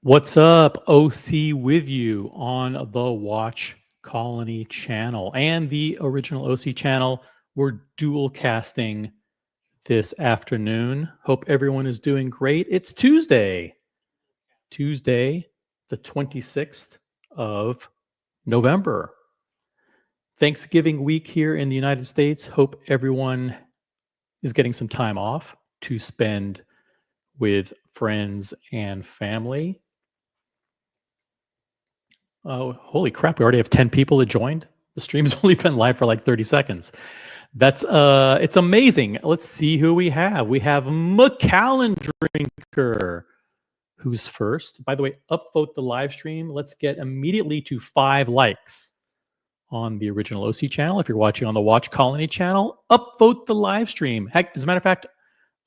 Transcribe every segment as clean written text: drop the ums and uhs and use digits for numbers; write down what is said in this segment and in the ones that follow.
What's up? OC with you on the Watch Colony channel and the original OC channel. We're dual casting this afternoon. Hope everyone is doing great. It's Tuesday, the 26th of November. Thanksgiving week here in the United States. Hope everyone is getting some time off to spend with friends and family. Oh, holy crap. We already have 10 people that joined. The stream's only been live for like 30 seconds. That's it's amazing. Let's see who we have. We have Macallan Drinker, who's first. By the way, upvote the live stream. Let's get immediately to 5 likes on the original OC channel. If you're watching on the Watch Colony channel, upvote the live stream. Heck, as a matter of fact,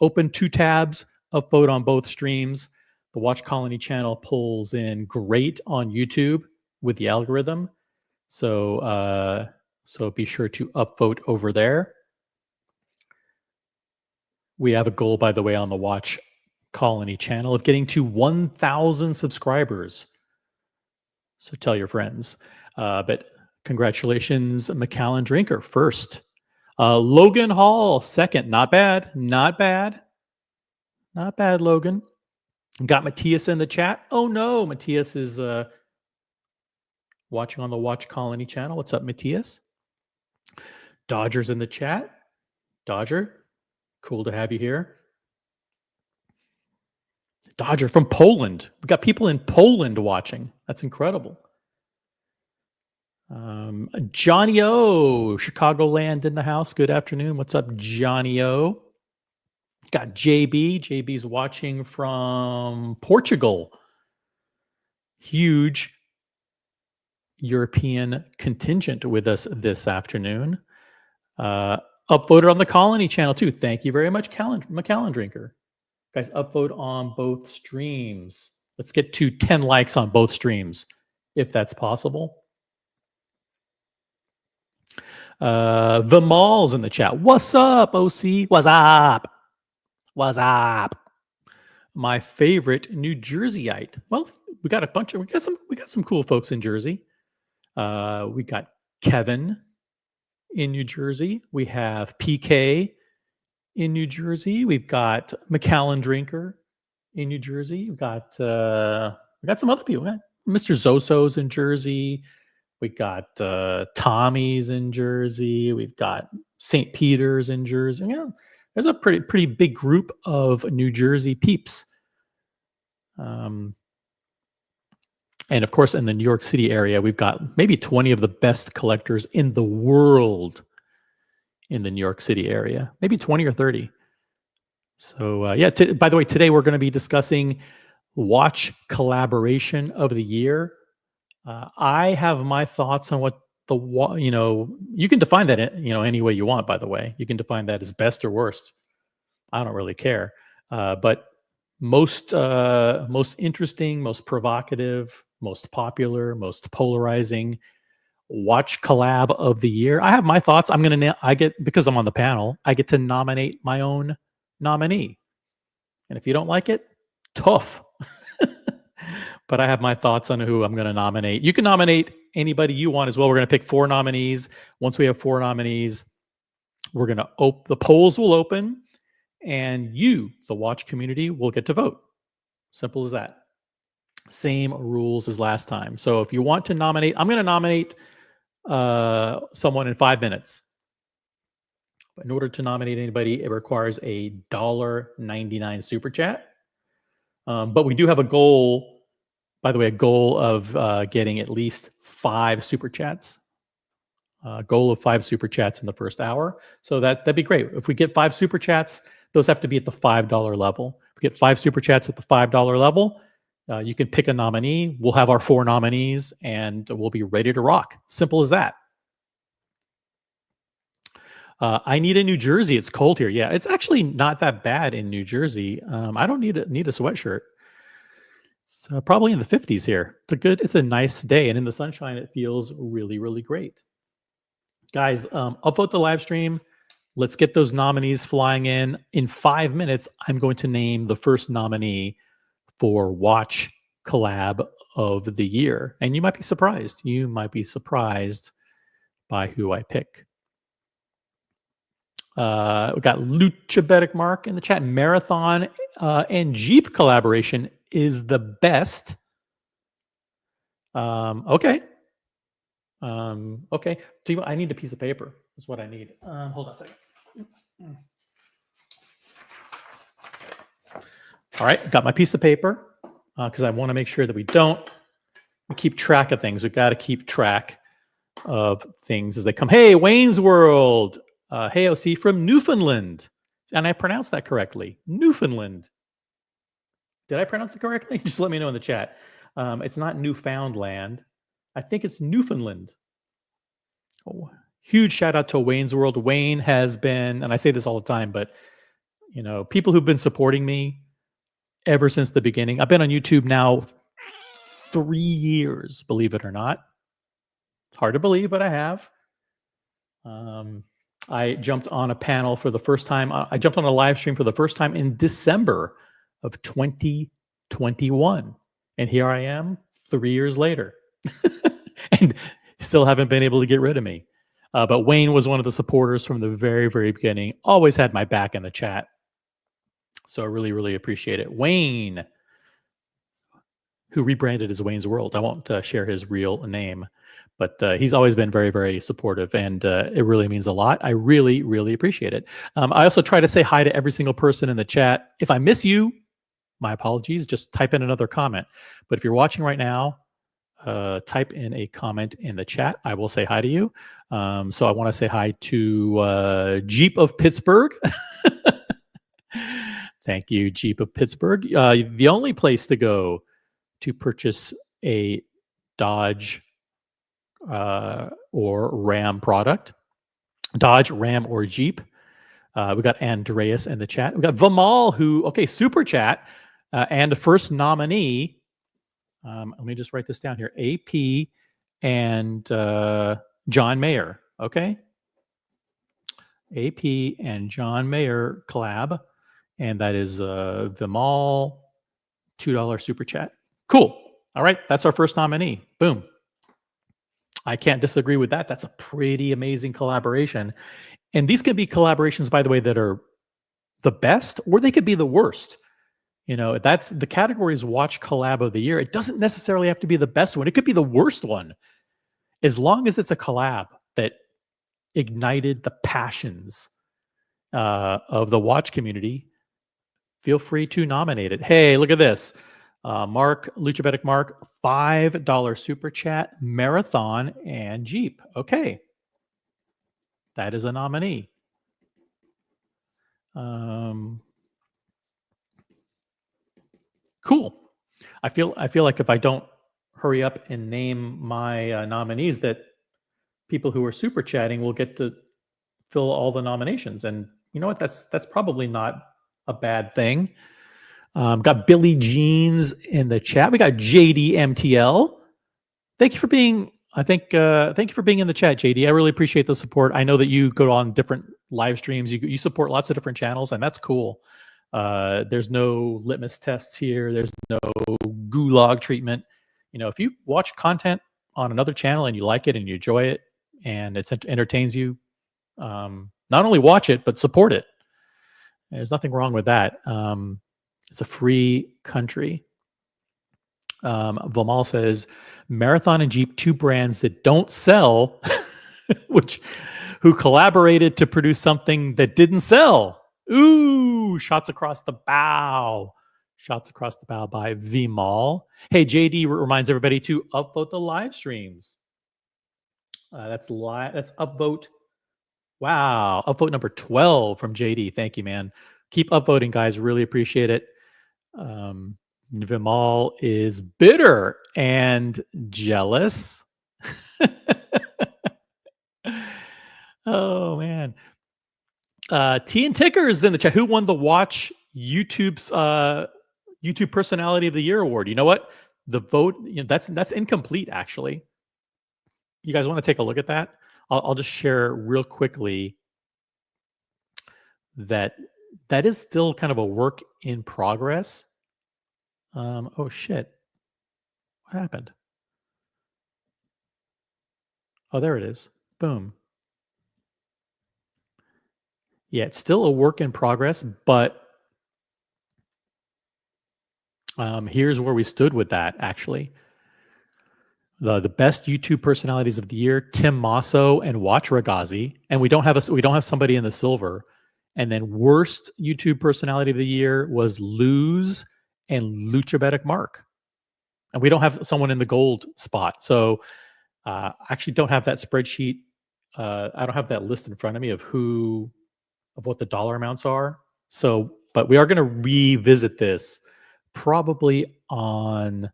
open 2 tabs, upvote on both streams. The Watch Colony channel pulls in great on YouTube with the algorithm. So be sure to upvote over there. We have a goal, by the way, on the Watch Colony channel of getting to 1,000 subscribers. So tell your friends. But congratulations, Macallan Drinker, first. Logan Hall, second. Not bad. Not bad. Not bad, Logan. Got Matthias in the chat. Oh, no. Matthias is watching on the Watch Colony channel. What's up, Matthias? Dodger's in the chat. Dodger, cool to have you here. Dodger from Poland. We got people in Poland watching. That's incredible. Johnny O, Chicagoland in the house. Good afternoon. What's up, Johnny O? Got JB. JB's watching from Portugal. Huge European contingent with us this afternoon. Upvoted on the Colony channel too. Thank you very much, Macallan Drinker. Guys, upvote on both streams. Let's get to 10 likes on both streams, if that's possible. The Mall's in the chat. What's up, OC? What's up? What's up? My favorite New Jerseyite. Well, we got some cool folks in Jersey. We got Kevin in New Jersey. We have PK in New Jersey. We've got Macallan Drinker in New Jersey. We got some other people. Mr. Zoso's in Jersey. We got Tommy's in Jersey. We've got St. Peter's in Jersey. Yeah, there's a pretty big group of New Jersey peeps. And of course, in the New York City area, we've got maybe 20 of the best collectors in the world in the New York City area, maybe 20 or 30. So yeah, by the way, today we're going to be discussing Watch Collaboration of the Year. I have my thoughts on what you can define that, any way you want, by the way. You can define that as best or worst. I don't really care. But most interesting, most provocative, most popular, most polarizing Watch Collab of the Year. I have my thoughts. Because I'm on the panel, I get to nominate my own nominee. And if you don't like it, tough. But I have my thoughts on who I'm going to nominate. You can nominate anybody you want as well. We're going to pick 4 nominees. Once we have 4 nominees, we're going to the polls will open, and you, the Watch community, will get to vote. Simple as that. Same rules as last time. So if you want to nominate, I'm going to nominate someone in 5 minutes. But in order to nominate anybody, it requires a $1.99 super chat. But we do have a goal. By the way, a goal of getting at least 5 super chats. Goal of 5 super chats in the first hour. So that'd be great. If we get 5 super chats, those have to be at the $5 level. we get 5 super chats at the $5 level, you can pick a nominee. We'll have our 4 nominees, and we'll be ready to rock. Simple as that. I need a New Jersey. It's cold here. Yeah, it's actually not that bad in New Jersey. I don't need a sweatshirt. So probably in the 50s here. It's a nice day, and in the sunshine, it feels really, really great. Guys, upvote the live stream. Let's get those nominees flying in. In 5 minutes, I'm going to name the first nominee for Watch Collab of the Year. And you might be surprised. You might be surprised by who I pick. We got Luchabetic Mark in the chat. Marathon and Jeep collaboration is the best. Okay. Okay. I need a piece of paper. That's what I need. Hold on a second. All right, got my piece of paper because I want to make sure that we keep track of things. We've got to keep track of things as they come. Hey, Wayne's World. Hey, OC from Newfoundland. And I pronounced that correctly. Newfoundland. Did I pronounce it correctly? Just let me know in the chat. It's not Newfoundland. I think it's Newfoundland. Oh, huge shout out to Wayne's World. Wayne has been, and I say this all the time, but people who've been supporting me ever since the beginning. I've been on YouTube now 3 years, believe it or not. It's hard to believe, but I have. I jumped on a panel for the first time. I jumped on a live stream for the first time in December of 2021. And here I am 3 years later. And still haven't been able to get rid of me. But Wayne was one of the supporters from the very, very beginning. Always had my back in the chat. So I really, really appreciate it. Wayne, who rebranded as Wayne's World. I won't share his real name, but he's always been very, very supportive, and it really means a lot. I really, really appreciate it. I also try to say hi to every single person in the chat. If I miss you, my apologies. Just type in another comment. But if you're watching right now, type in a comment in the chat. I will say hi to you. So I want to say hi to Jeep of Pittsburgh. Thank you, Jeep of Pittsburgh. The only place to go to purchase a Dodge or Ram product, Dodge, Ram, or Jeep. We got Andreas in the chat. We got Vimal, super chat, and the first nominee. Let me just write this down here. AP and John Mayer. Okay. AP and John Mayer collab. And that is Vimal, $2 super chat. Cool. All right. That's our first nominee. Boom. I can't disagree with that. That's a pretty amazing collaboration. And these can be collaborations, by the way, that are the best, or they could be the worst. That's the category is Watch Collab of the Year. It doesn't necessarily have to be the best one. It could be the worst one. As long as it's a collab that ignited the passions of the watch community, feel free to nominate it. Hey, look at this. Mark, Luchabetic Mark, $5 super chat, Marathon, and Jeep. Okay. That is a nominee. Cool. I feel like if I don't hurry up and name my nominees, that people who are super chatting will get to fill all the nominations. And you know what? That's probably not a bad thing. Got Billy Jeans in the chat. We got JDMTL. Thank you for being. Thank you for being in the chat, JD. I really appreciate the support. I know that you go on different live streams. You support lots of different channels, and that's cool. There's no litmus tests here. There's no gulag treatment. If you watch content on another channel and you like it and you enjoy it and it entertains you, not only watch it but support it. There's nothing wrong with that. It's a free country. Vimal says, Marathon and Jeep, 2 brands that don't sell, who collaborated to produce something that didn't sell. Ooh, shots across the bow. Shots across the bow by Vimal. Hey, JD reminds everybody to upvote the live streams. That's upvote. Wow, upvote number 12 from JD. Thank you, man. Keep upvoting, guys. Really appreciate it. Um, Vimal is bitter and jealous. Oh man. T and Tickers in the chat. Who won the Watch YouTube's YouTube Personality of the Year award? You know what? The vote, that's incomplete actually. You guys want to take a look at that? I'll just share real quickly that that is still kind of a work in progress. Oh shit. What happened? Oh, there it is. Boom. Yeah, it's still a work in progress, but here's where we stood with that actually. The best YouTube personalities of the year, Tim Masso and Watch Ragazi, and we don't have somebody in the silver. And then worst YouTube personality of the year was Luz and Luchabetic Mark, and we don't have someone in the gold spot. So I actually don't have that spreadsheet. I don't have that list in front of me of what the dollar amounts are. So, but we are going to revisit this probably on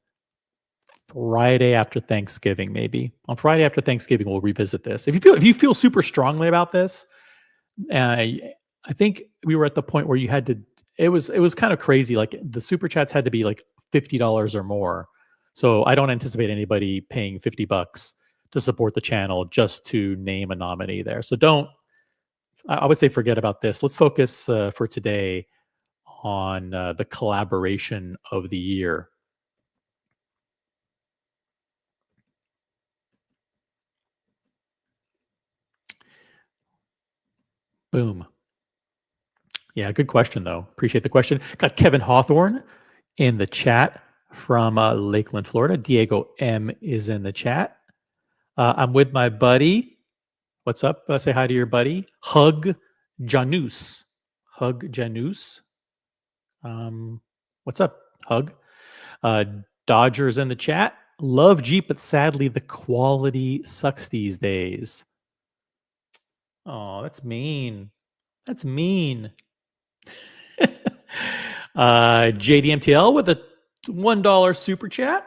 Friday after Thanksgiving, maybe on Friday after Thanksgiving, we'll revisit this. If you feel super strongly about this, I think we were at the point where you had to. It was kind of crazy. Like the super chats had to be like $50 or more. So I don't anticipate anybody paying $50 to support the channel just to name a nominee there. So don't. I would say forget about this. Let's focus for today on the collaboration of the year. Boom. Yeah, good question, though. Appreciate the question. Got Kevin Hawthorne in the chat from Lakeland, Florida. Diego M is in the chat. I'm with my buddy. What's up? Say hi to your buddy. Hug Janus. Hug Janus. What's up, Hug? Uh, Dodgers in the chat. Love Jeep, but sadly the quality sucks these days. Oh, that's mean. That's mean. JDMTL with a $1 super chat.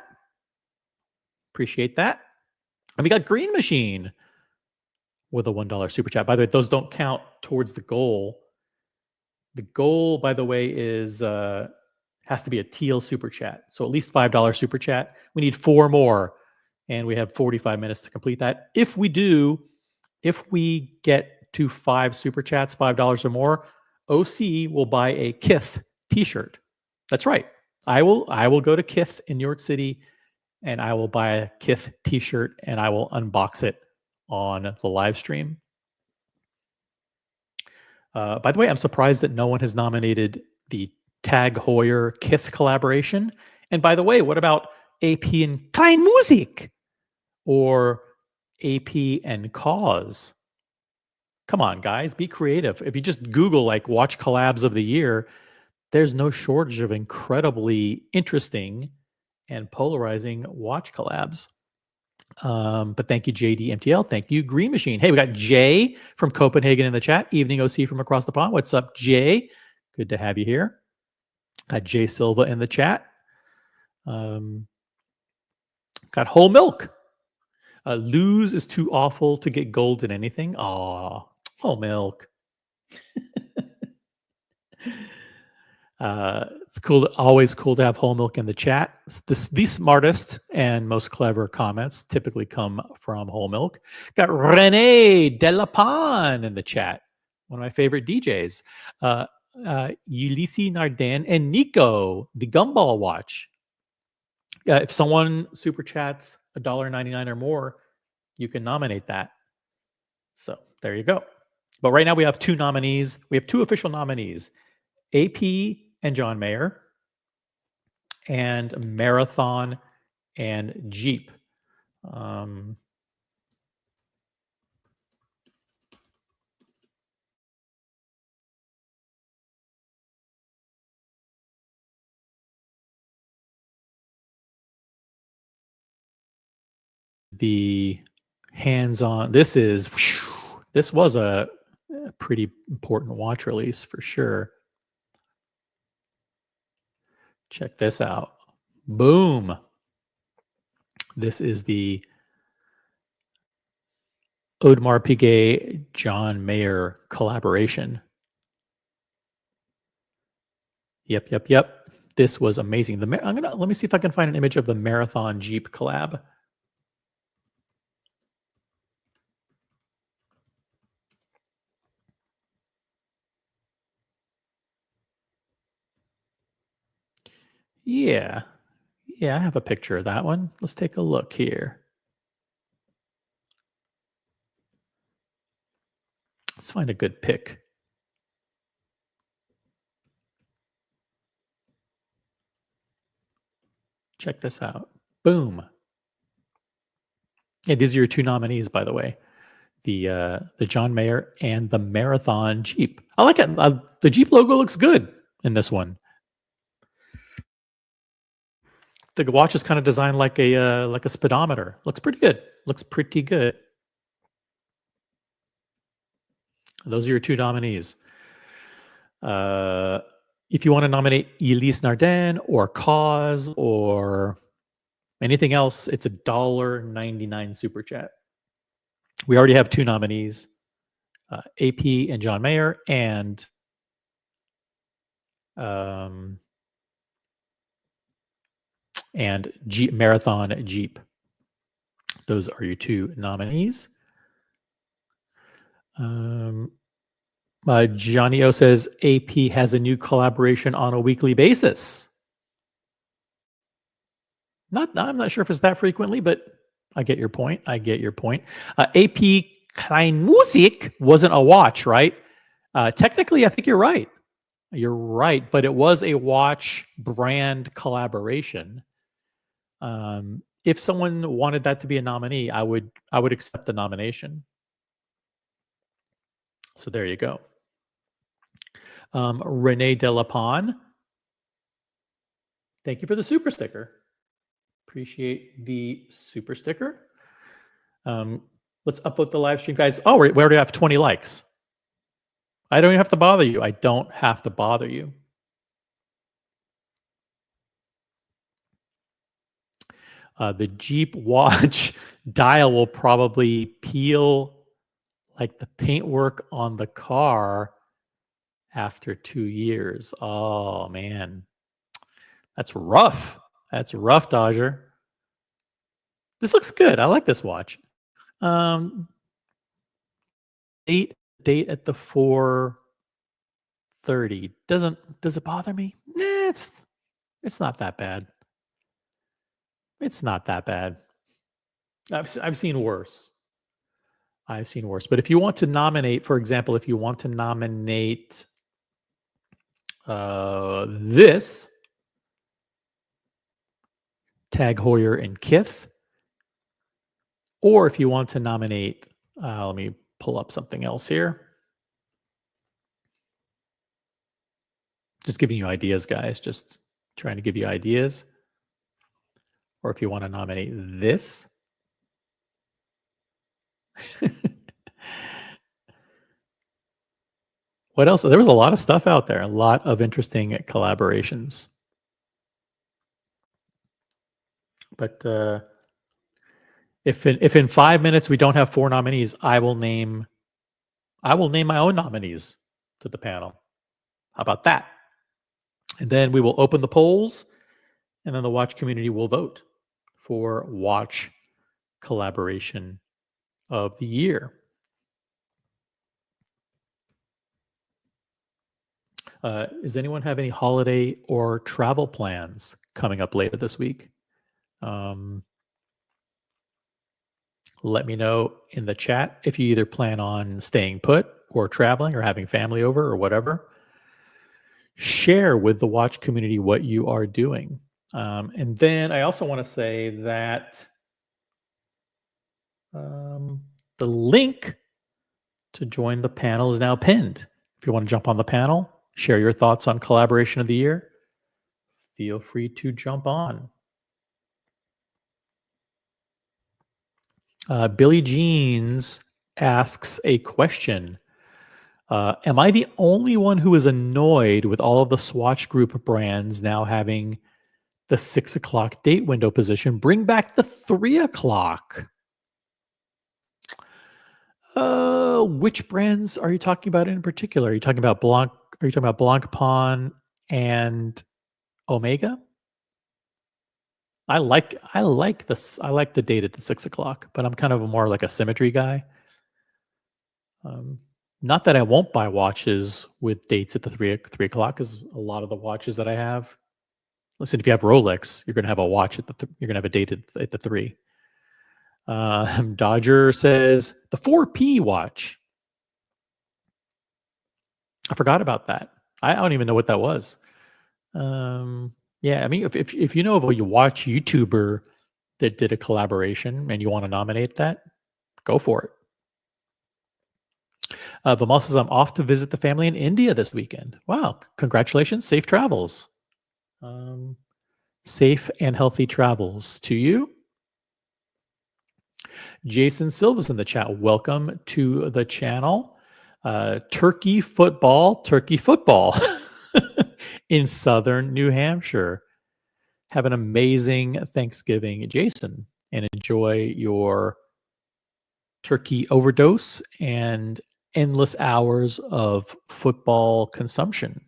Appreciate that. And we got Green Machine with a $1 super chat. By the way, those don't count towards the goal. The goal, by the way, is has to be a teal super chat. So at least $5 super chat. We need 4 more, and we have 45 minutes to complete that. If we get to 5 super chats, $5 or more, OC will buy a Kith T-shirt. That's right. I will go to Kith in New York City, and I will buy a Kith T-shirt, and I will unbox it on the live stream. By the way, I'm surprised that no one has nominated the Tag Heuer Kith collaboration. And by the way, what about AP and Klein Musik or AP and Cause? Come on, guys, be creative. If you just Google like watch collabs of the year, there's no shortage of incredibly interesting and polarizing watch collabs. But thank you, JDMTL. Thank you, Green Machine. Hey, we got Jay from Copenhagen in the chat. Evening OC from across the pond. What's up, Jay? Good to have you here. Got Jay Silva in the chat. Got Whole Milk. Lose is too awful to get gold in anything. Aw, Whole Milk. It's cool. Always cool to have Whole Milk in the chat. The smartest and most clever comments typically come from Whole Milk. Got Rene Delapan in the chat. One of my favorite DJs. Ulysses Narden and Nico, the Gumball Watch. If someone super chats $1.99 or more, you can nominate that. So there you go. But right now we have 2 nominees. We have 2 official nominees. AP and John Mayer, and Marathon and Jeep. The hands-on. This was a pretty important watch release for sure. Check this out. Boom. This is the Audemars Piguet John Mayer collaboration. Yep. This was amazing. Let me see if I can find an image of the Marathon Jeep collab. Yeah, I have a picture of that one. Let's take a look here. Let's find a good pic. Check this out. Boom. Yeah, these are your two nominees, by the way. The John Mayer and the Marathon Jeep. I like it. The Jeep logo looks good in this one. The watch is kind of designed like a speedometer. Looks pretty good. Those are your two nominees. If you want to nominate Elise Nardin or Cause or anything else, it's $1.99 super chat. We already have two nominees, AP and John Mayer, and Jeep Marathon Jeep. Those are your two nominees. Johnny O says AP has a new collaboration on a weekly basis. I'm not sure if it's that frequently, but I get your point. AP Kleinmusik wasn't a watch, right? Technically, I think you're right. But it was a watch brand collaboration. If someone wanted that to be a nominee, I would accept the nomination. So there you go. Renee Delapon, thank you for the super sticker. Appreciate the super sticker. Let's upvote the live stream, guys. Oh, we already have 20 likes. I don't even have to bother you. The Jeep watch dial will probably peel like the paintwork on the car after 2 years. Oh, man. That's rough. Dodger. This looks good. I like this watch. Date at the 4:30. Does it bother me? Nah, it's not that bad. I've seen worse. But if you want to nominate, for example, this Tag Heuer and Kith, or if you want to nominate, let me pull up something else here. Just giving you ideas, guys. Just trying to give you ideas. Or if you want to nominate this. What else? There was a lot of stuff out there. A lot of interesting collaborations. But if in 5 minutes we don't have 4 nominees, I will name my own nominees to the panel. How about that? And then we will open the polls, and then the watch community will vote for watch collaboration of the year. Does anyone have any holiday or travel plans coming up later this week? Let me know in the chat if you either plan on staying put or traveling or having family over or whatever. Share with the watch community what you are doing. And then I also want to say that the link to join the panel is now pinned. If you want to jump on the panel, share your thoughts on collaboration of the year, feel free to jump on. Billy Jeans asks a question. Am I the only one who is annoyed with all of the Swatch Group brands now having the 6 o'clock date window position. Bring back the 3 o'clock. Which brands are you talking about in particular? Are you talking about Blanc? Are you talking about Blanc Pawn and Omega? I like this. I like the date at the 6 o'clock, but I'm kind of more like a symmetry guy. Um, Not that I won't buy watches with dates at the 3 o'clock, because a lot of the watches that I have. Listen, if you have Rolex, you're going to have a watch at you're going to have a date at the 3. Dodger says the 4P watch. I forgot about that. I don't even know what that was. Yeah, I mean, if you know of a watch YouTuber that did a collaboration and you want to nominate that, go for it. Vimal says, I'm off to visit the family in India this weekend. Wow, congratulations. Safe travels. Um, Safe and healthy travels to you. Jason Silva's in the chat. Welcome to the channel. Turkey football in southern New Hampshire. Have an amazing Thanksgiving, Jason, and enjoy your turkey overdose and endless hours of football consumption.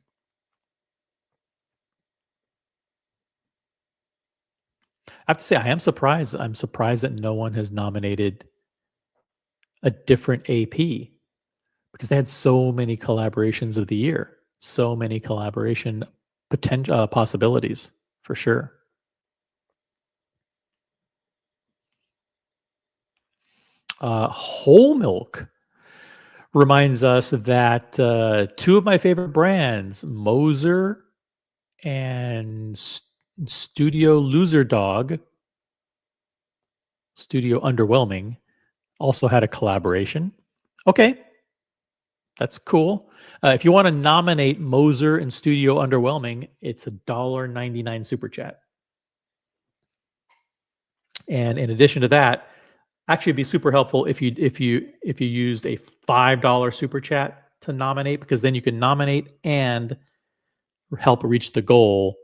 I have to say, I am surprised. I'm surprised that no one has nominated a different AP, because they had so many collaborations of the year, so many collaboration potential possibilities for sure. Whole milk reminds us that two of my favorite brands, Moser and Studio Loser Dog, Studio Underwhelming, also had a collaboration. Okay, that's cool. If you want to nominate Moser and Studio Underwhelming, it's $1.99 super chat. And in addition to that, actually, it'd be super helpful if you used a $5 super chat to nominate, because then you can nominate and help reach the goal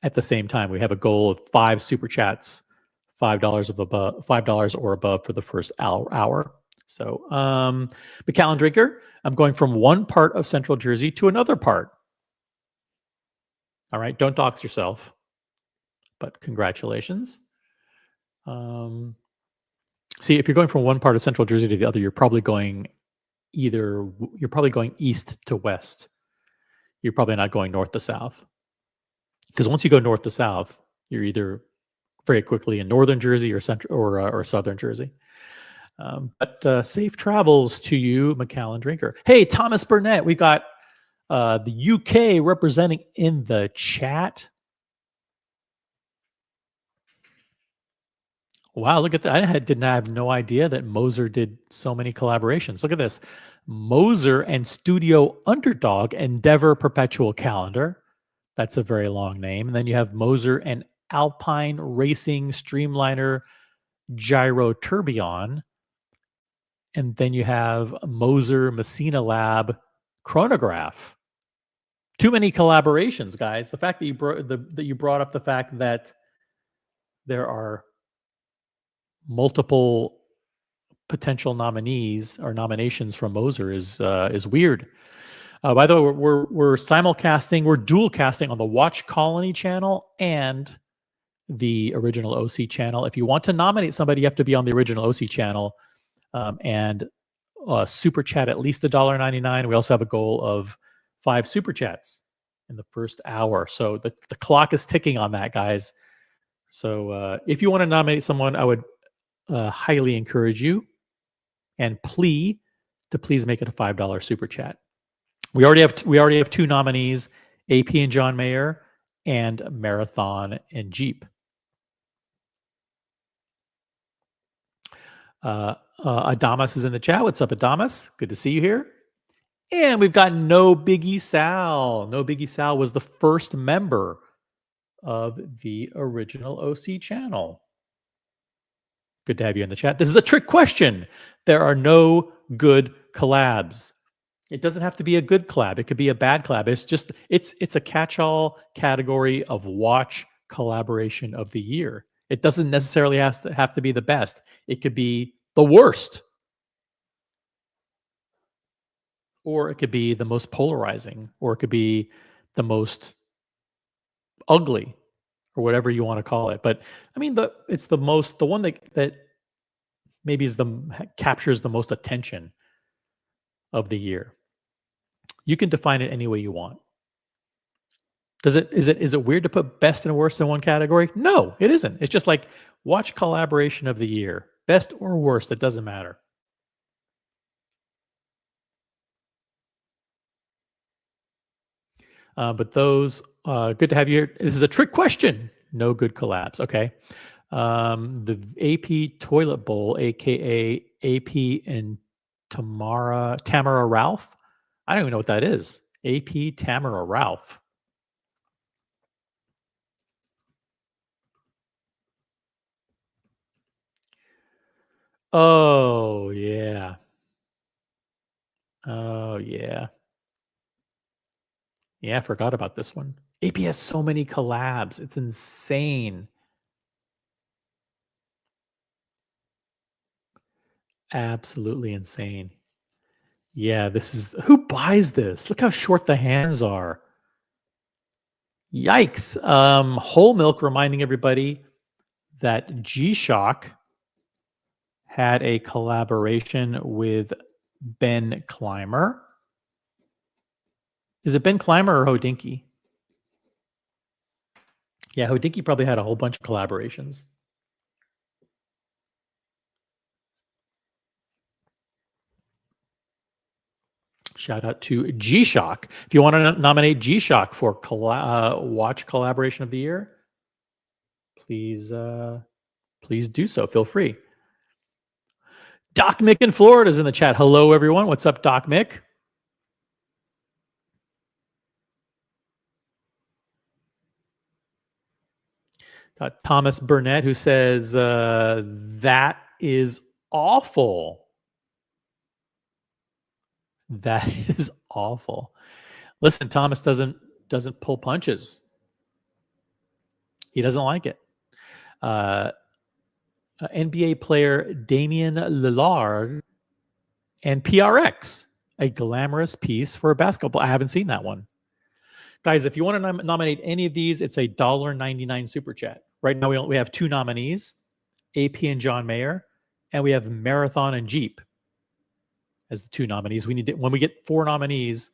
at the same time. We have a goal of 5 super chats, $5 or above for the first hour. So, McAllen Drinker, I'm going from one part of Central Jersey to another part. All right, don't dox yourself, but congratulations. See, if you're going from one part of Central Jersey to the other, you're probably going east to west. You're probably not going north to south. Because once you go north to south, you're either very quickly in northern Jersey or central or southern Jersey. But safe travels to you, McAllen Drinker. Hey, Thomas Burnett, we got the UK representing in the chat. Wow, look at that. I didn't have no idea that Moser did so many collaborations. Look at this. Moser and Studio Underdog Endeavor Perpetual Calendar. That's a very long name. And then you have Moser and Alpine Racing Streamliner Gyro Tourbillon. And then you have Moser Messina Lab Chronograph. Too many collaborations, guys. The fact that you brought up the fact that there are multiple potential nominees or nominations from Moser is weird. By the way, we're simulcasting, we're dual casting on the Watch Colony channel and the original OC channel. If you want to nominate somebody, you have to be on the original OC channel and super chat at least $1.99. We also have a goal of 5 super chats in the first hour. So the clock is ticking on that, guys. So if you want to nominate someone, I would highly encourage you and plea to please make it a $5 super chat. We already have 2 nominees, AP and John Mayer, and Marathon and Jeep. Adamas is in the chat. What's up, Adamas? Good to see you here. And we've got No Biggie Sal. No Biggie Sal was the first member of the original OC channel. Good to have you in the chat. This is a trick question. There are no good collabs. It doesn't have to be a good collab. It could be a bad collab. It's a catch-all category of watch collaboration of the year. It doesn't necessarily have to be the best. It could be the worst, or it could be the most polarizing, or it could be the most ugly, or whatever you want to call it. But I mean, it's the one that maybe captures the most attention of the year. You can define it any way you want. Is it weird to put best and worst in one category? No, it isn't. It's just like watch collaboration of the year, best or worst, it doesn't matter. But those, good to have you here. This is a trick question. No good collabs. Okay. The AP Toilet Bowl, aka AP and Tamara Ralph. I don't even know what that is. AP Tamara Ralph. Oh yeah. Oh yeah. Yeah, I forgot about this one. AP has so many collabs. It's insane. Absolutely insane. Yeah, this is who buys this? Look how short the hands are. Yikes. Whole Milk reminding everybody that G-Shock had a collaboration with Ben Clymer. Is it Ben Clymer or Hodinky? Yeah, Hodinky probably had a whole bunch of collaborations. Shout out to G-Shock. If you want to nominate G-Shock for Watch Collaboration of the Year, please do so. Feel free. Doc Mick in Florida is in the chat. Hello, everyone. What's up, Doc Mick? Got Thomas Burnett who says, that is awful. That is awful. Listen, Thomas doesn't pull punches. He doesn't like it. NBA player Damian Lillard and PRX, a glamorous piece for a basketball. I haven't seen that one. Guys, if you want to nominate any of these, it's a $1.99 super chat. Right now, we have 2 nominees, AP and John Mayer, and we have Marathon and Jeep as the 2 nominees. We need to, when we get 4 nominees,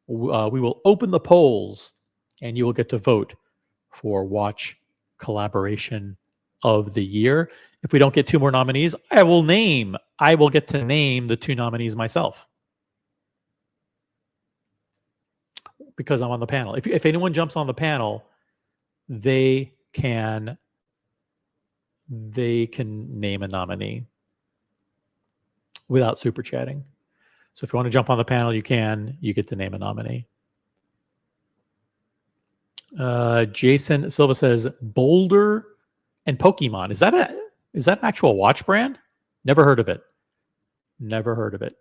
we will open the polls, and you will get to vote for Watch Collaboration of the Year. If we don't get 2 more nominees, I will get to name the 2 nominees myself, because I'm on the panel. If anyone jumps on the panel, they can name a nominee without super chatting. So if you want to jump on the panel, you can. You get to name a nominee. Jason Silva says Boulder and Pokemon. Is that an actual watch brand? Never heard of it. Never heard of it.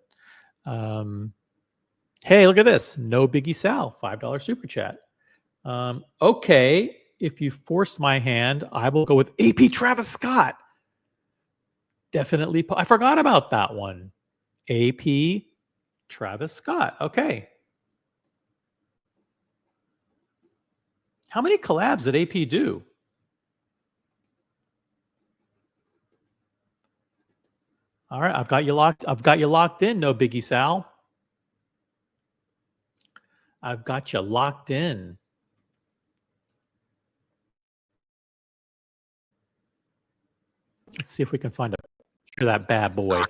Hey, look at this. No Biggie Sal, $5 super chat. Okay, if you force my hand, I will go with AP Travis Scott. Definitely. I forgot about that one. AP Travis Scott. Okay. How many collabs did AP do? All right, I've got you locked in, no Biggie Sal. I've got you locked in. Let's see if we can find a picture of that bad boy.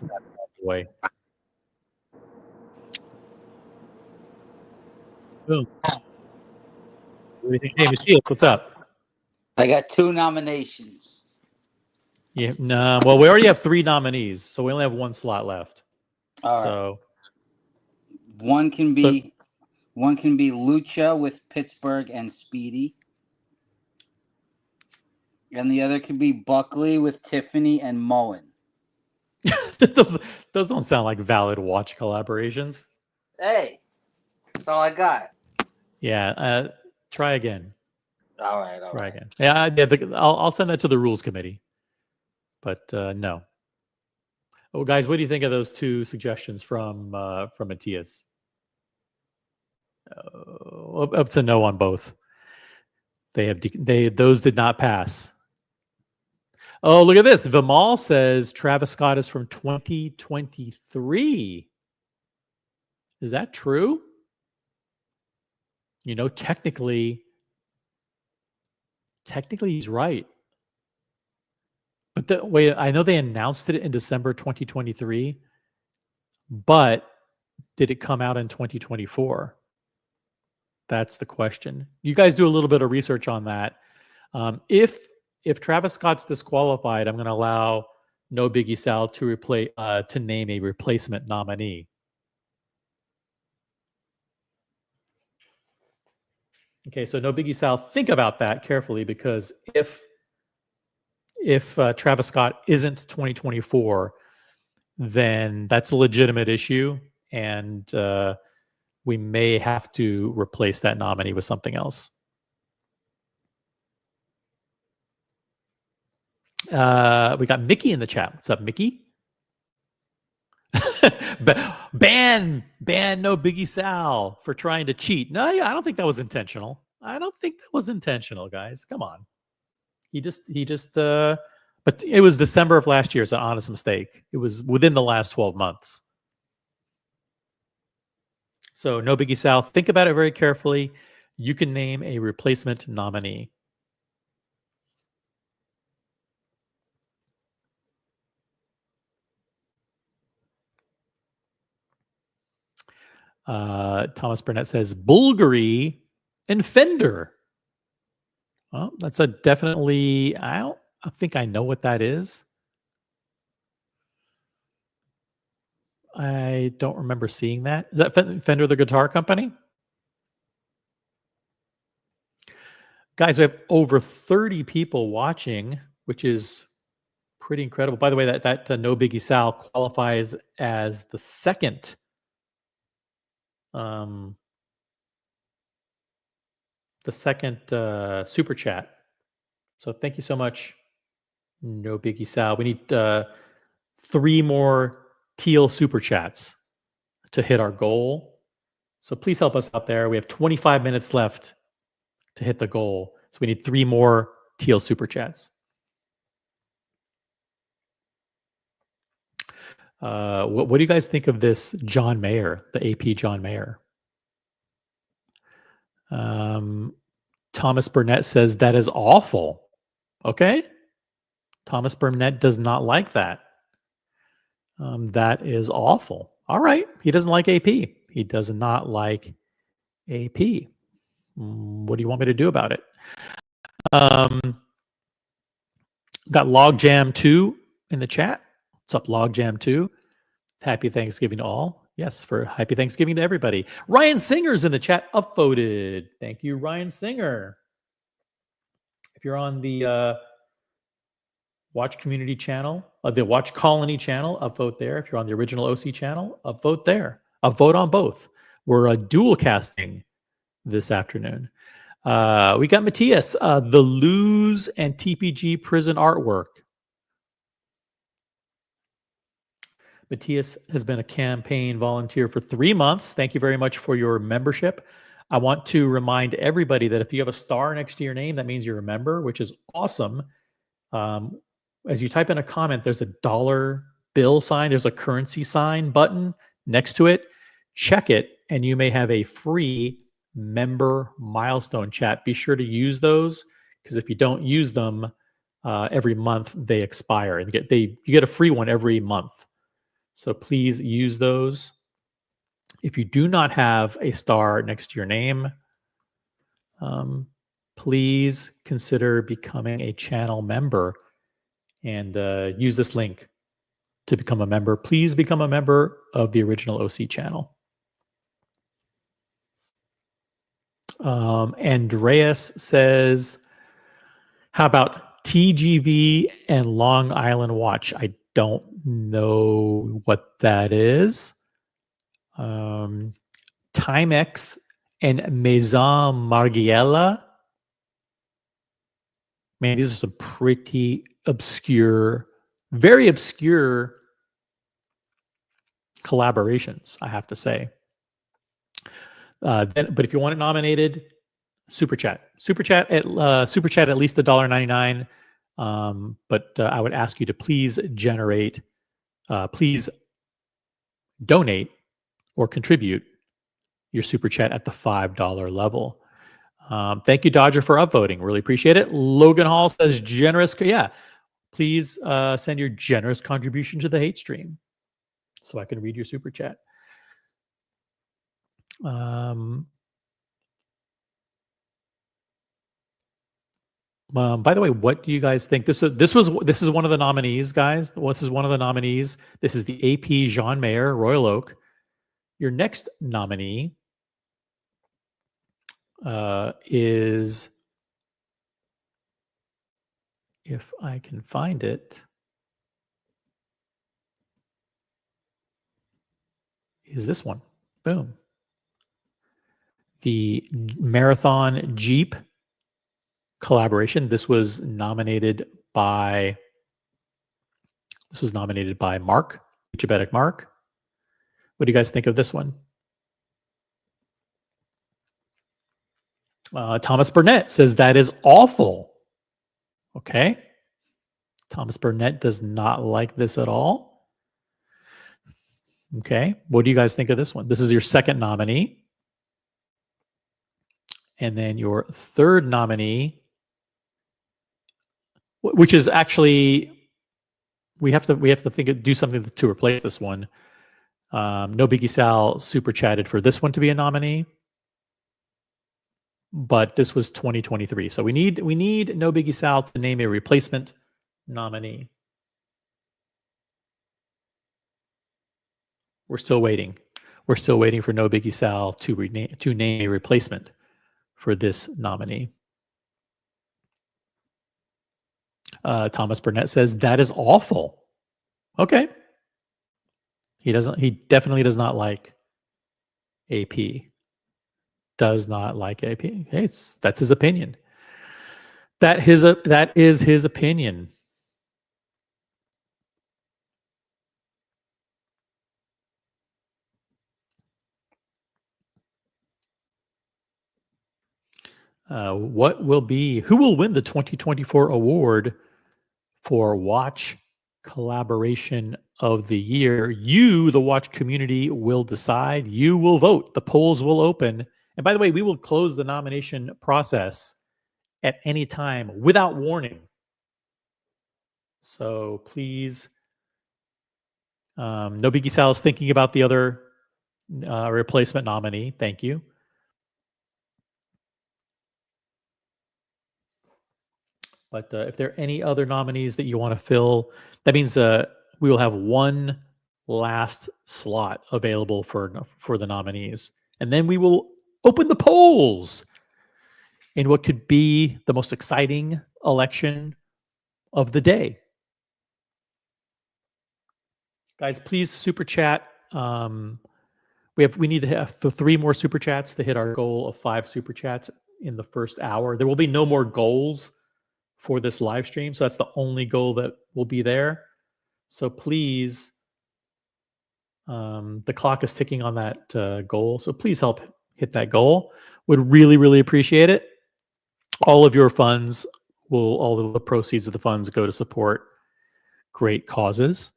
That bad boy. Boom. What do you think? Hey, Matthias, what's up? I got 2 nominations. Yeah, no. Well, we already have 3 nominees, so we only have 1 slot left. All so right. One can be Lucha with Pittsburgh and Speedy. And the other could be Buckley with Tiffany and Moen. those don't sound like valid watch collaborations. Hey, that's all I got. Yeah, try again. All right. Try again. Yeah, I'll send that to the rules committee. But no. Oh, guys, what do you think of those two suggestions from Matthias? Up to no on both. Those did not pass. Oh, look at this. Vimal says Travis Scott is from 2023. Is that true? You know, technically he's right. But wait, I know they announced it in December 2023, but did it come out in 2024? That's the question. You guys do a little bit of research on that. If Travis Scott's disqualified, I'm going to allow No Biggie Sal to name a replacement nominee. Okay, so No Biggie Sal, think about that carefully, because if Travis Scott isn't 2024, then that's a legitimate issue, and we may have to replace that nominee with something else. We got Mickey in the chat. What's up, Mickey? ban No Biggie Sal for trying to cheat. No, I don't think that was intentional. Guys. Come on. He just but it was December of last year. It's an honest mistake. It was within the last 12 months. So No Biggie Sal, think about it very carefully. You can name a replacement nominee. Thomas Burnett says Bulgari and Fender. Well, that's a definitely. I think I know what that is. I don't remember seeing that. Is that Fender, the guitar company? Guys, we have over 30 people watching, which is pretty incredible. By the way, that No Biggie Sal qualifies as the second super chat. So thank you so much, No Biggie Sal. We need 3 more teal super chats to hit our goal. So please help us out there. We have 25 minutes left to hit the goal. So we need 3 more teal super chats. What do you guys think of this John Mayer, the AP John Mayer? Thomas Burnett says that is awful. Okay. Thomas Burnett does not like that. That is awful. All right. He doesn't like AP. He does not like AP. What do you want me to do about it? Got Logjam 2 in the chat. What's up, Logjam 2? Happy Thanksgiving to all. Yes, for happy Thanksgiving to everybody. Ryan Singer's in the chat, upvoted. Thank you, Ryan Singer. If you're on the Watch Community channel, the Watch Colony channel, upvote there. If you're on the original OC channel, upvote there. Upvote on both. We're dual casting this afternoon. We got Matthias, the Lose and TPG prison artwork. Matthias has been a campaign volunteer for 3 months. Thank you very much for your membership. I want to remind everybody that if you have a star next to your name, that means you're a member, which is awesome. As you type in a comment, there's a dollar bill sign. There's a currency sign button next to it. Check it, and you may have a free member milestone chat. Be sure to use those, because if you don't use them every month, they expire. And you get a free one every month. So please use those. If you do not have a star next to your name, please consider becoming a channel member and use this link to become a member. Please become a member of the original OC channel. Andreas says, how about TGV and Long Island Watch? I don't know what that is. Timex and Maison Margiela. Man, these are some pretty obscure, very obscure collaborations, I have to say. But if you want it nominated, super chat at least $1.99. But I would ask you to please please donate or contribute your super chat at the $5 level. Thank you, Dodger, for upvoting. Really appreciate it. Logan Hall says generous. Yeah, please send your generous contribution to the hate stream so I can read your super chat. By the way, what do you guys think? This is one of the nominees, guys. This is one of the nominees. This is the AP Jean Mayer Royal Oak. Your next nominee is, if I can find it, is this one. Boom. The Marathon Jeep collaboration. This was nominated by Mark, Diabetic Mark. What do you guys think of this one? Thomas Burnett says that is awful. Okay. Thomas Burnett does not like this at all. Okay. What do you guys think of this one? This is your second nominee. And then your third nominee, which is actually, we have to do something to replace this one. No Biggie Sal super chatted for this one to be a nominee, but this was 2023. So we need No Biggie Sal to name a replacement nominee. We're still waiting. We're still waiting for No Biggie Sal to name a replacement for this nominee. Thomas Burnett says that is awful. Okay. He definitely does not like AP. Does not like AP. Hey, that's his opinion. That is his opinion. Who will win the 2024 award for Watch Collaboration of the Year? You, the Watch community, will decide. You will vote. The polls will open. And by the way, we will close the nomination process at any time without warning. So please, No Biggie Sal is thinking about the other replacement nominee. Thank you. But if there are any other nominees that you want to fill, that means we will have one last slot available for the nominees. And then we will open the polls in what could be the most exciting election of the day. Guys, please super chat. We need to have 3 more super chats to hit our goal of 5 super chats in the first hour. There will be no more goals for this live stream. So that's the only goal that will be there. So please, the clock is ticking on that goal. So please help hit that goal. Would really, really appreciate it. All of your funds all of the proceeds of the funds go to support great causes.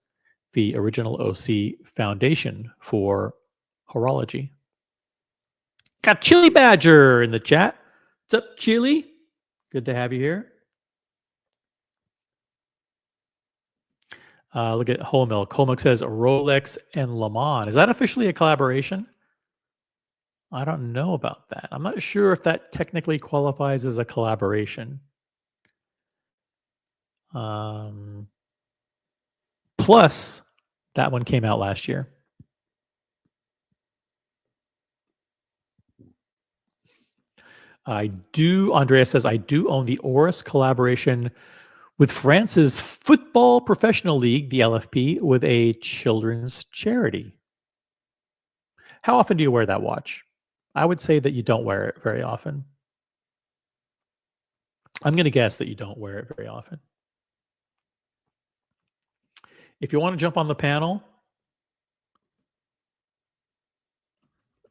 The original OC Foundation for Horology. Got Chili Badger in the chat. What's up, Chili? Good to have you here. Look at Whole Milk. Whole Milk says Rolex and Le Mans. Is that officially a collaboration? I don't know about that. I'm not sure if that technically qualifies as a collaboration. Plus, that one came out last year. Andrea says, I do own the Oris collaboration with France's Football Professional League, the LFP, with a children's charity. How often do you wear that watch? I would say that you don't wear it very often. I'm going to guess that you don't wear it very often. If you want to jump on the panel,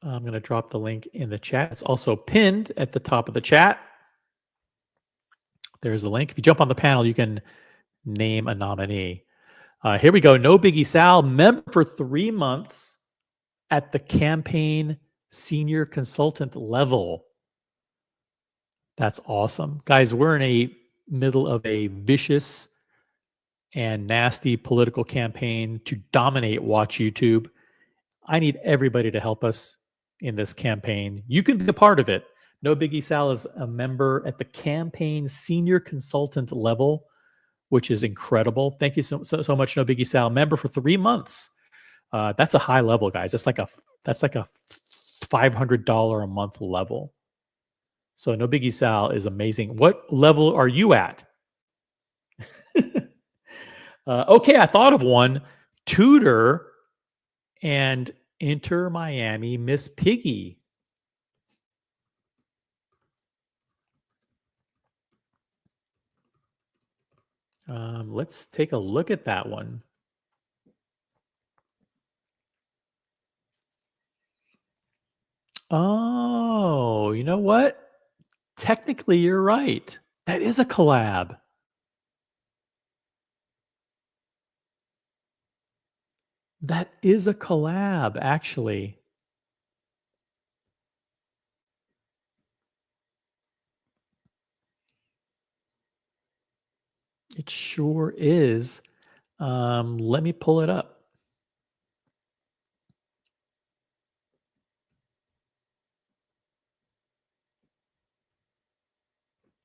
I'm going to drop the link in the chat. It's also pinned at the top of the chat. There's the link. If you jump on the panel, you can name a nominee. Here we go. No Biggie Sal, member for 3 months at the campaign senior consultant level. That's awesome. Guys, we're in a middle of a vicious and nasty political campaign to dominate Watch YouTube. I need everybody to help us in this campaign. You can be a part of it. No Biggie Sal is a member at the campaign senior consultant level, which is incredible. Thank you so much, No Biggie Sal. Member for 3 months. That's a high level, guys. That's like a $500 a month level. So No Biggie Sal is amazing. What level are you at? Okay, I thought of one. Tutor and Inter Miami Miss Piggy. Let's take a look at that one. Oh, you know what? Technically, you're right. That is a collab. That is a collab, actually. It sure is. Let me pull it up.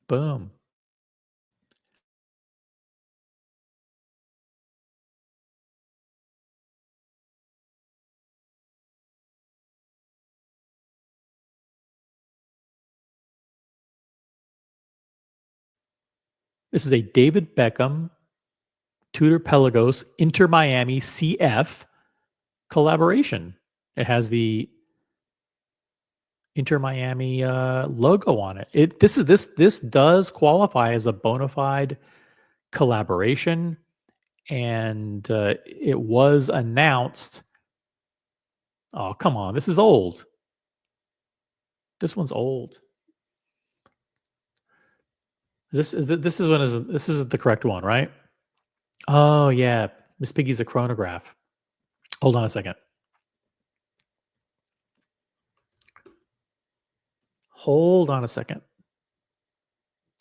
Boom. This is a David Beckham, Tudor Pelagos, Inter Miami CF collaboration. It has the Inter Miami logo on it. This does qualify as a bona fide collaboration, and it was announced. Oh, come on, this is old. This one's old. This is the correct one, right? Oh yeah, Miss Piggy's a chronograph. Hold on a second. Hold on a second.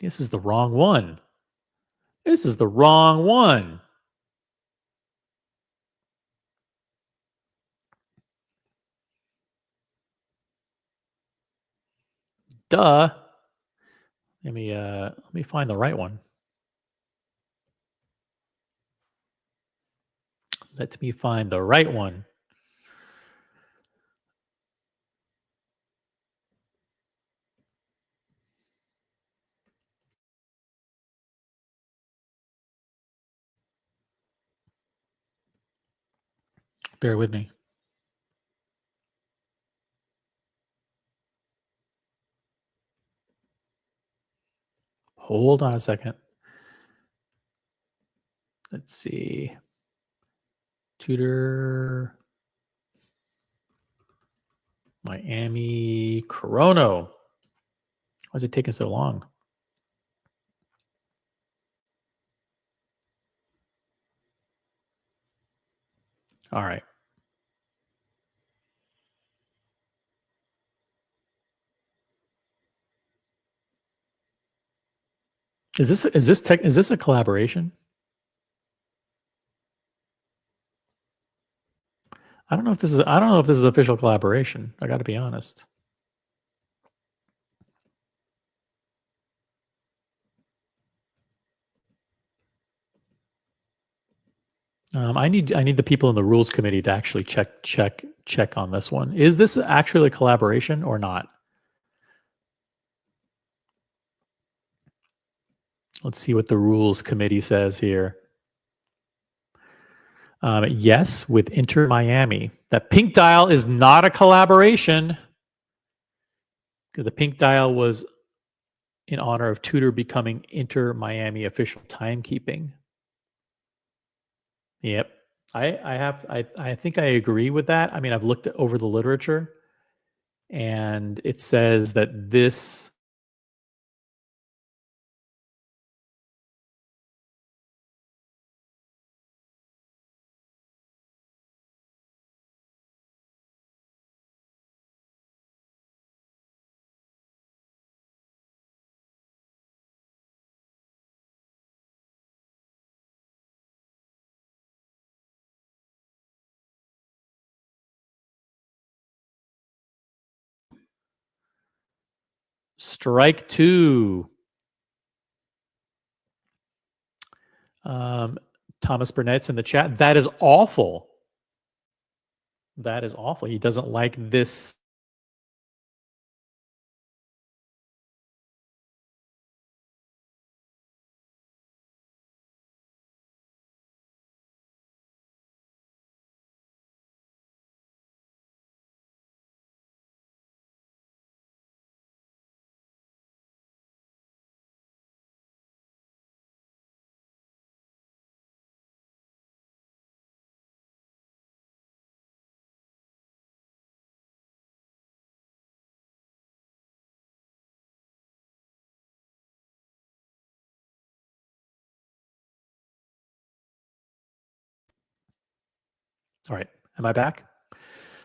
This is the wrong one. This is the wrong one. Duh. Let me find the right one. Let me find the right one. Bear with me. Hold on a second. Let's see. Tudor Miami Corona. Why is it taking so long? All right. Is this a collaboration? I don't know if this is official collaboration. I got to be honest. I need the people in the rules committee to actually check on this one. Is this actually a collaboration or not? Let's see what the rules committee says here. Yes, with Inter Miami. That pink dial is not a collaboration. The pink dial was in honor of Tudor becoming Inter Miami official timekeeping. Yep. I think I agree with that. I mean, I've looked over the literature and it says that this strike two. Thomas Burnett's in the chat. That is awful. That is awful. He doesn't like this. All right. Am I back?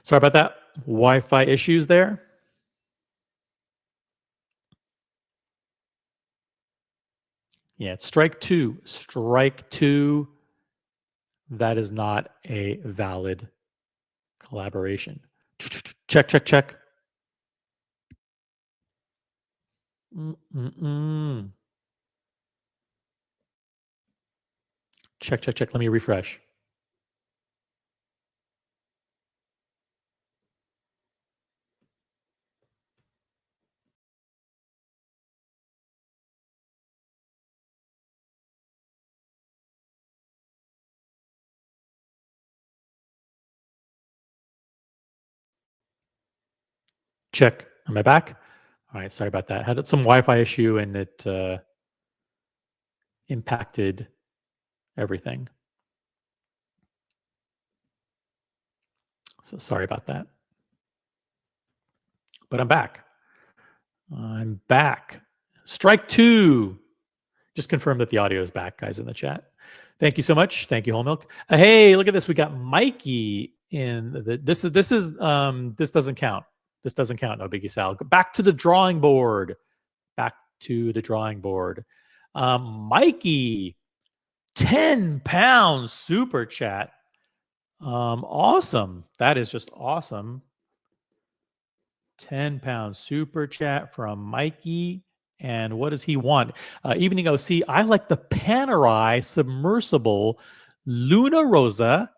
Sorry about that. Wi-Fi issues there. Yeah, it's strike two. Strike two. That is not a valid collaboration. Check, check, check. Check, check, check. Let me refresh. Check. Am I back? All right. Sorry about that. Had some Wi-Fi issue and it impacted everything. So sorry about that. But I'm back. I'm back. Strike two. Just confirm that the audio is back, guys, in the chat. Thank you so much. Thank you, Whole Milk. Hey, look at this. We got Mikey in the. This doesn't count. This doesn't count. No biggie, Sal. Back to the drawing board. Back to the drawing board. Mikey, 10 pounds super chat. Awesome. That is just awesome. 10 pounds super chat from Mikey. And what does he want? Evening OC, I like the Panerai submersible Luna Rosa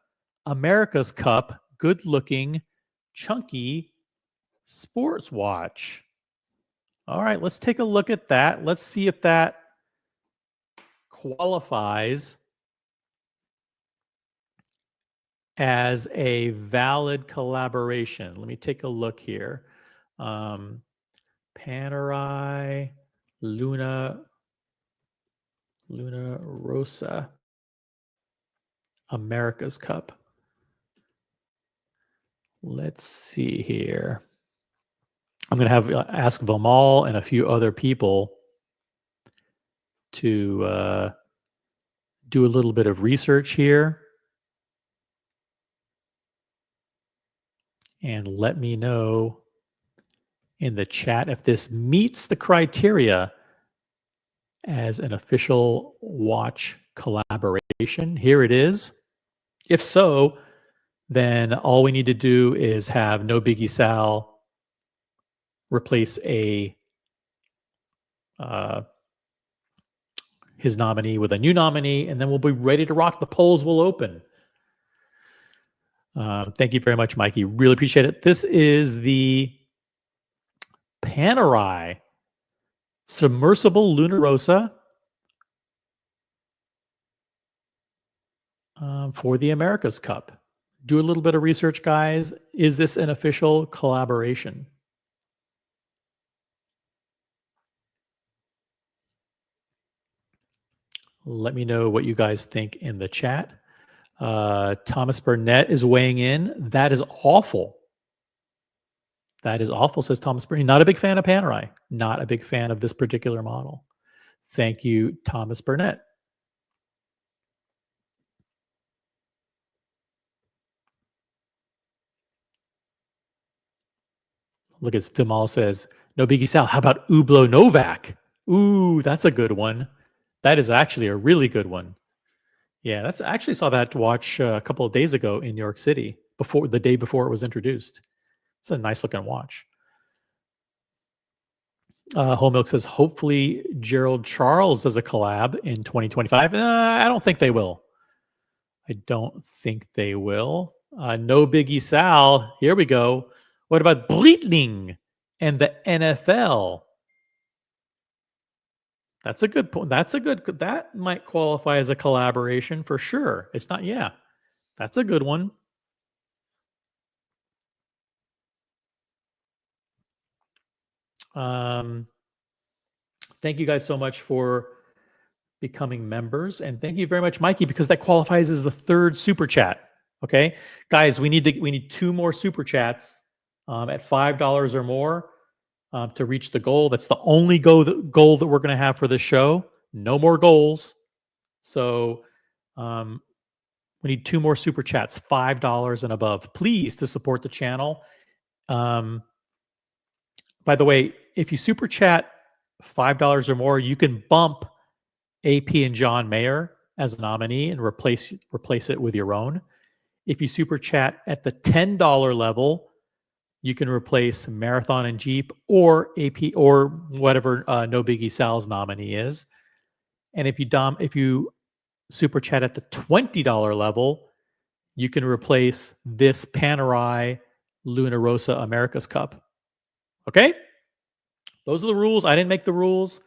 America's Cup good looking chunky sports watch. All right, let's take a look at that. Let's see if that qualifies as a valid collaboration. Let me take a look here. Panerai Luna Rosa America's Cup. Let's see here. I'm going to have ask Vimal and a few other people to do a little bit of research here and let me know in the chat if this meets the criteria as an official watch collaboration. Here it is. If so, then all we need to do is have No Biggie Sal replace his nominee with a new nominee, and then we'll be ready to rock. The polls will open. Thank you very much, Mikey. Really appreciate it. This is the Panerai Submersible Luna Rosa for the America's Cup. Do a little bit of research, guys. Is this an official collaboration? Let me know what you guys think in the chat. Thomas Burnett is weighing in. That is awful. That is awful, says Thomas Burnett. Not a big fan of Panerai. Not a big fan of this particular model. Thank you, Thomas Burnett. Look at Vimal says, no biggie Sal. How about Ublo Novak? Ooh, that's a good one. That is actually a really good one. Yeah, that's I actually saw that watch a couple of days ago in New York City, before the day before it was introduced. It's a nice looking watch. Whole Milk says, hopefully Gerald Charles does a collab in 2025. I don't think they will. I don't think they will. No Biggie Sal. Here we go. What about Bleatling and the NFL? That's a good point. That might qualify as a collaboration for sure. It's not, yeah. That's a good one. Thank you guys so much for becoming members, and thank you very much, Mikey, because that qualifies as the third super chat. Okay, guys, we need 2 more super chats at $5 or more to reach the goal. That's the only goal that we're going to have for this show. No more goals. So we need 2 more super chats, $5 and above, please, to support the channel. By the way, if you super chat $5 or more, you can bump AP and John Mayer as a nominee and replace it with your own. If you super chat at the $10 level, you can replace Marathon and Jeep or AP or whatever No Biggie Sal's nominee is. And if you super chat at the $20 level, you can replace this Panerai Luna Rosa America's Cup. Okay? Those are the rules. I didn't make the rules,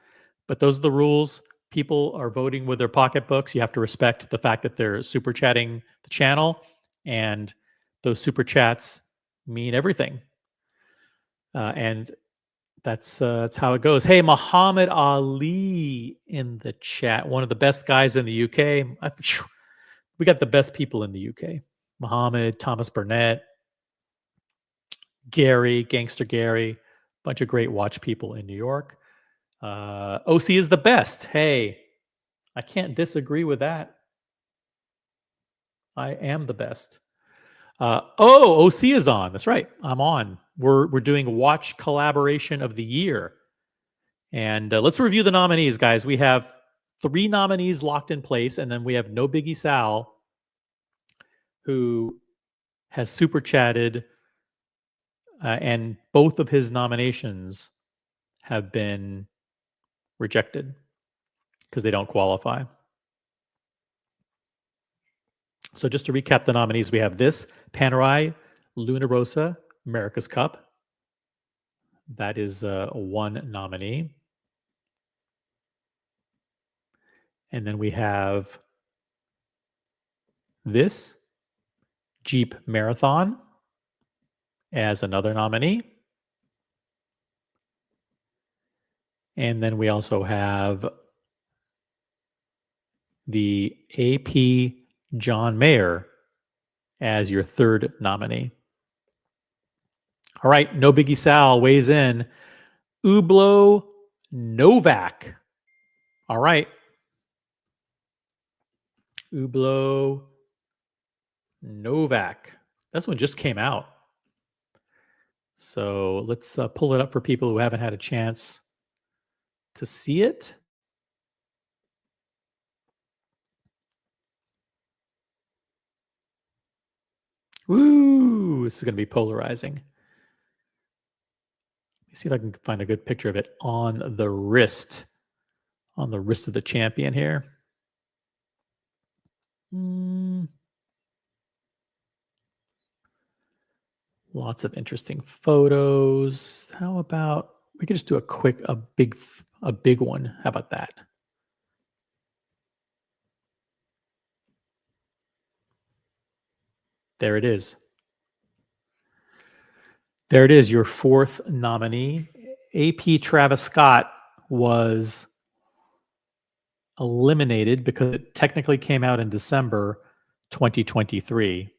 but those are the rules. People are voting with their pocketbooks. You have to respect the fact that they're super chatting the channel, and those super chats mean everything. And that's how it goes. Hey, Muhammad Ali in the chat, one of the best guys in the UK. We got the best people in the UK. Muhammad, Thomas Burnett, Gary, Gangster Gary, bunch of great watch people in New York. OC is the best. Hey, I can't disagree with that. I am the best. OC is on. That's right. I'm on. We're doing watch collaboration of the year. And let's review the nominees, guys. We have 3 nominees locked in place, and then we have No Biggie Sal, who has super chatted, and both of his nominations have been rejected because they don't qualify. So just to recap the nominees, we have this Panerai Luna Rosa America's Cup. That is 1 nominee. And then we have this Jeep Marathon as another nominee. And then we also have the AP John Mayer as your 3rd nominee. All right, No Biggie Sal weighs in. Ublo Novak. All right. Ublo Novak. This one just came out. So let's pull it up for people who haven't had a chance to see it. Woo! This is going to be polarizing. Let me see if I can find a good picture of it on the wrist of the champion here. Lots of interesting photos. How about we could just do a big one? How about that? There it is. There it is, your fourth nominee. AP Travis Scott was eliminated because it technically came out in December 2023.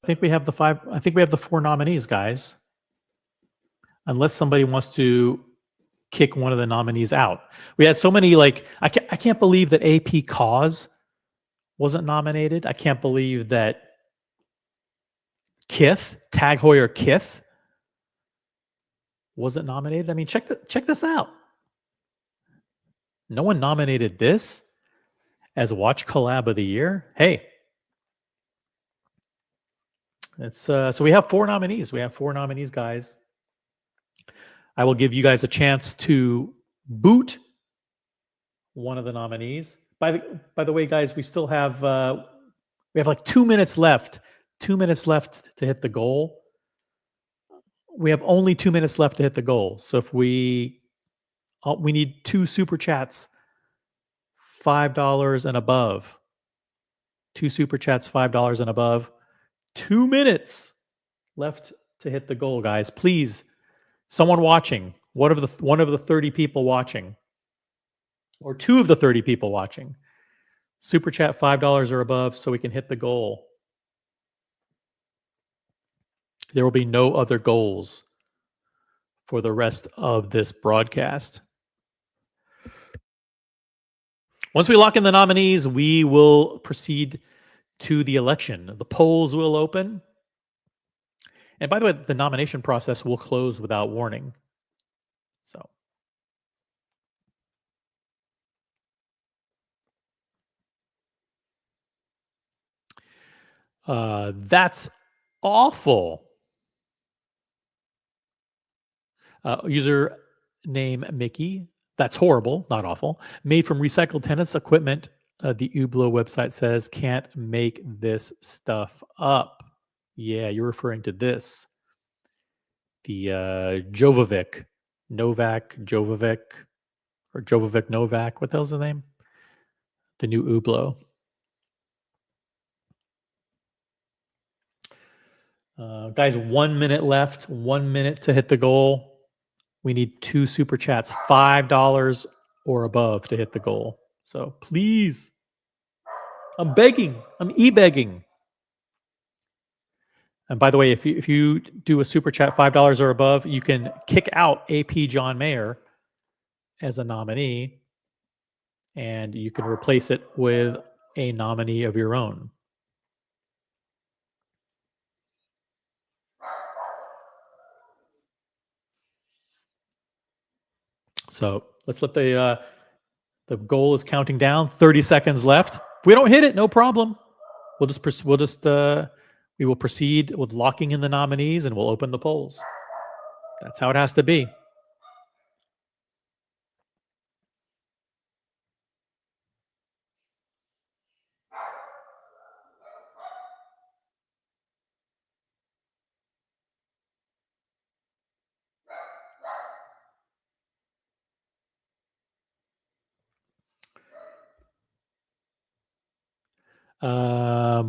I think we have the four nominees, guys. Unless somebody wants to kick one of the nominees out. We had so many, like, I can't believe that AP Cause wasn't nominated. I can't believe that Tag Heuer Kith wasn't nominated. I mean, check this out. No one nominated this as Watch Collab of the Year. Hey, it's so we have four nominees. We have four nominees, guys. I will give you guys a chance to boot one of the nominees. By the way, guys, we still have like 2 minutes left. 2 minutes left to hit the goal. We have only 2 minutes left to hit the goal. So if we need 2 super chats, $5 and above. 2 super chats, $5 and above. 2 minutes left to hit the goal, guys. Please, someone watching, one of the 30 people watching, or 2 of the 30 people watching, super chat $5 or above so we can hit the goal. There will be no other goals for the rest of this broadcast. Once we lock in the nominees, we will proceed to the election. The polls will open. And by the way, the nomination process will close without warning. So that's awful. User name Mickey. That's horrible, not awful. Made from recycled tennis equipment. The Ublo website says can't make this stuff up. Yeah, you're referring to this. The Jovovic, Novak Jovovic, or Jovovic Novak. What the hell's the name? The new Ublo. Guys, 1 minute left. 1 minute to hit the goal. We need 2 super chats, $5 or above to hit the goal. So please, I'm begging. I'm e-begging. And by the way, if you do a super chat $5 or above, you can kick out AP John Mayer as a nominee, and you can replace it with a nominee of your own. So let's let the goal is counting down. 30 seconds left. If we don't hit it, no problem. We will proceed with locking in the nominees, and we'll open the polls. That's how it has to be.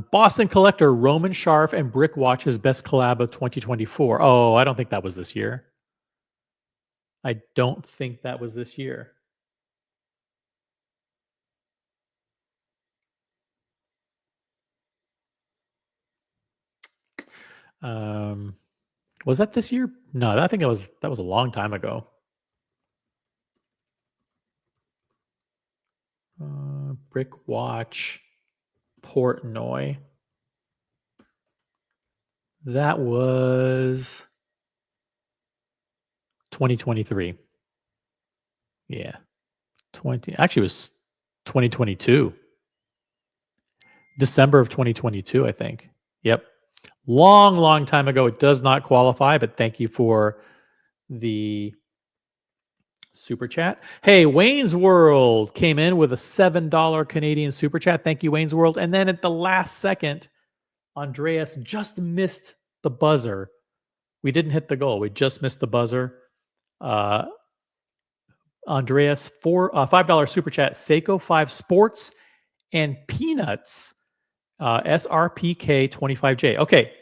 Boston Collector, Roman Sharf, and Brick Watch's best collab of 2024. Oh, I don't think that was this year. I don't think that was this year. Was that this year? No, I think that was a long time ago. Brick Watch, Portnoy. That was 2023. Yeah. Actually, it was 2022. December of 2022, I think. Yep. Long time ago. It does not qualify, but thank you for the super chat. Hey, Wayne's World came in with a $7 Canadian super chat. Thank you, Wayne's World. And then at the last second, Andreas just missed the buzzer. We didn't hit the goal. We just missed the buzzer. Andreas, $5 super chat. Seiko 5 Sports and Peanuts, SRPK 25J. Okay,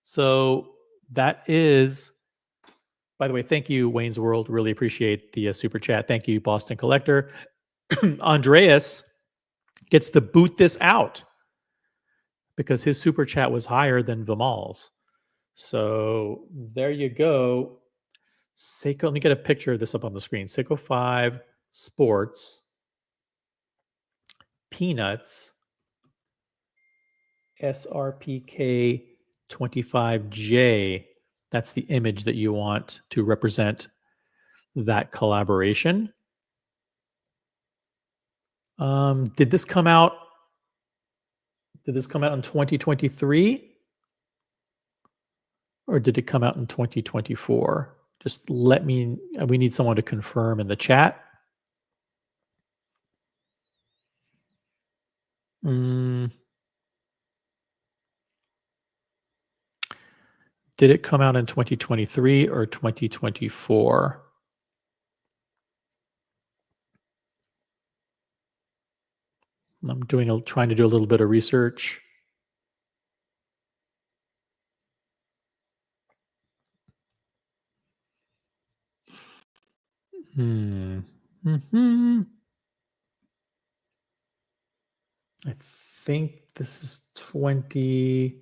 so that is. By the way, thank you, Wayne's World. Really appreciate the super chat. Thank you, Boston Collector. Andreas gets to boot this out because his super chat was higher than Vimal's. So there you go. Seiko, let me get a picture of this up on the screen. Seiko 5 Sports, Peanuts, SRPK 25J. That's the image that you want to represent that collaboration. Did this come out? Did this come out in 2023? Or did it come out in 2024? Just let me, we need someone to confirm in the chat. Did it come out in 2023 or 2024? I'm trying to do a little bit of research. I think this is 2023.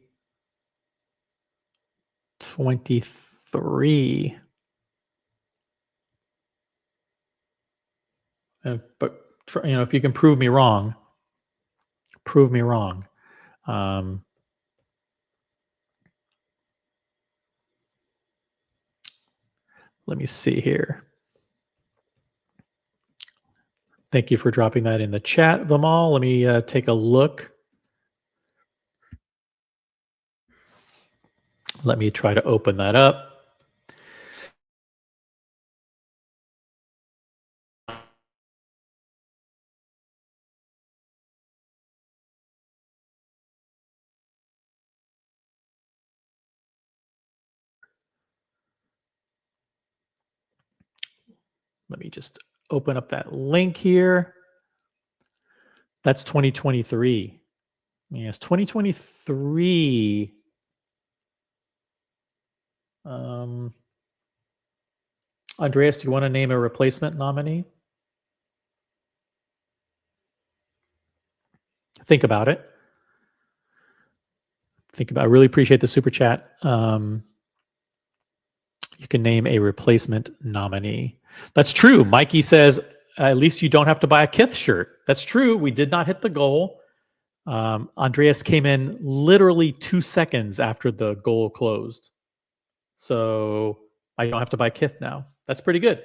But if you can prove me wrong, prove me wrong. Let me see here. Thank you for dropping that in the chat, Vimal. Let me take a look. Let me try to open that up. Let me just open up that link here. That's 2023. Yes, 2023. Andreas, do you want to name a replacement nominee? Think about it. I really appreciate the super chat. You can name a replacement nominee. That's true. Mikey says, at least you don't have to buy a Kith shirt. That's true. We did not hit the goal. Andreas came in literally 2 seconds after the goal closed. So I don't have to buy Kith now. That's pretty good.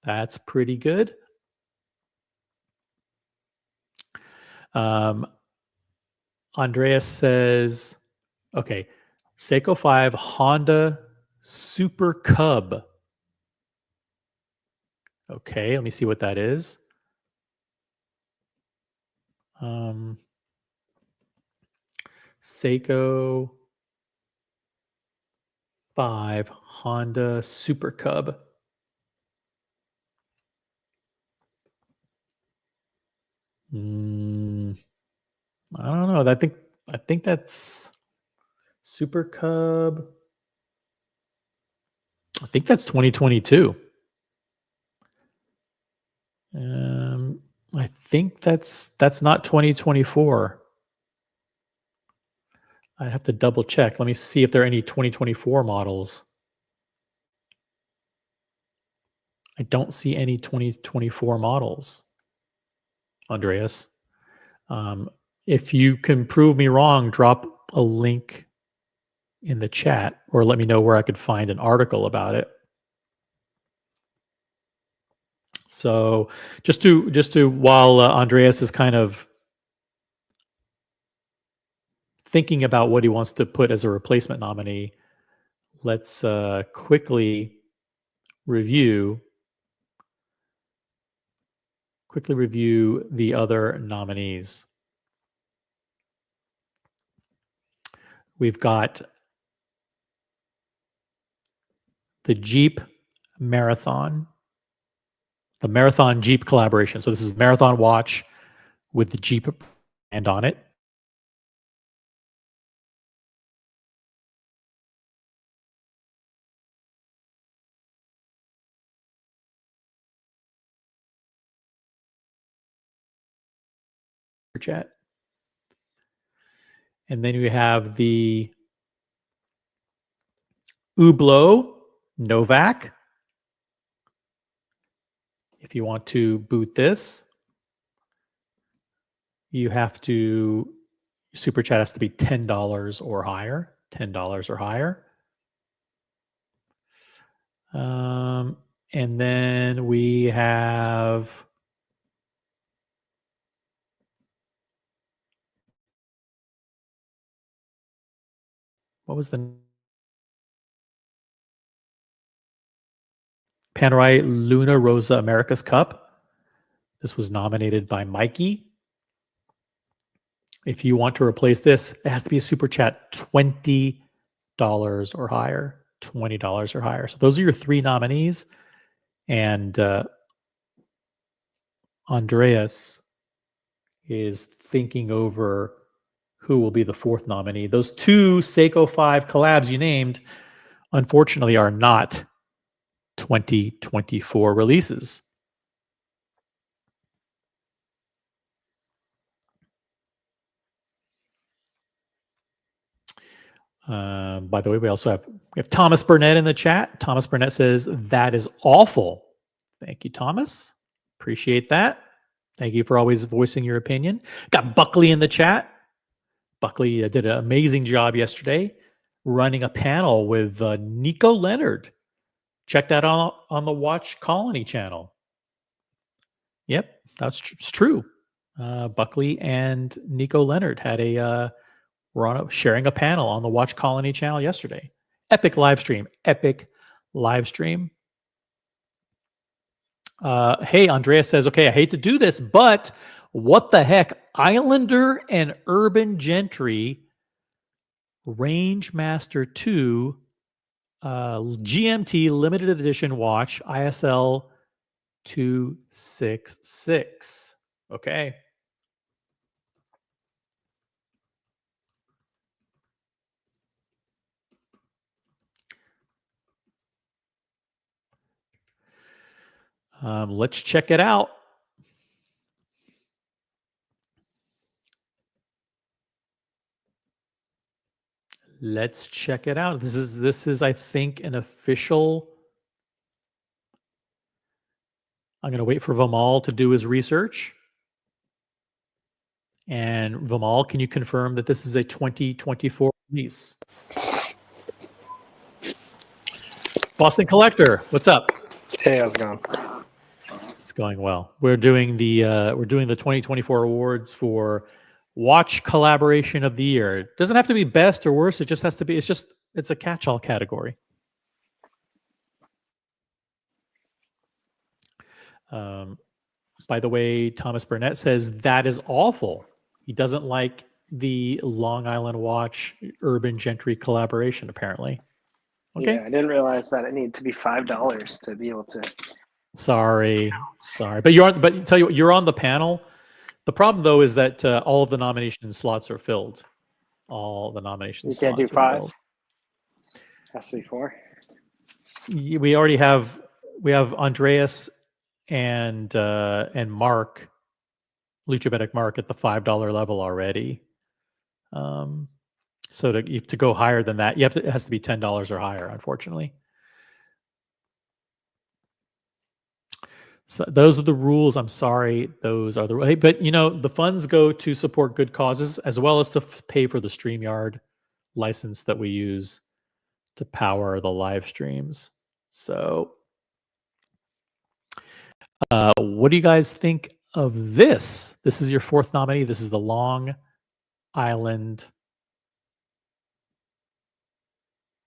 That's pretty good. Andreas says, okay, Seiko 5 Honda Super Cub. Okay, let me see what that is. Seiko 5 Honda Super Cub. I don't know. I think that's Super Cub. I think that's 2022. I think that's not 2024. I have to double check. Let me see if there are any 2024 models. I don't see any 2024 models, Andreas. If you can prove me wrong, drop a link in the chat or let me know where I could find an article about it. So just to while Andreas is kind of thinking about what he wants to put as a replacement nominee, let's quickly review the other nominees. We've got the Jeep Marathon, The Marathon Jeep collaboration. So this is Marathon watch with the Jeep brand on it. Chat. And then we have the Hublot Novak. If you want to boot this, you have to, super chat has to be $10 or higher. $10 or higher. And then we have what was the Panerai Luna Rosa America's Cup? This was nominated by Mikey. If you want to replace this, it has to be a super chat $20 or higher. $20 or higher. So those are your 3 nominees. And Andreas is thinking over who will be the 4th nominee. Those 2 Seiko 5 collabs you named, unfortunately, are not 2024 releases. By the way, we have Thomas Burnett in the chat. Thomas Burnett says, that is awful. Thank you, Thomas. Appreciate that. Thank you for always voicing your opinion. Got Buckley in the chat. Buckley did an amazing job yesterday running a panel with Nico Leonard. Check that out on the Watch Colony channel. Yep, that's true. Buckley and Nico Leonard had sharing a panel on the Watch Colony channel yesterday. Epic live stream. Epic live stream. Hey, Andrea says, okay, I hate to do this, but what the heck? Islander and Urban Gentry Rangemaster 2 GMT limited edition watch ISL 266. Okay. Let's check it out. Let's check it out. This is I think an official. I'm going to wait for Vimal to do his research. And Vimal, can you confirm that this is a 2024 release? Boston Collector, what's up? Hey, how's it going? It's going well. We're doing the 2024 awards for Watch Collaboration of the Year. It doesn't have to be best or worst. It just has to be. It's a catch-all category. By the way, Thomas Burnett says that is awful. He doesn't like the Long Island Watch Urban Gentry collaboration, apparently. Okay. Yeah, I didn't realize that it needed to be $5 to be able to. Sorry. But tell you what, you're on the panel. The problem though is that all of the nomination slots are filled. All the nomination slots. You can't do 5. Has to be 4. We already have. We have Andreas and Mark, Luchabetic Mark, at the $5 level already. So to go higher than that, it has to be $10 or higher, unfortunately. So those are the rules. I'm sorry. Those are the rules. But the funds go to support good causes as well as to pay for the StreamYard license that we use to power the live streams. So what do you guys think of this? This is your 4th nominee. This is the Long Island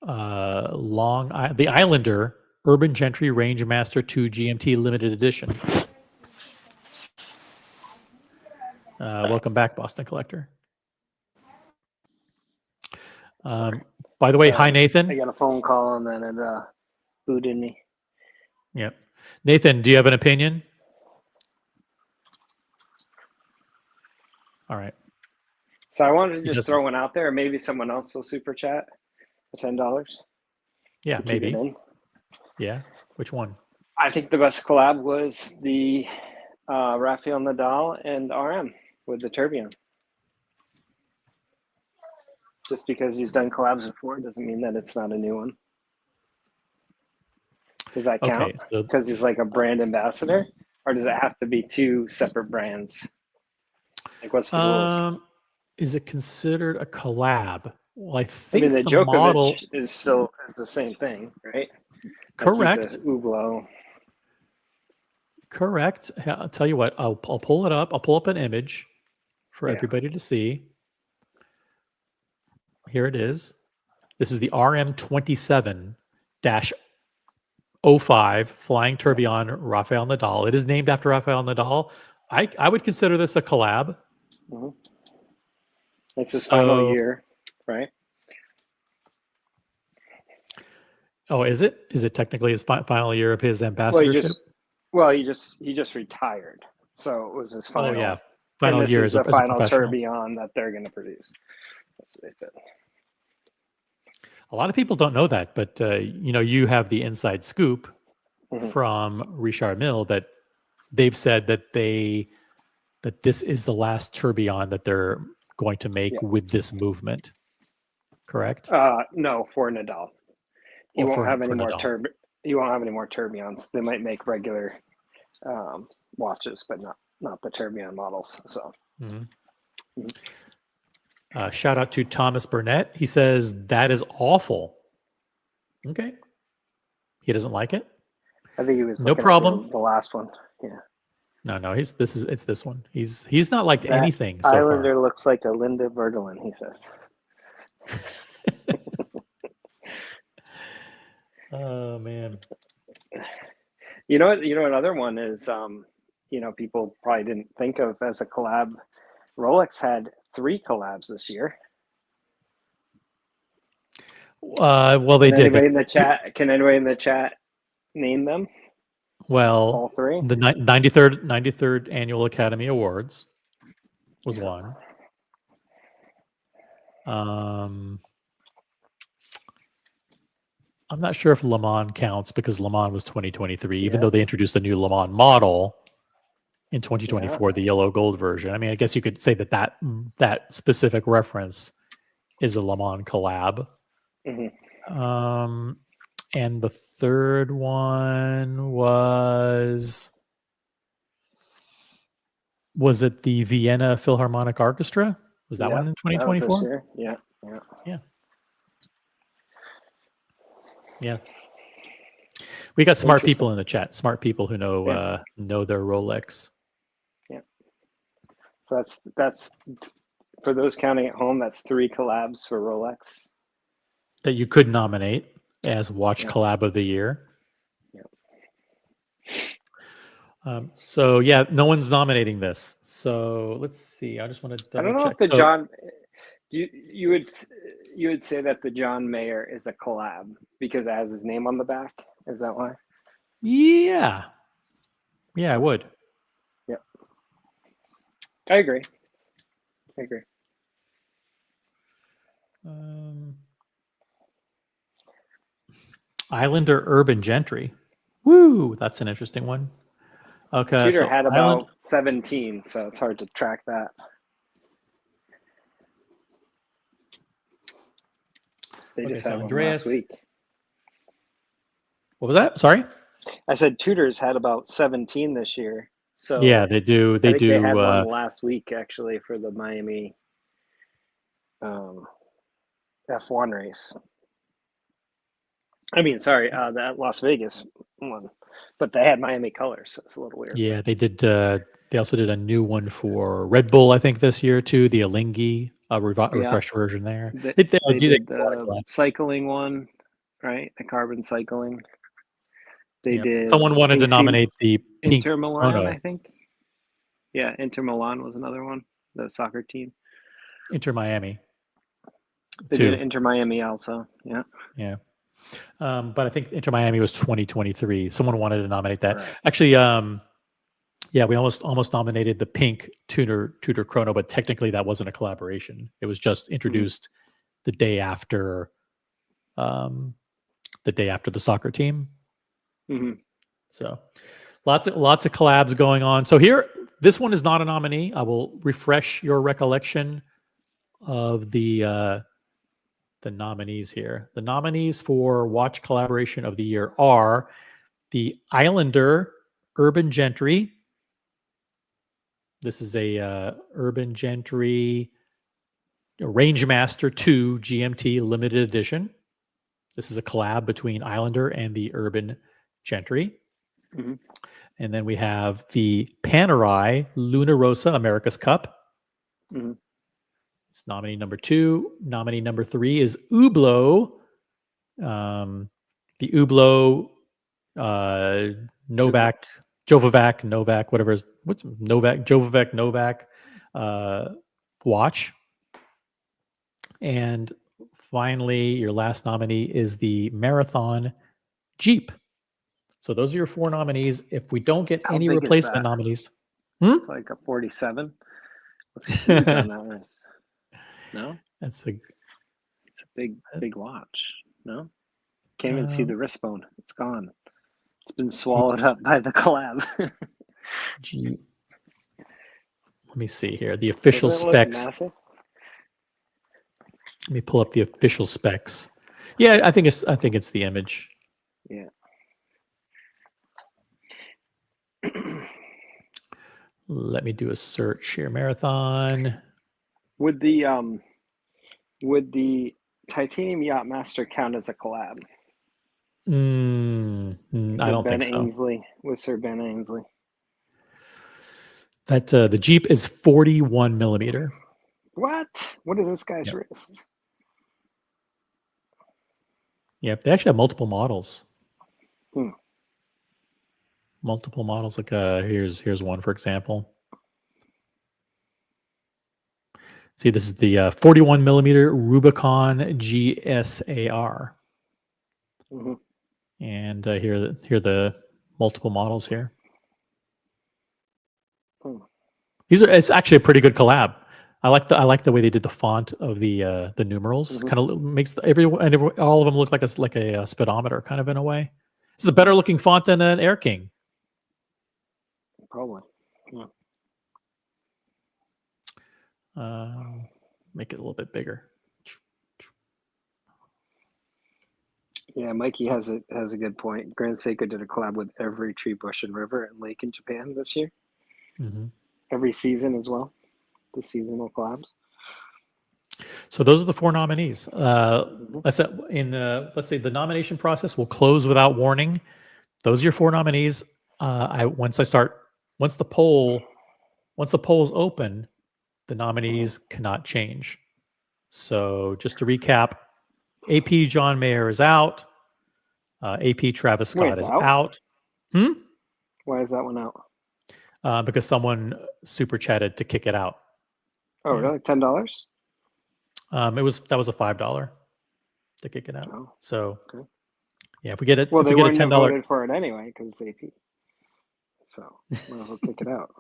the Islander Urban Gentry Rangemaster 2 GMT limited edition. Welcome back, Boston Collector. By the way, hi Nathan. I got a phone call and then it booted me. Yep. Nathan, do you have an opinion? All right. So I wanted to He just doesn't. throw one out there. Maybe someone else will super chat for $10 Yeah, to keep it maybe. in. Yeah. Which one? I think the best collab was the Rafael Nadal and RM with the Tourbillon. Just because he's done collabs before doesn't mean that it's not a new one. Does that count? Okay. So Because he's like a brand ambassador? Or does it have to be two separate brands? Like, what's the rules? is it considered a collab? Well, I I think mean, the the Djokovic model. is still the same thing, right? Correct. Like he's a Hublot. Correct. I'll tell you what. I'll pull it up. I'll pull up an image for Yeah. everybody to see. Here it is. This is the RM27-05 Flying Tourbillon Rafael Nadal. It is named after Rafael Nadal. I would consider this a collab. Mm-hmm. It's his final year, right? Oh, is it? Is it technically his final year of his ambassadorship? He just retired, so it was his final. Oh yeah, final and this year is as the a final professional. Tourbillon that they're going to produce. That's what they said. A lot of people don't know that, but you have the inside scoop from Richard Mille that they've said that this is the last tourbillon that they're going to make with this movement. Correct? No, for Nadal, he won't have any more He won't have any more tourbillons. They might make regular watches, but not the tourbillon models. So. Shout out to Thomas Burnett. He says that is awful. Okay. He doesn't like it. I think he was no problem. At the last one. Yeah. No. It's this one. He's not liked anything so Islander far. looks like a Linda Bergelin, he says. Oh man. You know what another one is people probably didn't think of as a collab. Rolex had 3 collabs this year. Well, they did. Can anybody in the chat name them? Well, all 3. The 93rd Annual Academy Awards was one. I'm not sure if Le Mans counts because Le Mans was 2023, even though they introduced a new Le Mans model in 2024, the yellow gold version. I mean, I guess you could say that specific reference is a Le Mans collab. And the third one was it the Vienna Philharmonic Orchestra? Was that one in 2024? Yeah. We got smart people in the chat. Smart people who know their Rolex. Yeah. So that's for those counting at home. That's 3 collabs for Rolex that you could nominate as Watch Collab of the Year. So no one's nominating this. So let's see. I just want to double check. I don't know if the John. You would say that the John Mayer is a collab because it has his name on the back. Is that why? Yeah, I would. Yep. I agree. Islander Urban Gentry. Woo, that's an interesting one. Okay. Tudor had about 17, so it's hard to track that. They just had one last week. What was that? Sorry? I said Tudor's had about 17 this year. So yeah, they do. They do. They had one last week actually for the Miami F1 race. I mean, sorry, that Las Vegas one, but they had Miami colors, so it's a little weird. Yeah, they did. They also did a new one for Red Bull, I think, this year too. The Alinghi, refreshed version there. They did the cycling one, right? The carbon cycling. They did. Someone wanted to nominate the pink Inter Milan, chrono. I think. Yeah, Inter Milan was another one. The soccer team. Inter Miami. They did Inter Miami also. Yeah. Yeah. But I think Inter Miami was 2023. Someone wanted to nominate that. Right. Actually, yeah, we almost nominated the pink Tudor Chrono, but technically that wasn't a collaboration. It was just introduced the day after the soccer team. Mm-hmm. So lots of collabs going on. So here, this one is not a nominee. I will refresh your recollection of the nominees here. The nominees for Watch Collaboration of the Year are the Islander Urban Gentry. This is a Urban Gentry Rangemaster 2 GMT limited edition. This is a collab between Islander and the Urban Gentry. Mm-hmm. And then we have the Panerai Luna Rosa America's Cup. Mm-hmm. It's nominee number 2. Nominee number 3 is Hublot. The Hublot Novak, Jovovac, Novak, whatever is, what's Novak, Jovovac, Novak watch. And finally, your last nominee is the Marathon Jeep. So those are your 4 nominees. If we don't get any replacement nominees, it's like a 47. What's huge on that list? No, it's a big watch. No, can't even see the wrist bone. It's gone. It's been swallowed up by the collab. Jeep. Let me see here. The official specs. Let me pull up the official specs. Yeah, I think it's the image. Yeah. Let me do a search here. Marathon. Would the Titanium Yachtmaster count as a collab? I don't think so. Ainsley with Sir Ben Ainsley. That the Jeep is 41 millimeter. What? What is this guy's wrist? Yep, they actually have multiple models. Hmm. Multiple models. Like here's one for example. See, this is the 41 millimeter Rubicon GSAR. Mm-hmm. And here are the multiple models here. It's actually a pretty good collab. I like the way they did the font of the numerals. Mm-hmm. Kind of makes all of them look like a speedometer, kind of in a way. This is a better looking font than an Air King. Probably. Yeah. Make it a little bit bigger. Yeah, Mikey has a good point. Grand Seiko did a collab with every tree, bush, and river and lake in Japan this year. Mm-hmm. Every season as well. The seasonal collabs. So those are the 4 nominees. Let's say the nomination process will close without warning. Those are your 4 nominees. Once the poll is open, the nominees cannot change. So just to recap, AP John Mayer is out. AP Travis Scott is out. Why is that one out? Because someone super chatted to kick it out. Oh, really? $10? That was a $5 to kick it out. Oh, so okay. Yeah, if we get it, well, if they we get wouldn't a have $10 voted for it anyway because it's AP. So might as well kick it out.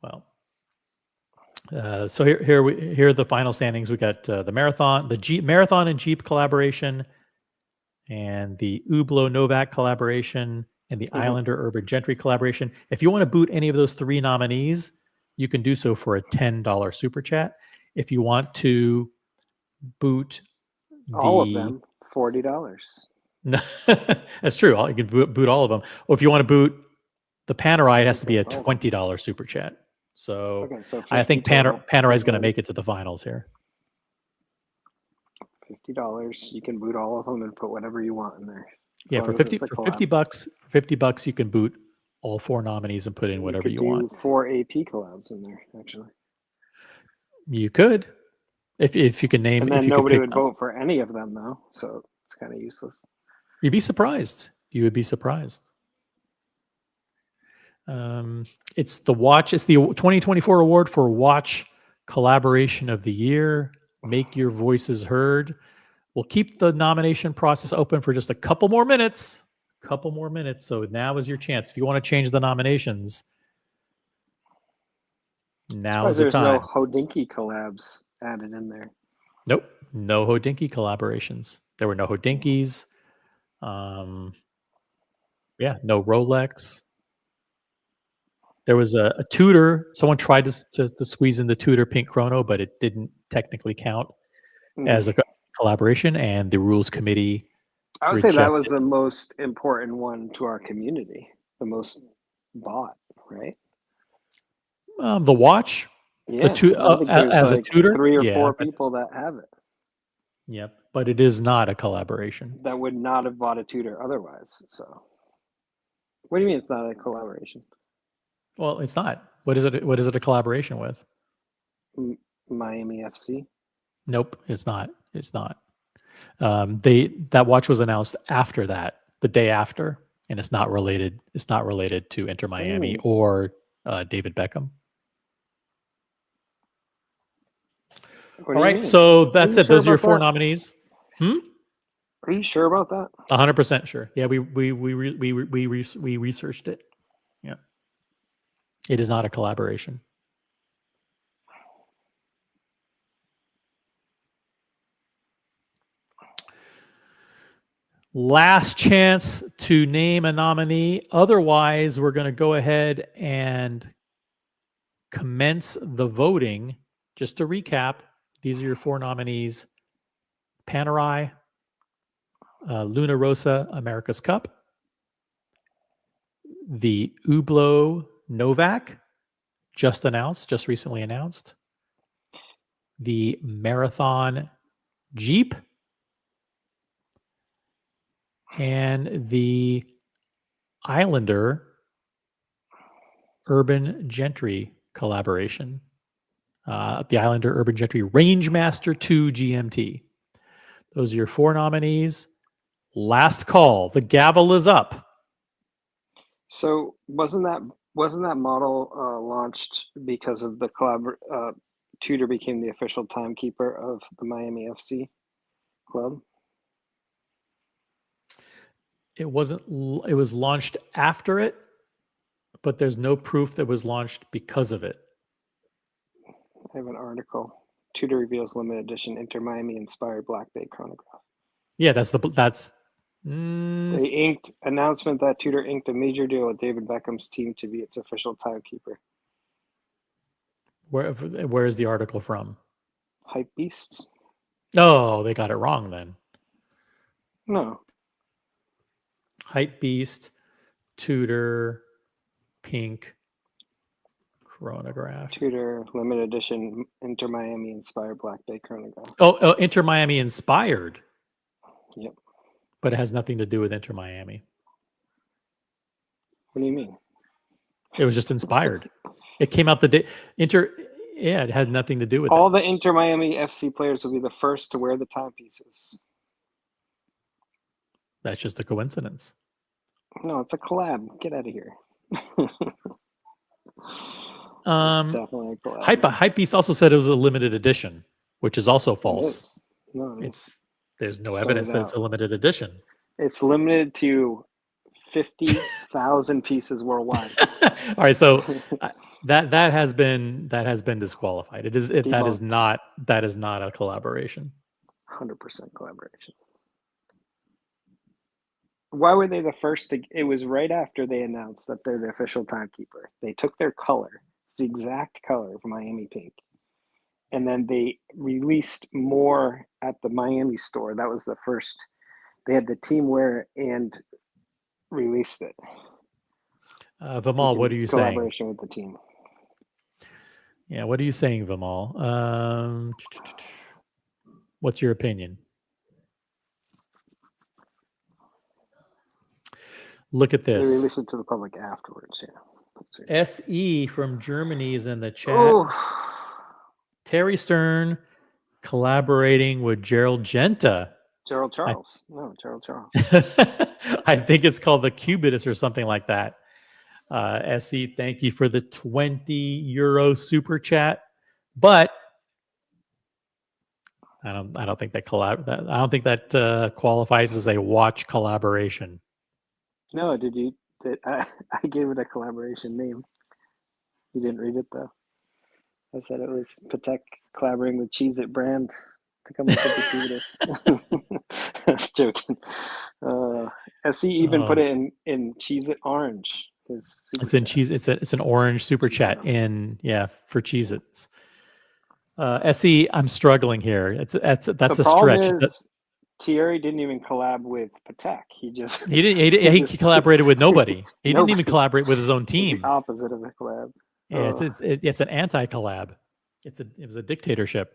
Well, so here are the final standings. We got the Marathon, the Jeep Marathon and Jeep collaboration, and the Hublot Novak collaboration, and the Islander Urban Gentry collaboration. If you want to boot any of those 3 nominees, you can do so for a $10 super chat. If you want to boot all of them, $40. No, that's true. You can boot all of them. Or if you want to boot the Panerai, it has to be a $20 super chat. So, okay, so I think Panerai is going to make it to the finals here. $50. You can boot all of them and put whatever you want in there. Yeah, for $50, you can boot all 4 nominees and put in whatever you want. 4 AP collabs in there, actually. You could, if you can name. And then if you nobody could would vote for any of them, though. So it's kind of useless. You'd be surprised. You would be surprised. It's the 2024 award for Watch Collaboration of the Year. Make your voices heard. We'll keep the nomination process open for just a couple more minutes. So now is your chance. If you want to change the nominations, now is the There's time. no Hodinky collabs added in there. Nope. No Hodinky collaborations. There were no Hodinkys. Yeah, no Rolex. There was a Tudor. Someone tried to squeeze in the Tudor Pink Chrono, but it didn't technically count as a collaboration, and the rules committee I would say that was the most important one to our community, the most bought, right? The watch, Yeah, the two I think there's as like a Tudor, 3 or yeah, 4 but- people that have it Yep, but it is not a collaboration. that would not have bought a Tudor otherwise. So, what do you mean it's not a collaboration? Well, it's not. What is it? What is it a collaboration with? Miami FC. Nope, it's not. It's not. That watch was announced after that, the day after, and it's not related. It's not related to Inter Miami or David Beckham. All right, so that's it. Those are your 4 nominees. Are you sure about that? 100% sure. Yeah, we researched it. Yeah, it is not a collaboration. Last chance to name a nominee. Otherwise, we're going to go ahead and commence the voting. Just to recap, these are your 4 nominees: Panerai, Luna Rosa America's Cup, the Hublot Novak, just recently announced, the Marathon Jeep, and the Islander Urban Gentry collaboration. The Islander Urban Gentry Rangemaster 2 GMT. Those are your 4 nominees. Last call. The gavel is up. So wasn't that model launched because of the collab? Tudor became the official timekeeper of the Miami FC club. It wasn't. It was launched after it, but there's no proof that it was launched because of it. I have an article. Tudor reveals limited edition Inter Miami inspired Black Bay chronograph. Yeah, that's. They inked announcement that Tudor inked a major deal with David Beckham's team to be its official timekeeper. Where is the article from? Hype Beast. Oh, they got it wrong then. No. Hype Beast, Tudor, Pink, chronograph. Tudor limited edition Inter Miami inspired Black Bay chronograph. Oh, Inter Miami inspired. Yep. But it has nothing to do with Inter Miami. What do you mean? It was just inspired. It came out the day Yeah, it had nothing to do with all the Inter Miami FC players will be the first to wear the timepieces. That's just a coincidence. No, it's a collab. Get out of here. It's definitely a collab. Hypebeast also said it was a limited edition, which is also false. No, there's no evidence that it's a limited edition. It's limited to 50,000 pieces worldwide. All right, so that has been disqualified. That is not a collaboration. 100% collaboration. Why were they the first to? It was right after they announced that they're the official timekeeper. They took their color, the exact color of Miami Pink, and then they released more at the Miami store. That was the first. They had the team wear it and released it. Vimal, what are you saying? Collaboration with the team. Yeah, what are you saying, Vimal? What's your opinion? Look at this. They released it to the public afterwards. Yeah. SE from Germany is in the chat. Oh. Terry Stern collaborating with Gerald Genta. Gerald Charles. Gerald Charles. I think it's called the Cubitus or something like that. SE, thank you for the €20 super chat. But I don't think that I don't think that qualifies as a watch collaboration. No, did you? I gave it a collaboration name. You didn't read it though. I said it was Patek collaborating with Cheez-It brand to come up with the cutest. I was joking. SE even put it in Cheez-It orange. It's in cheese. It's an orange super chat for Cheez-Its. SE, I'm struggling here. That's the a problem stretch. Is, Thierry didn't even collab with Patek. He he collaborated with nobody. He didn't even collaborate with his own team. It's the opposite of a collab. Yeah, it's an anti-collab. It was a dictatorship.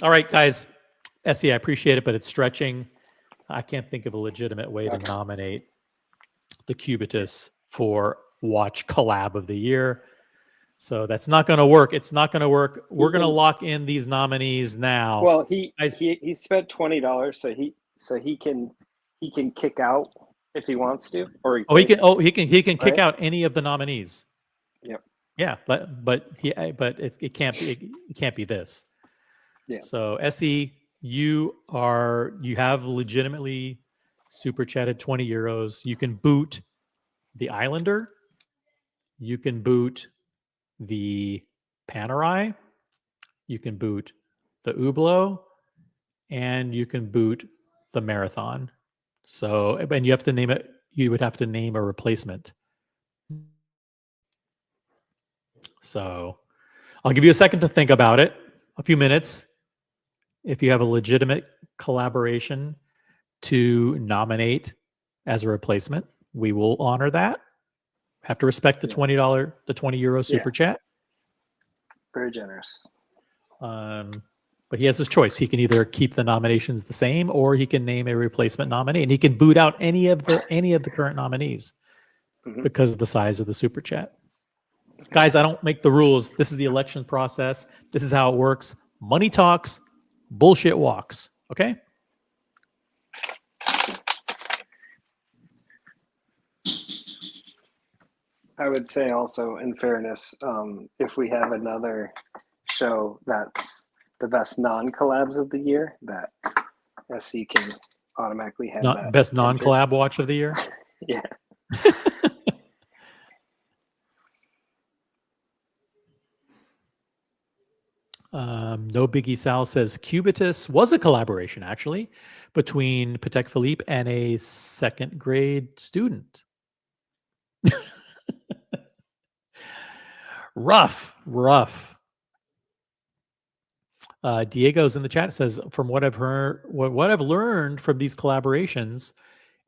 All right, guys. SE, I appreciate it, but it's stretching. I can't think of a legitimate way to nominate the Cubitus for Watch Collab of the Year. So that's not going to work. It's not going to work. We're going to lock in these nominees now. Well, he spent $20, so he can kick out if he wants to, or he can kick out any of the nominees. Yep. Yeah, but it can't be this. Yeah. So SE, you have legitimately super chatted 20 euros. You can boot the Islander. You can boot the Panerai. You can boot the Hublot, and you can boot the Marathon. So, and you have to name it. You would have to name a replacement. So, I'll give you a second to think about it. A few minutes. If you have a legitimate collaboration to nominate as a replacement, we will honor that. Have to respect the $20, the 20 euro super chat. Very generous. But he has his choice. He can either keep the nominations the same, or he can name a replacement nominee, and he can boot out any of the current nominees because of the size of the super chat. Guys, I don't make the rules. This is the election process. This is how it works. Money talks, bullshit walks. Okay. I would say also, in fairness, if we have another show that's the best non-collabs of the year, that SC can automatically have that. Best non-collab watch of the year? Yeah. No Biggie Sal says Cubitus was a collaboration, actually, between Patek Philippe and a second grade student. Rough. Diego's in the chat, says, from what I've heard, what I've learned from these collaborations,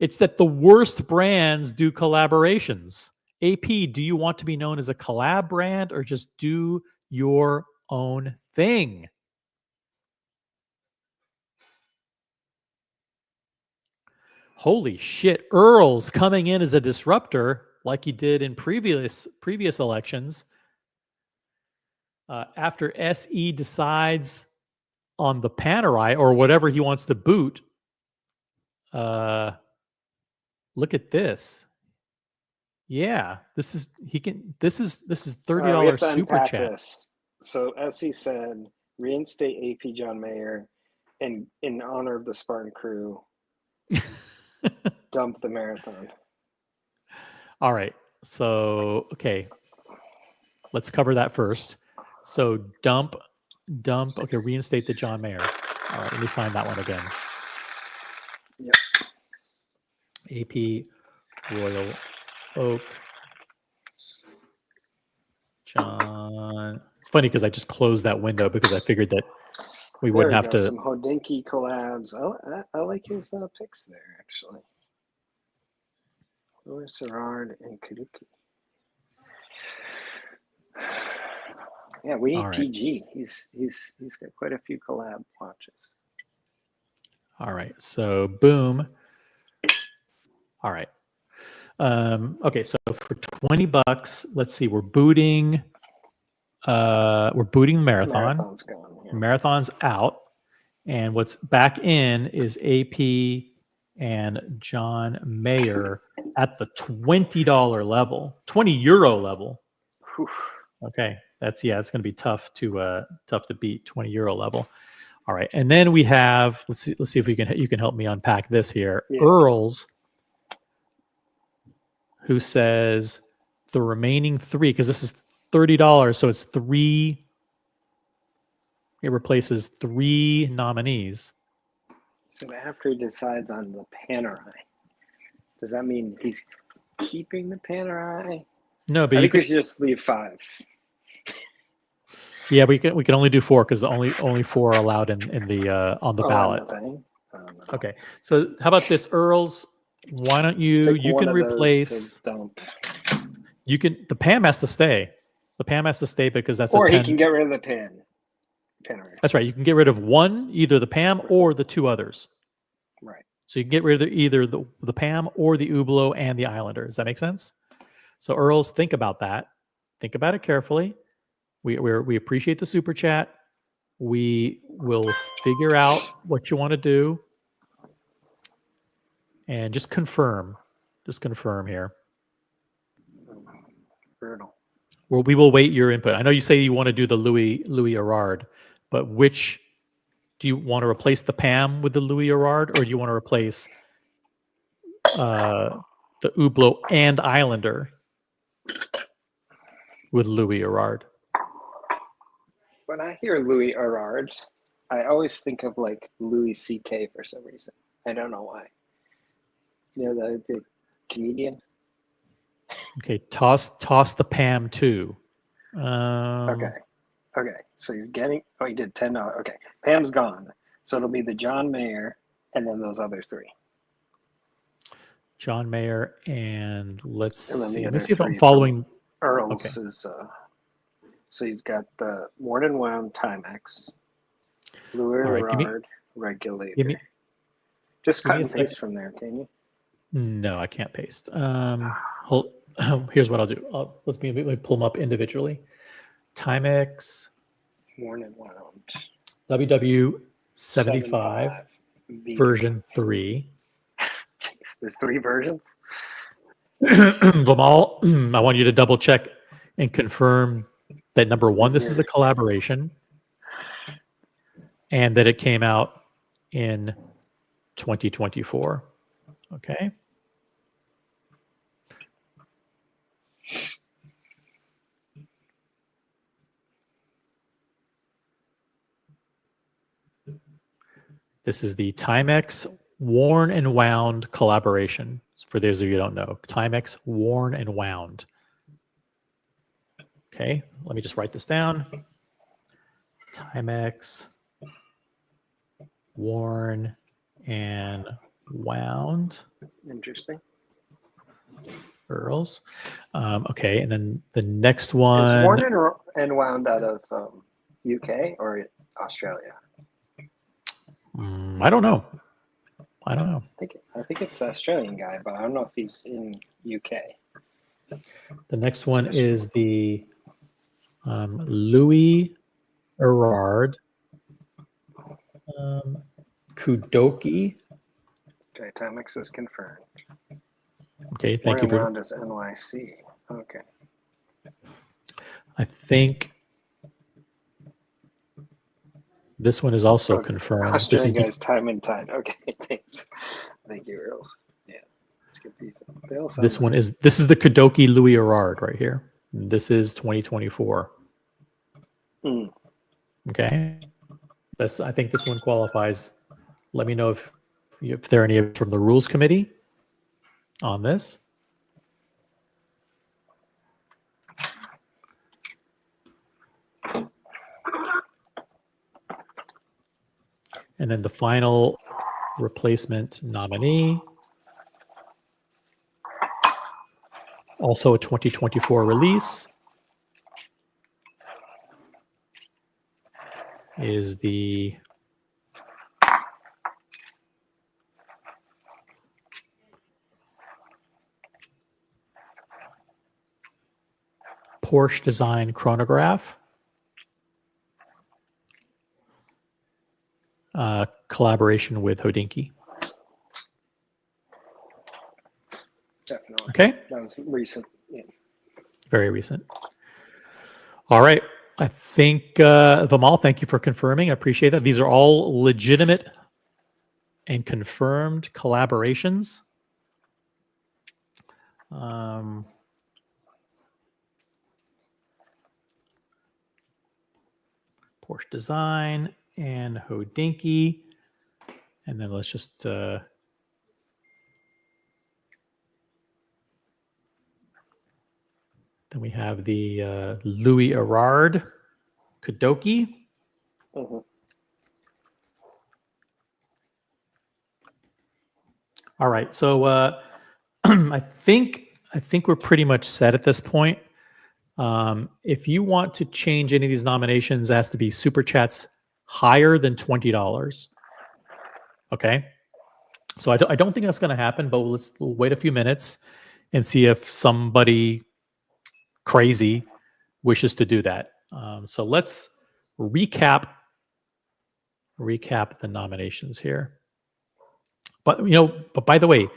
it's that the worst brands do collaborations. AP, do you want to be known as a collab brand, or just do your own thing? Holy shit, Earl's coming in as a disruptor like he did in previous elections. After SE decides on the Panerai or whatever he wants to boot, look at this. Yeah, this is $30 super chat. This. So SE said, reinstate AP John Mayer, and in honor of the Spartan crew, dump the Marathon. All right. So, okay. Let's cover that first. So dump. Okay, reinstate the John Mayer. All right, let me find that one again. Yep. AP Royal Oak. John. It's funny because I just closed that window because I figured that we wouldn't have to. Some Hodinky collabs. I like his picks there, actually. Louis Serrard and Kaduki. Yeah, we need PG. He's got quite a few collab watches. All right, so boom. All right. Okay, so for $20, let's see. We're booting Marathon. Marathon's gone. Yeah. Marathon's out, and what's back in is AP and John Mayer at the $20 level, €20 level. Whew. Okay, That's it's going to be tough to beat 20 euro level. All right, and then we have let's see if you can help me unpack this here. Yeah. Earls, who says the remaining three, because this is $30, so it's three. It replaces three nominees. So after he decides on the Panerai, does that mean he's keeping the Panerai? No, but I you think we could. should just leave 5. Yeah, we can only do 4 because only 4 are allowed in the on the ballot. Okay, so how about this, Earls? Why don't you Pick one can of those replace? to dump. You can. The Pam has to stay. The Pam has to stay because that's Or a he 10. can get rid of the Panerai. That's right. You can get rid of one, either the Pam or the 2 others. Right. So you can get rid of either the Pam or the Hublot and the Islander. Does that make sense? So Earls, think about that. Think about it carefully. We appreciate the super chat. We will figure out what you want to do, and just confirm. Just confirm here. Brutal. Well, we will wait your input. I know you say you want to do the Louis Erard, but which do you want to replace the Pam with the Louis Erard, or do you want to replace the Hublot and Islander with Louis Erard? When I hear Louis Erard, I always think of like Louis C.K. for some reason. I don't know why. You know, the comedian? Okay, toss the Pam too. Okay. So he's getting, he did $10. Okay. Pam's gone. So it'll be the John Mayer and then those other 3. John Mayer, and let's And then the see. Let other me see if I'm 3 following. Earls Okay. is, so he's got the worn and wound Timex, Louis All right, Erard regulator. give me- Just give me cut a and paste second. from there, can you? No, I can't paste. Here's what I'll do. Let me pull them up individually. Timex Worn and wound. WW75 version 3. Jeez, there's 3 versions? Them all. I want you to double check and confirm that number 1, this is a collaboration, and that it came out in 2024. Okay. This is the Timex Worn and Wound collaboration. For those of you who don't know, Timex Worn and Wound. Okay, let me just write this down. Timex Worn and Wound. Interesting. Earls. Okay, and then the next one. Is worn and wound out of UK or Australia? I don't know. I think it's the Australian guy, but I don't know if he's in UK. The next one is the Louis Erard Kudoki. Okay, Timex is confirmed. Okay, thank you Worn and for. wound is NYC. Okay. I think this one is also confirmed. This is Australian guys, time and tide. Okay, thanks. Thank you, Earls. Yeah, it's confusing. This is the Kudoki Louis Erard right here. This is 2024. Okay, I think this one qualifies. Let me know if there are any from the rules committee on this. And then the final replacement nominee, also a 2024 release, is the Porsche design chronograph. Collaboration with Hodinkee. Definitely. Okay. That was recent. Yeah. Very recent. All right. I think, Vimal, thank you for confirming. I appreciate that. These are all legitimate and confirmed collaborations. Porsche Design and Hodinkee. And then let's just... then we have the Louis Erard Kudoki. Mm-hmm. All right, so I think we're pretty much set at this point. If you want to change any of these nominations, it has to be super chats higher than $20. Okay, so I don't think that's going to happen, but we'll wait a few minutes and see if somebody crazy wishes to do that. So let's recap the nominations here. But but by the way,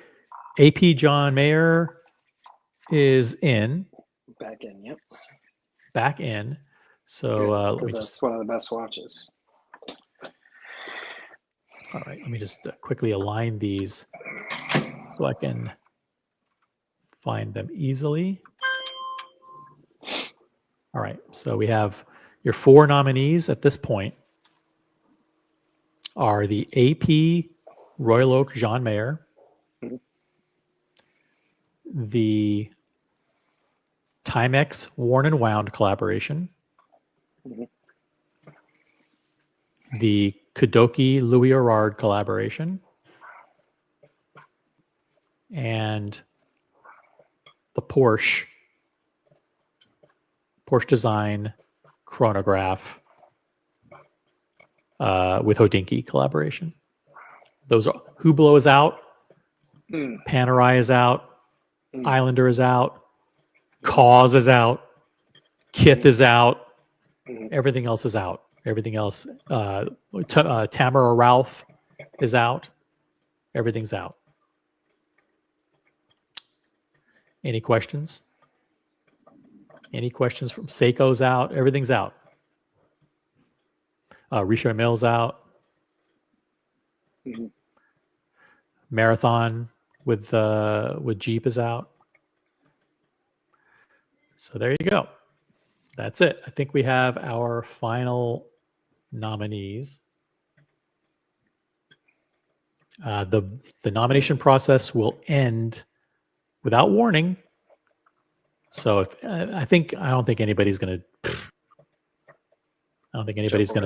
AP John Mayer is in. Back in, yep. Back in. So let me that's just... one of the best watches. All right, let me just quickly align these so I can find them easily. All right, so we have your 4 nominees at this point are the AP Royal Oak Jean Mayer, Mhm. the Timex Worn and Wound collaboration, Mhm. the Kudoki Louis Erard collaboration, and the Porsche Design chronograph with Hodinkee collaboration. Those are Hublot is out, Panerai is out, Islander is out, Cause is out, Kith is out, everything else is out. Everything else, Tamara Ralph is out. Everything's out. Any questions? Any questions from Seiko's out? Everything's out. Richard Mills out. Mm-hmm. Marathon with Jeep is out. So there you go. That's it. I think we have our final nominees. The nomination process will end without warning. So if I don't think anybody's gonna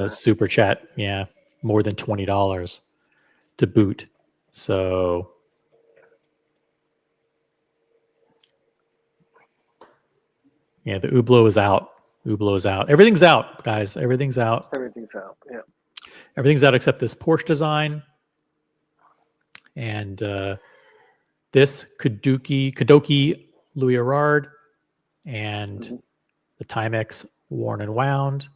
super chat, more than $20 to boot. So the Hublot is out. Hublot is out. Everything's out, guys. Everything's out. Everything's out. Yeah. Everything's out except this Porsche Design and this Kudoki Louis Erard and the Timex Worn and Wound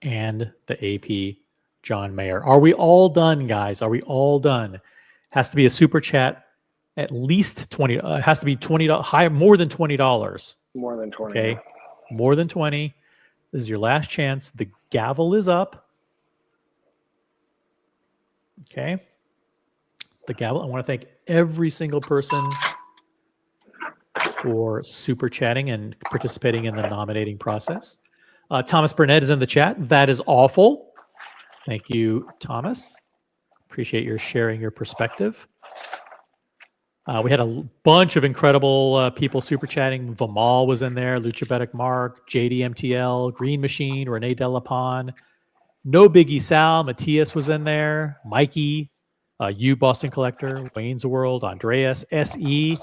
and the AP John Mayer. Are we all done, guys? Are we all done? Has to be a super chat at least 20. Has to be $20 higher, more than $20. More than 20. Okay, more than 20. This is your last chance. The gavel is up. Okay, the gavel. I want to thank every single person for super chatting and participating in the nominating process. Thomas Burnett is in the chat. That is awful. Thank you, Thomas. Appreciate your sharing your perspective. We had a bunch of incredible people super chatting. Vimal was in there. Luchabetic Mark, JDMTL, Green Machine, Renee Delapon. No Biggie Sal. Matthias was in there. Mikey, you Boston Collector, Wayne's World, Andreas, SE,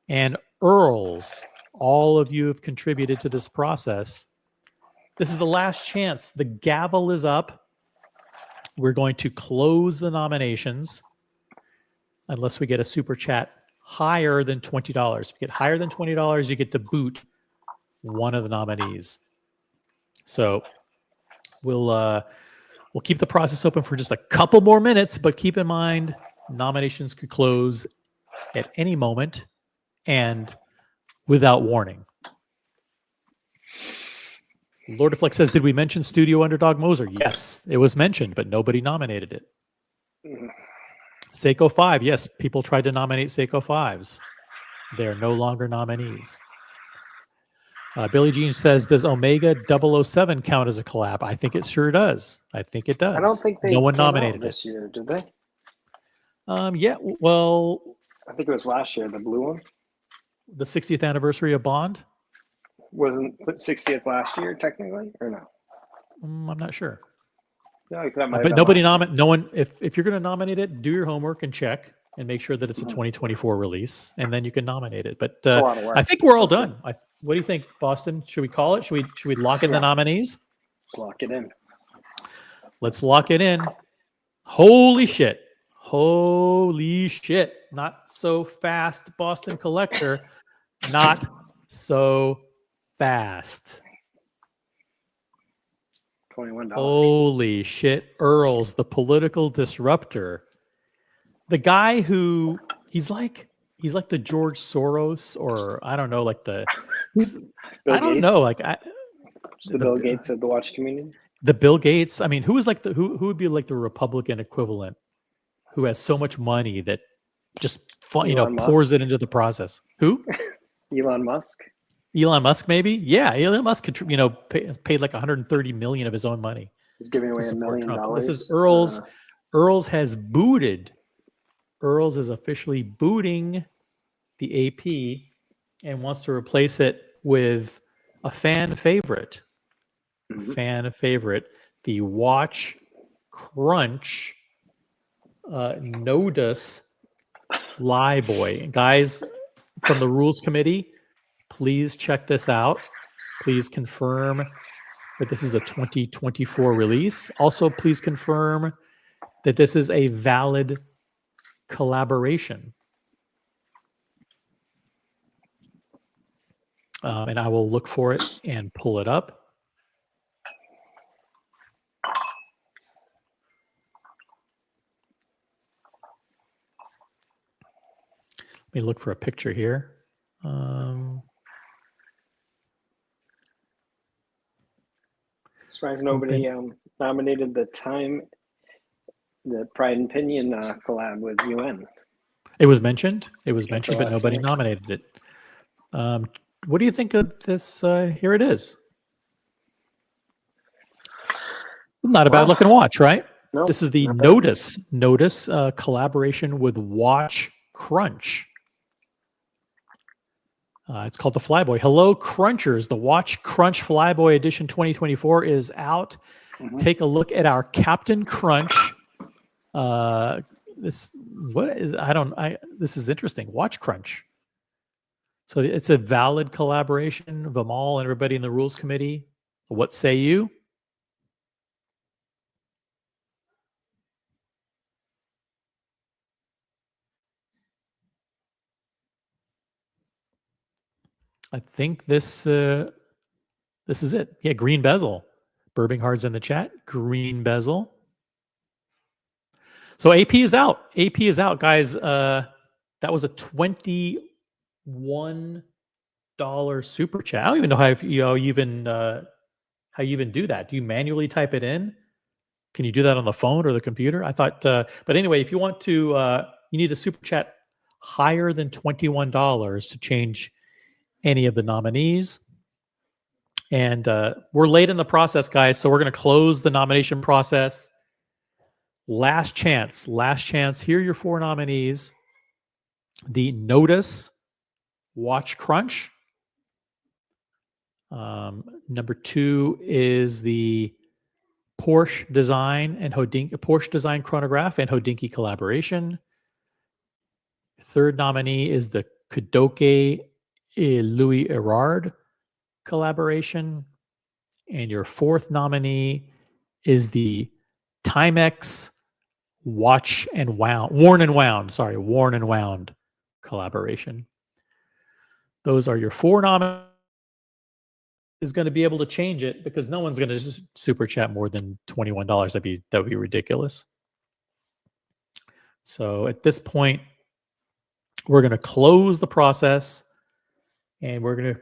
and Earls. All of you have contributed to this process. This is the last chance. The gavel is up. We're going to close the nominations unless we get a super chat higher than $20. If you get higher than $20, you get to boot one of the nominees. So we'll keep the process open for just a couple more minutes, but keep in mind nominations could close at any moment and without warning. Lord of Flex says, did we mention Studio Underdog Moser? Yes, it was mentioned, but nobody nominated it. Seiko 5, yes, people tried to nominate Seiko 5s. They're no longer nominees. Billie Jean says, does Omega 007 count as a collab? I think it sure does. I think it does. I don't think they no one came out nominated this year, did they? Yeah, well, I think it was last year, the blue one. the 60th anniversary of Bond? Wasn't 60th last year, technically, or no? I'm not sure. No, that might have But been nobody last year. no one. If you're going to nominate it, do your homework and check and make sure that it's a Mhm. 2024 release, and then you can nominate it. But It's a lot of work. I think we're all Okay. done. What do you think, Boston? Should we call it? Should we lock in the Yeah. nominees? Just lock it in. Let's lock it in. Holy shit! Holy shit! Not so fast, Boston Collector. Not so fast. $21. Holy shit, Earls, the political disruptor. The guy who he's like the George Soros, or I don't know, like the who's Bill I don't Gates? know, like It's the Bill Gates of the watch community. the Bill Gates. I mean, who is like who would be like the Republican equivalent, who has so much money that just Elon pours Musk? it into the process? Who? Elon Musk. Elon Musk, maybe? Yeah, Elon Musk paid like 130 million of his own money He's giving to away $1 support million. Trump. This is Earls. Earls has booted. Earls is officially booting the AP and wants to replace it with a fan favorite. Mhm. Fan favorite, the Watch Crunch Nodus Flyboy. Guys from the Rules Committee, please check this out. Please confirm that this is a 2024 release. Also, please confirm that this is a valid collaboration. And I will look for it and pull it up. Let me look for a picture here. Surprised nobody nominated the Pride and Pinion collab with UN. It was mentioned. It was Kept mentioned, the but last nobody minute. nominated it. What do you think of this? Here it is. Not a bad looking watch, right? No, This is the not bad. Nodus collaboration with Watch Crunch. It's called the Flyboy. Hello, Crunchers. The Watch Crunch Flyboy Edition 2024 is out. Mhm. Take a look at our Captain Crunch. This is interesting. Watch Crunch. So it's a valid collaboration. Vimal and everybody in the Rules Committee. What say you? I think this is it. Yeah, green bezel. Birminghard's in the chat. Green bezel. So AP is out. AP is out, guys. That was a $21 super chat. I don't even know how you even do that. Do you manually type it in? Can you do that on the phone or the computer? I thought, but anyway, if you want to, you need a super chat higher than $21 to change any of the nominees. And we're late in the process, guys, so we're going to close the nomination process. Last chance. Here are your 4 nominees. The Nodus Watch Crunch. Number 2 is the Porsche Design Chronograph and Hodinkee collaboration. Third nominee is the Kudoke Louis Erard collaboration. And your 4th nominee is the Timex Worn and Wound collaboration. Those are your 4 nominees. Is going to be able to change it because no one's going to just super chat more than $21. That would be ridiculous. So at this point, we're going to close the process and we're going to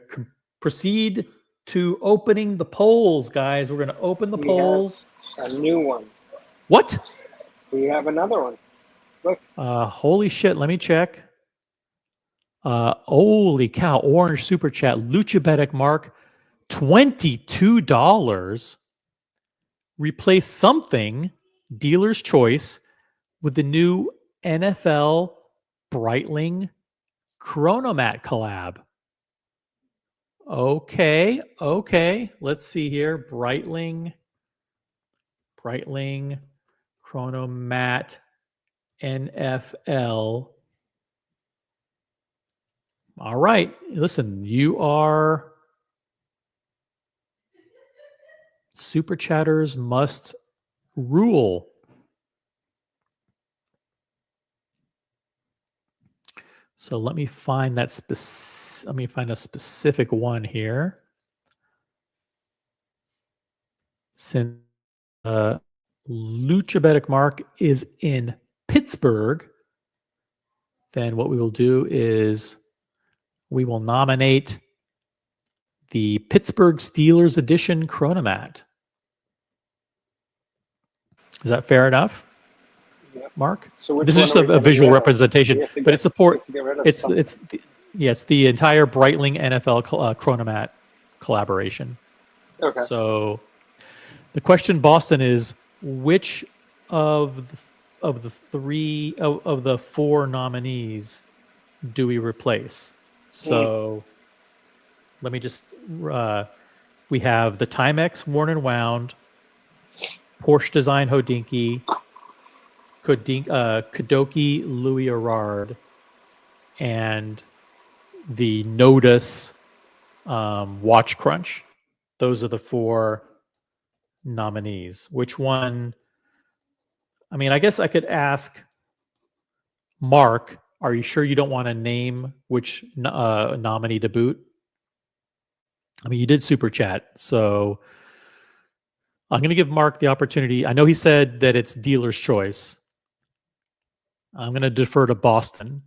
proceed to opening the polls, guys. We're going to open the We polls. have a new one. What? We have another one. Look. Holy shit. Let me check. Holy cow. Orange Super Chat. Luchabetic Mark. $22. Replace something, dealer's choice, with the new NFL Breitling Chronomat collab. Okay. Let's see here. Breitling Chronomat NFL. All right. Listen, you are super chatters must rule. So let me find that let me find a specific one here. Since Luchabetic Mark is in Pittsburgh, then what we will do is we will nominate the Pittsburgh Steelers edition Chronomat. Is that fair enough, Yep. Mark? So which This is one just are we a getting visual rid of? representation, We have to but get- it's support. we have to get rid of It's something. it's the entire Breitling NFL Chronomat collaboration. Okay. So the question, Boston, is which of the three of the four nominees do we replace? So let me just we have the Timex Worn and Wound, Porsche Design Hodinkee, Kadoki Louis Erard, and the Notice Watch Crunch. Those are the four nominees. Which one? I mean, I guess I could ask Mark, are you sure you don't want to name which nominee to boot? I mean, you did super chat, so I'm going to give Mark the opportunity. I know he said that it's dealer's choice. I'm going to defer to Boston.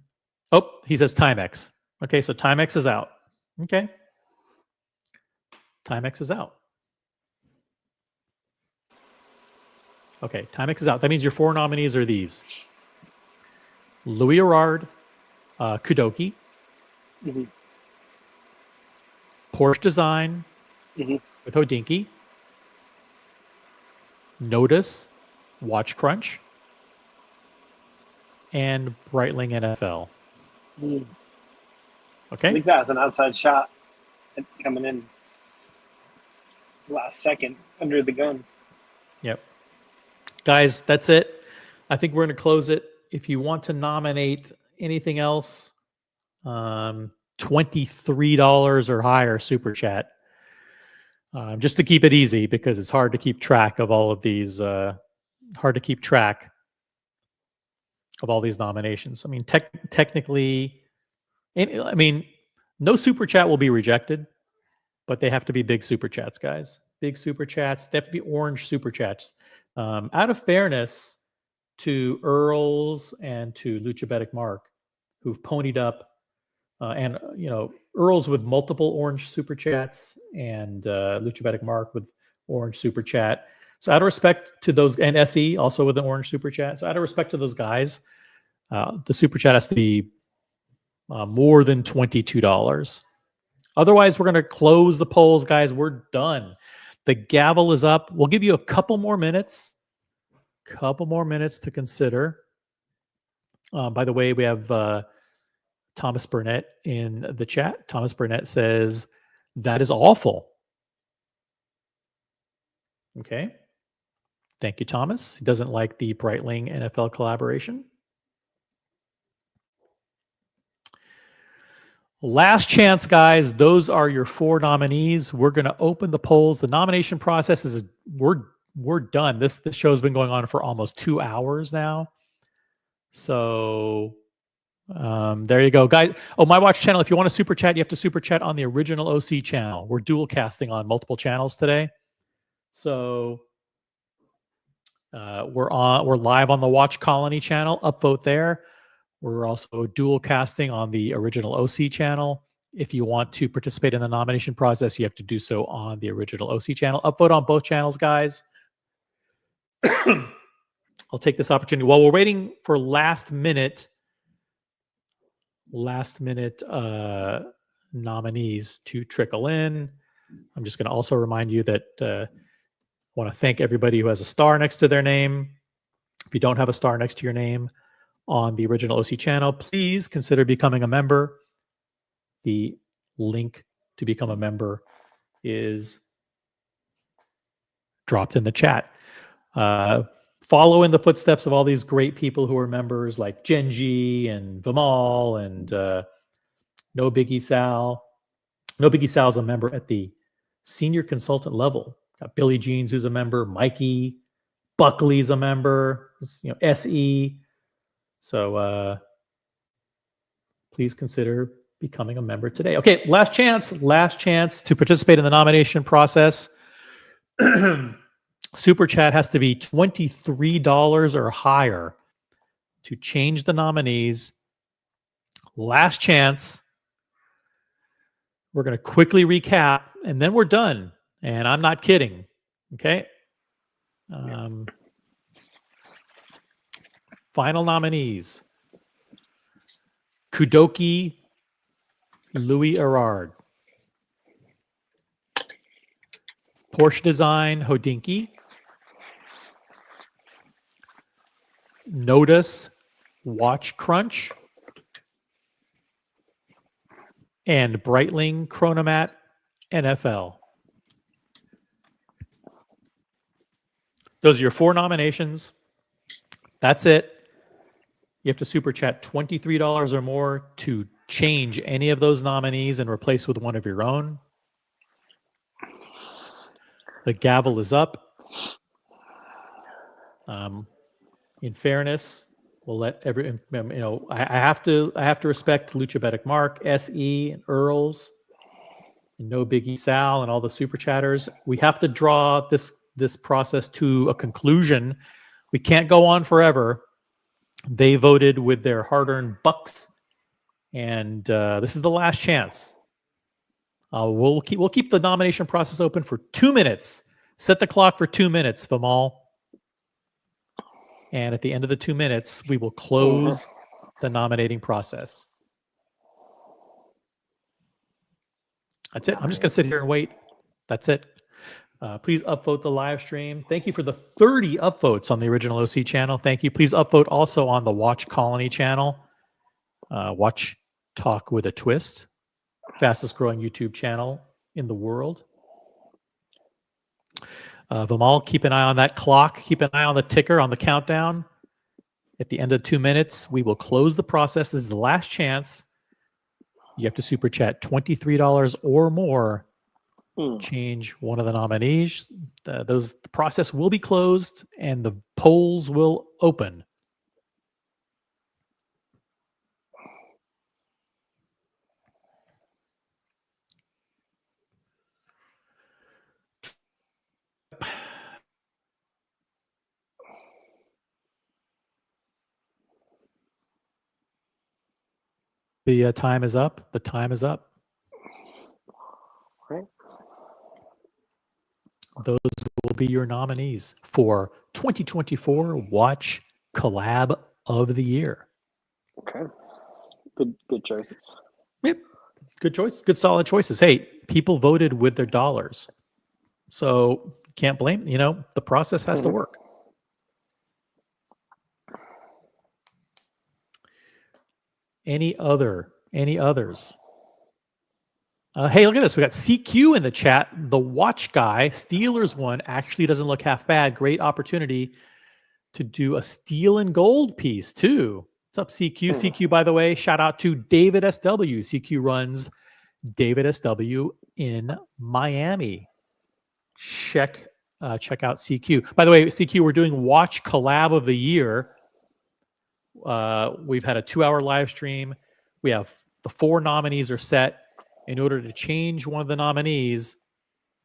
Oh, he says Timex. Okay, so Timex is out. Okay. Timex is out. Okay, Timex is out. That means your four nominees are these: Louis Erard, Kudoki, Mhm. Porsche Design Mhm. with Hodinkee, Notice, Watch Crunch, and Breitling NFL. I Okay. think that was an outside shot coming in last second under the gun. Yep. Guys, that's it. I think we're going to close it. If you want to nominate anything else, $23 or higher super chat, just to keep it easy, because it's hard to keep track of all of these. Hard to keep track of all these nominations. I mean, technically, I mean, no super chat will be rejected, but they have to be big super chats, guys. Big super chats. They have to be orange super chats. Out of fairness to Earls and to Luchabetic Mark, who've ponied up, and Earls with multiple orange super chats, and Luchabetic Mark with orange super chat. So out of respect to those, and SE also with an orange super chat. So out of respect to those guys, the super chat has to be more than $22. Otherwise, we're going to close the polls, guys. We're done. The gavel is up. We'll give you a couple more minutes to consider. By the way, we have Thomas Burnett in the chat. Thomas Burnett says, that is awful. Okay. Thank you, Thomas. He doesn't like the Breitling NFL collaboration. Last chance, guys. Those are your four nominees. We're going to open the polls. The nomination process is we're done. This show has been going on for almost 2 hours now. So there you go, guys. Oh, My Watch channel. If you want to super chat, you have to super chat on the original OC channel. We're dual casting on multiple channels today. So we're live on the Watch Colony channel. Upvote there. We're also dual casting on the original OC channel. If you want to participate in the nomination process, you have to do so on the original OC channel. Upvote on both channels, guys. I'll take this opportunity while we're waiting for last minute nominees to trickle in. I'm just going to also remind you that I want to thank everybody who has a star next to their name. If you don't have a star next to your name on the original OC channel, please consider becoming a member. The link to become a member is dropped in the chat. Follow in the footsteps of all these great people who are members, like Genji and Vimal and No Biggie Sal. No Biggie Sal is a member at the senior consultant level. Got Billy Jeans, who's a member. Mikey Buckley's a member. SE. So please consider becoming a member today. Okay, last chance to participate in the nomination process. Super Chat has to be $23 or higher to change the nominees. Last chance. We're going to quickly recap, and then we're done. And I'm not kidding. Okay. Final nominees. Kudoki Louis Erard. Porsche Design Hodinky. Notice Watch Crunch. And Breitling Chronomat NFL. Those are your 4 nominations. That's it. You have to super chat $23 or more to change any of those nominees and replace with one of your own. The gavel is up. In fairness, we'll let I have to respect Luchabetic Mark, SE, and Earls, and No Biggie Sal, and all the super chatters. We have to draw this process to a conclusion. We can't go on forever. They voted with their hard-earned bucks, and this is the last chance. We'll keep the nomination process open for 2 minutes. Set the clock for 2 minutes, Vimal. And at the end of the 2 minutes, we will close the nominating process. That's it. I'm just going to sit here and wait. That's it. Please upvote the live stream. Thank you for the 30 upvotes on the original OC channel. Thank you. Please upvote also on the Watch Colony channel. Watch Talk with a Twist. Fastest growing YouTube channel in the world. Vimal, keep an eye on that clock. Keep an eye on the ticker, on the countdown. At the end of 2 minutes, we will close the process. This is the last chance. You have to super chat $23 or more. Change one of the nominees. The process will be closed and the polls will open. The time is up. The time is up. Right. Those will be your nominees for 2024 Watch Collab of the Year. Okay. Good choices. Yep. Good choice. Good solid choices. Hey, people voted with their dollars. So can't blame, the process has to work. Any others? Hey, look at this. We got CQ in the chat. The watch guy, Steelers one, actually doesn't look half bad. Great opportunity to do a steel and gold piece too. What's up, CQ? CQ, by the way, shout out to David SW. CQ runs David SW in Miami. Check out CQ. By the way, CQ, we're doing Watch Collab of the Year. We've had a 2-hour live stream. We have the 4 nominees are set. In order to change one of the nominees,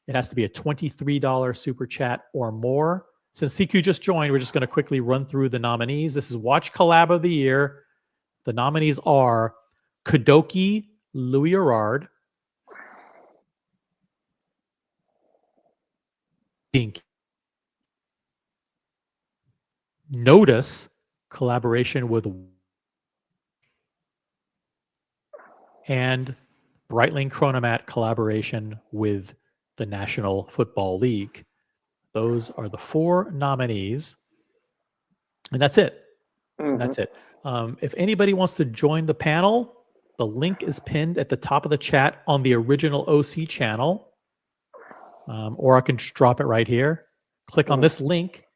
it has to be a $23 super chat or more. Since CQ just joined, we're just going to quickly run through the nominees. This is Watch Collab of the Year. The nominees are Kudoki Louis Erard, Dink. Notice collaboration with and Breitling Chronomat collaboration with the National Football League. Those are the 4 nominees. And that's it. Mhm. That's it. If anybody wants to join the panel, the link is pinned at the top of the chat on the original OC channel. Or I can just drop it right here. Click on this link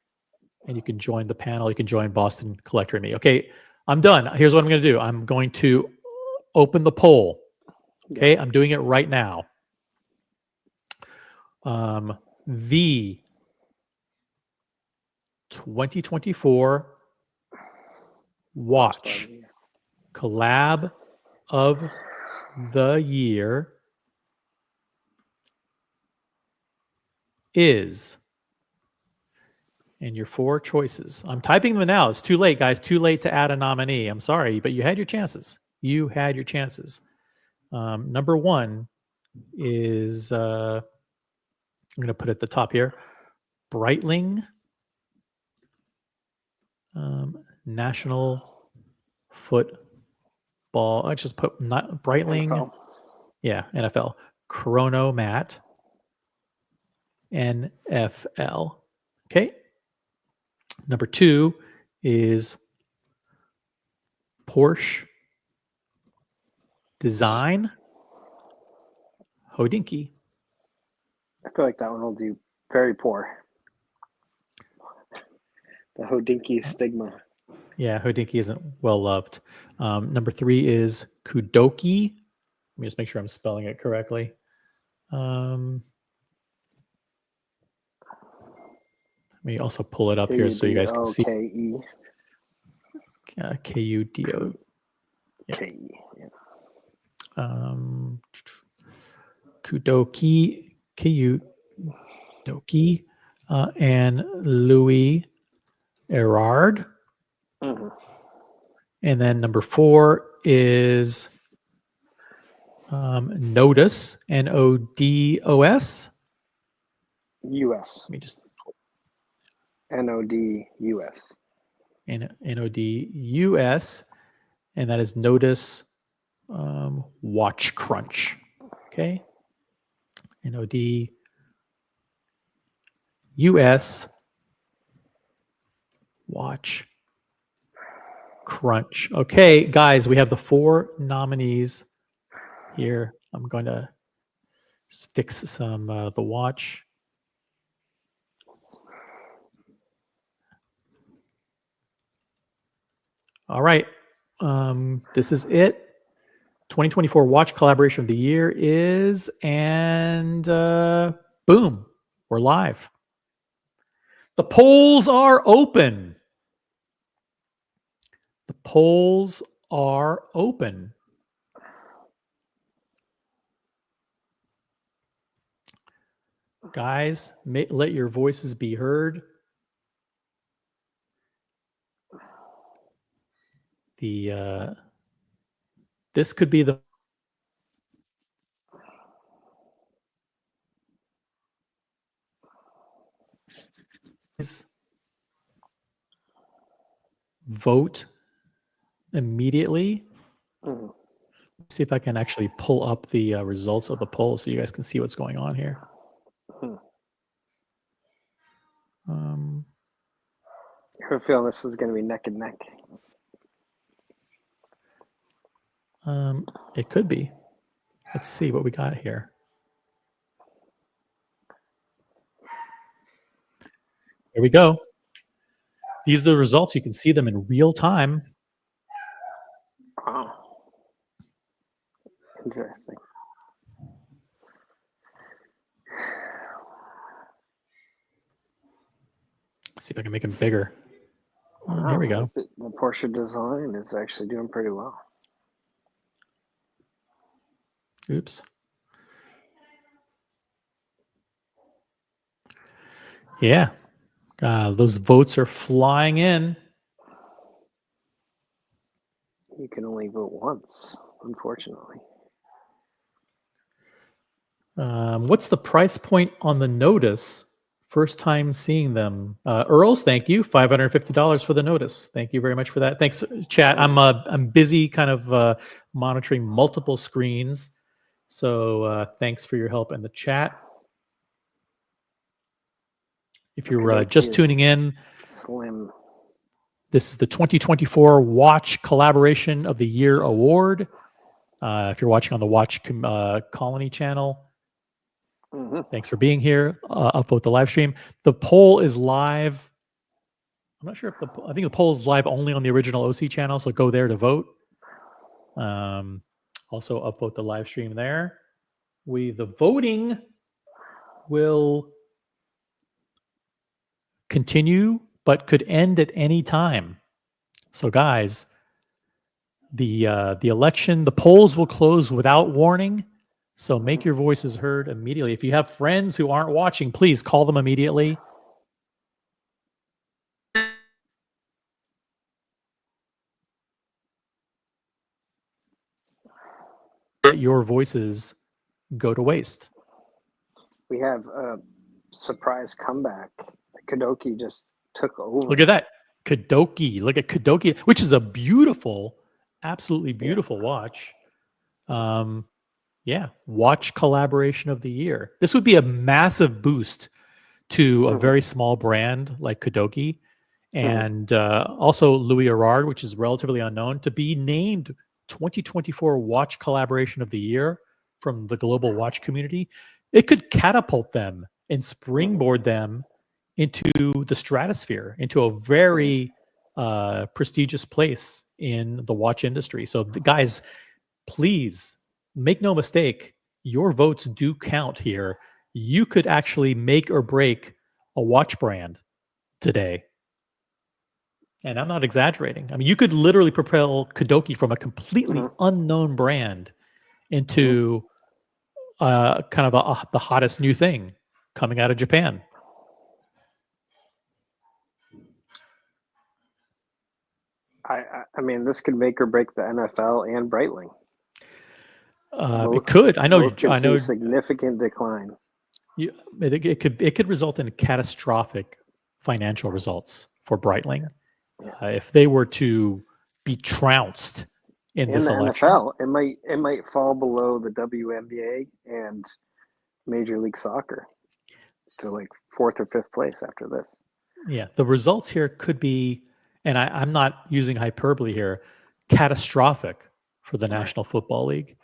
and you can join the panel. You can join Boston Collector and me. Okay, I'm done. Here's what I'm going to do. I'm going to open the poll. Okay, I'm doing it right now. The 2024 Watch Collab of the Year is, and your 4 choices. I'm typing them now. It's too late, guys. Too late to add a nominee. I'm sorry, but you had your chances. You had your chances. Number 1 is, I'm going to put it at the top here, Breitling National Football. I just put not Breitling. NFL. Yeah, NFL. Chronomat. NFL. Okay. Number 2 is Porsche Design Hodinky. I feel like that one will do very poor. The Hodinky stigma. Yeah, Hodinky isn't well loved. Number 3 is Kudoki. Let me just make sure I'm spelling it correctly. Let me also pull it up here so you guys can see. K-U-D-O-K-E. Kudo. Yeah. K-E. Yeah. Kudoki, Kudoki, and Louis Erard. Mhm. And then number 4 is Notice, Nodos. U.S. Let me just N-O-D-U-S. Nodus, and that is Notice Watch Crunch. Okay, Nodus Watch Crunch. Okay, guys, we have the 4 nominees here. I'm going to fix some the watch. All right, this is it. 2024 Watch Collaboration of the Year is, and boom, we're live. The polls are open. The polls are open. Guys, let your voices be heard. This could be the vote immediately. Mhm. See if I can actually pull up the results of the poll so you guys can see what's going on here. I have a feeling this is going to be neck and neck. It could be. Let's see what we got here. Here we go. These are the results. You can see them in real time. Wow. Interesting. See if I can make them bigger. Wow. Here we go. The Porsche design is actually doing pretty well. Oops. Yeah. Those votes are flying in. You can only vote once, unfortunately. What's the price point on the notice? First time seeing them. Earls, thank you. $550 for the notice. Thank you very much for that. Thanks, chat. I'm busy kind of monitoring multiple screens. So thanks for your help in the chat. If you're just tuning in, slim. This is the 2024 Watch Collaboration of the Year Award. If you're watching on the Watch Colony channel, thanks for being here. Upvote the live stream. The poll is live. I'm not sure if I think the poll is live only on the original OC channel, so go there to vote. Also upvote the live stream there. The voting will continue, but could end at any time. So guys, the election, the polls will close without warning. So make your voices heard immediately. If you have friends who aren't watching, please call them immediately. Your voices go to waste. We have a surprise comeback. Kadoki just took over. Look at that. Kadoki. Look at Kadoki, which is a beautiful, absolutely beautiful watch. Yeah, watch collaboration of the year. This would be a massive boost to a very small brand like Kadoki, and also Louis Erard, which is relatively unknown, to be named 2024 Watch Collaboration of the Year from the global watch community. It could catapult them and springboard them into the stratosphere, into a very prestigious place in the watch industry. So, guys, please make no mistake, your votes do count here. You could actually make or break a watch brand today. And I'm not exaggerating. I mean, you could literally propel Kadoki from a completely unknown brand into kind of the hottest new thing coming out of Japan. I mean, this could make or break the NFL and Breitling. It could. I know. I know. Significant decline. It could result in catastrophic financial results for Breitling if they were to be trounced in this election. NFL, it might fall below the WNBA and Major League Soccer to like 4th or 5th place after this. Yeah, the results here could be, and I'm not using hyperbole here, catastrophic for the National Football League.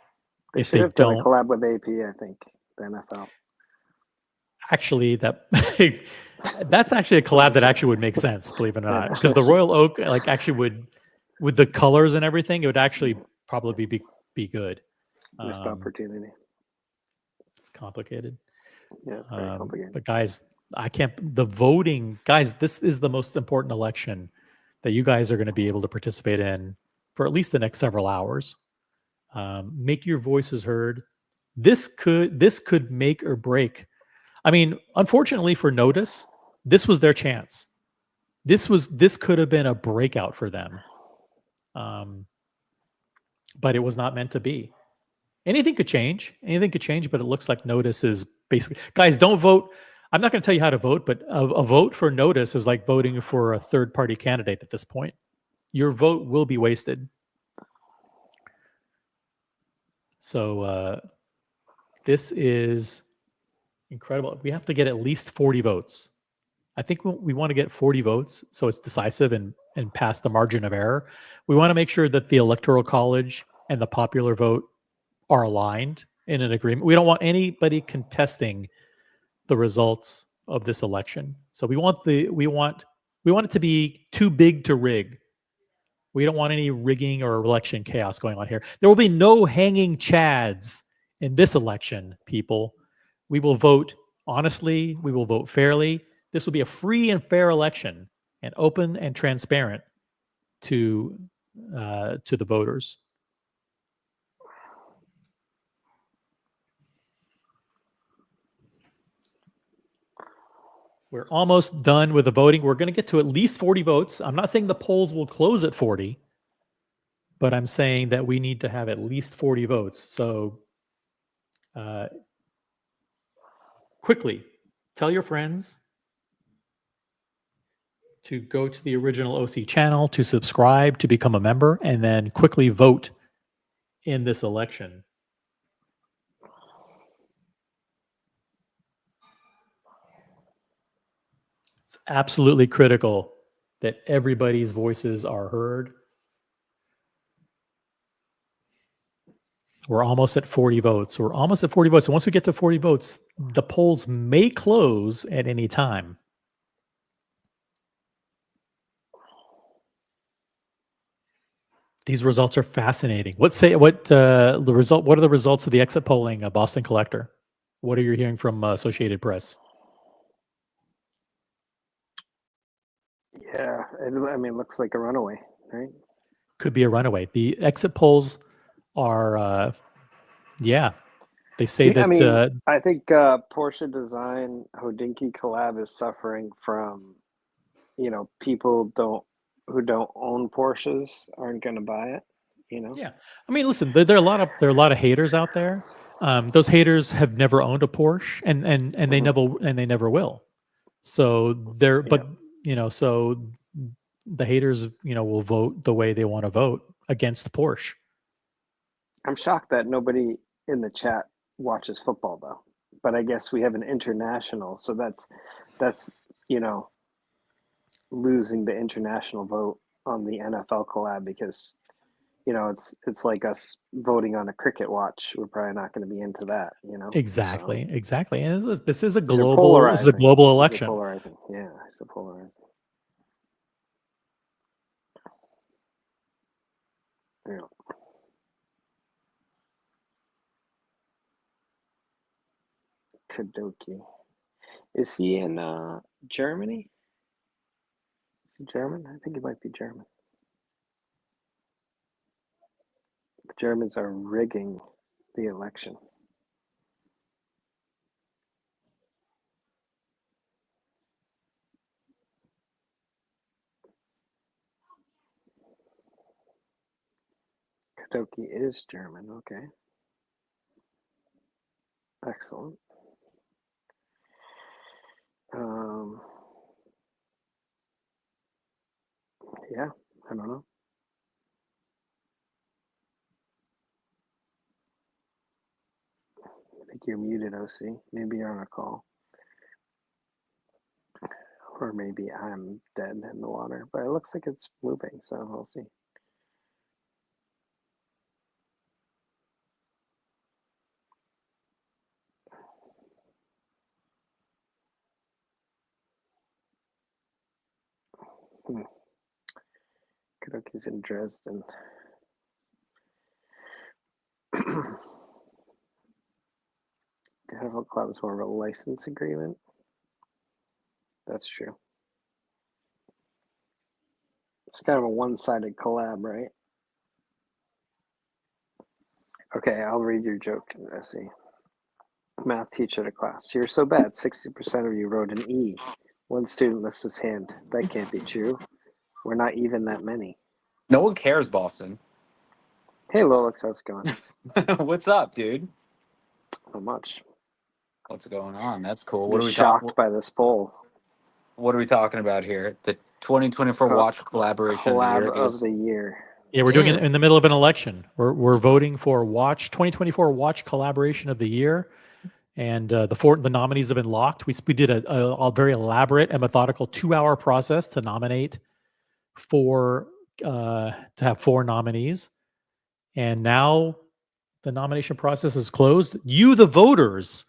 They should have done a collab with AP, I think, the NFL. Actually, that's actually a collab that actually would make sense, believe it or not, because the Royal Oak actually would, with the colors and everything, it would actually probably be good. Missed opportunity. It's complicated. Yeah, it's very complicated. But guys, the voting, guys, this is the most important election that you guys are going to be able to participate in for at least the next several hours. Make your voices heard. This could make or break. I mean, unfortunately for Notice, this was their chance. This could have been a breakout for them. But it was not meant to be. Anything could change, but it looks like Notice is basically, guys, don't vote. I'm not going to tell you how to vote, but a vote for Notice is like voting for a third-party candidate at this point. Your vote will be wasted. So this is incredible. We have to get at least 40 votes. I think we want to get 40 votes so it's decisive and past the margin of error. We want to make sure that the Electoral College and the popular vote are aligned in an agreement. We don't want anybody contesting the results of this election. So we want it to be too big to rig. We don't want any rigging or election chaos going on here. There will be no hanging chads in this election, people. We will vote honestly. We will vote fairly. This will be a free and fair election and open and transparent to the voters. We're almost done with the voting. We're going to get to at least 40 votes. I'm not saying the polls will close at 40, but I'm saying that we need to have at least 40 votes. So quickly tell your friends to go to the original OC channel, to subscribe, to become a member, and then quickly vote in this election. It's absolutely critical that everybody's voices are heard. We're almost at 40 votes. We're almost at 40 votes. And once we get to 40 votes, the polls may close at any time. These results are fascinating. What are the results of the exit polling, Boston Collector? What are you hearing from Associated Press? Yeah, I mean, it looks like a runaway, right? Could be a runaway. The exit polls are, they say that. I mean, I think Porsche Design Hodinkee Collab is suffering from, people who don't own Porsches aren't going to buy it. Yeah, I mean, listen, there are a lot of haters out there. Those haters have never owned a Porsche, and they never will. So so the haters, will vote the way they want to vote against Porsche. I'm shocked that nobody in the chat watches football though. But I guess we have an international, so that's losing the international vote on the NFL collab because it's like us voting on a cricket watch. We're probably not going to be into that, Exactly. And this is a These are global election. polarizing. Yeah, it's a polarizing. Yeah. Kadoki. Is he in Germany? Is he German? I think he might be German. The Germans are rigging the election. Kadoki is German. Okay. Excellent. Yeah, I don't know. I think you're muted, OC. Maybe you're on a call. Or maybe I'm dead in the water. But it looks like it's moving, so we'll see. Kadoki's in Dresden. Catapult Club is more of a license agreement. That's true. It's kind of a one-sided collab, right? Okay, I'll read your joke, Essie. Math teacher at a class. You're so bad, 60% of you wrote an E. One student lifts his hand. That can't be true. We're not even that many. No one cares, Boston. Hey, Lolix, how's it going? What's up, dude? Not much. What's going on? That's cool. I'm What are we shocked by this poll. What are we talking about here? The 2024 Watch Collaboration Collab of the Year. Yeah, we're doing it in the middle of an election. We're voting for 2024 Watch Collaboration of the Year, and the nominees have been locked. We did a very elaborate and methodical 2-hour process to nominate to have 4 nominees, and now the nomination process is closed. You, the voters,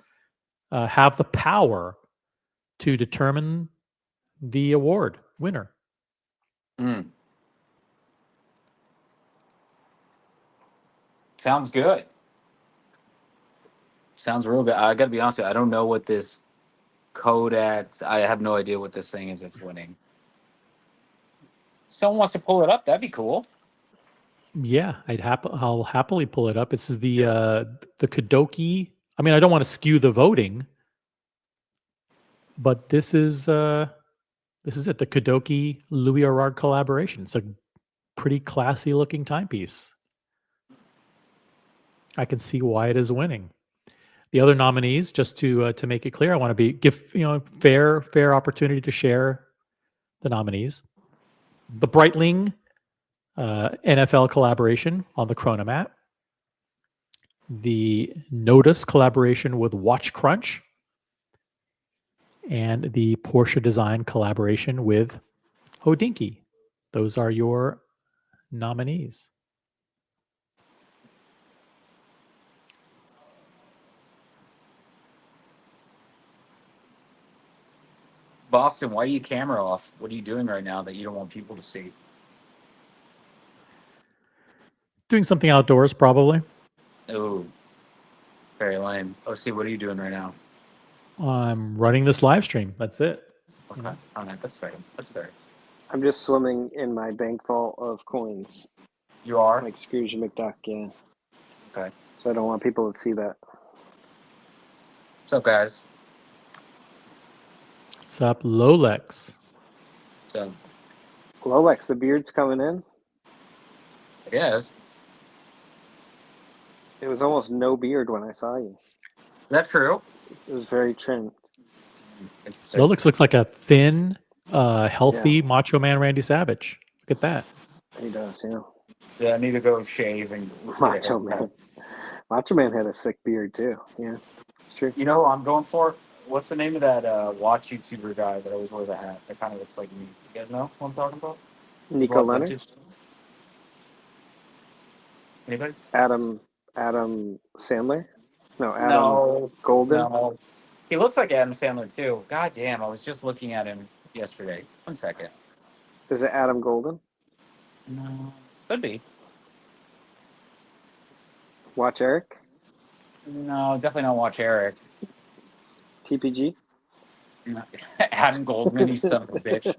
have the power to determine the award winner. Sounds good. Sounds real good. I got to be honest with you. I don't know what this Kodak. I have no idea what this thing is that's winning. Someone wants to pull it up. That'd be cool. Yeah, I'll happily pull it up. This is the Kadoki. I mean, I don't want to skew the voting, but this is it. The Kadoki Louis Erard collaboration. It's a pretty classy looking timepiece. I can see why it is winning. the other nominees, just to make it clear, I want to give fair opportunity to share the nominees. The Breitling NFL collaboration on the Chronomat, the Notice collaboration with Watch Crunch, and the Porsche Design collaboration with Hodinkee. Those are your nominees. Boston, why are you camera off? What are you doing right now that you don't want people to see? Doing something outdoors, probably. Oh, very lame. OC, what are you doing right now? I'm running this live stream. That's it. Okay, all right, that's fair. That's fair. I'm just swimming in my bank vault of coins, You are? like Scrooge McDuck. Yeah. Okay. So I don't want people to see that. What's up, guys? What's up, Lolex? So, Lolex, the beard's coming in. I guess. It was almost no beard when I saw you. Is that true? It was very trimmed. Interesting. Lolex looks like a thin, healthy Macho Man Randy Savage. Look at that. He does, yeah. Yeah, I need to go shave and get a Macho haircut. Man. Macho Man had a sick beard too. Yeah, it's true. You know what I'm going for? What's the name of that watch YouTuber guy that always wears a hat that kind of looks like me? You guys know what I'm talking about? Nico Leonard? Anybody? Adam Sandler? No, Adam No. Golden? No. He looks like Adam Sandler too. God damn, I was just looking at him yesterday. 1 second. Is it Adam Golden? No. Could be. Watch Eric? No, definitely not Watch Eric. TPG? No. Adam Goldman, you son of a bitch.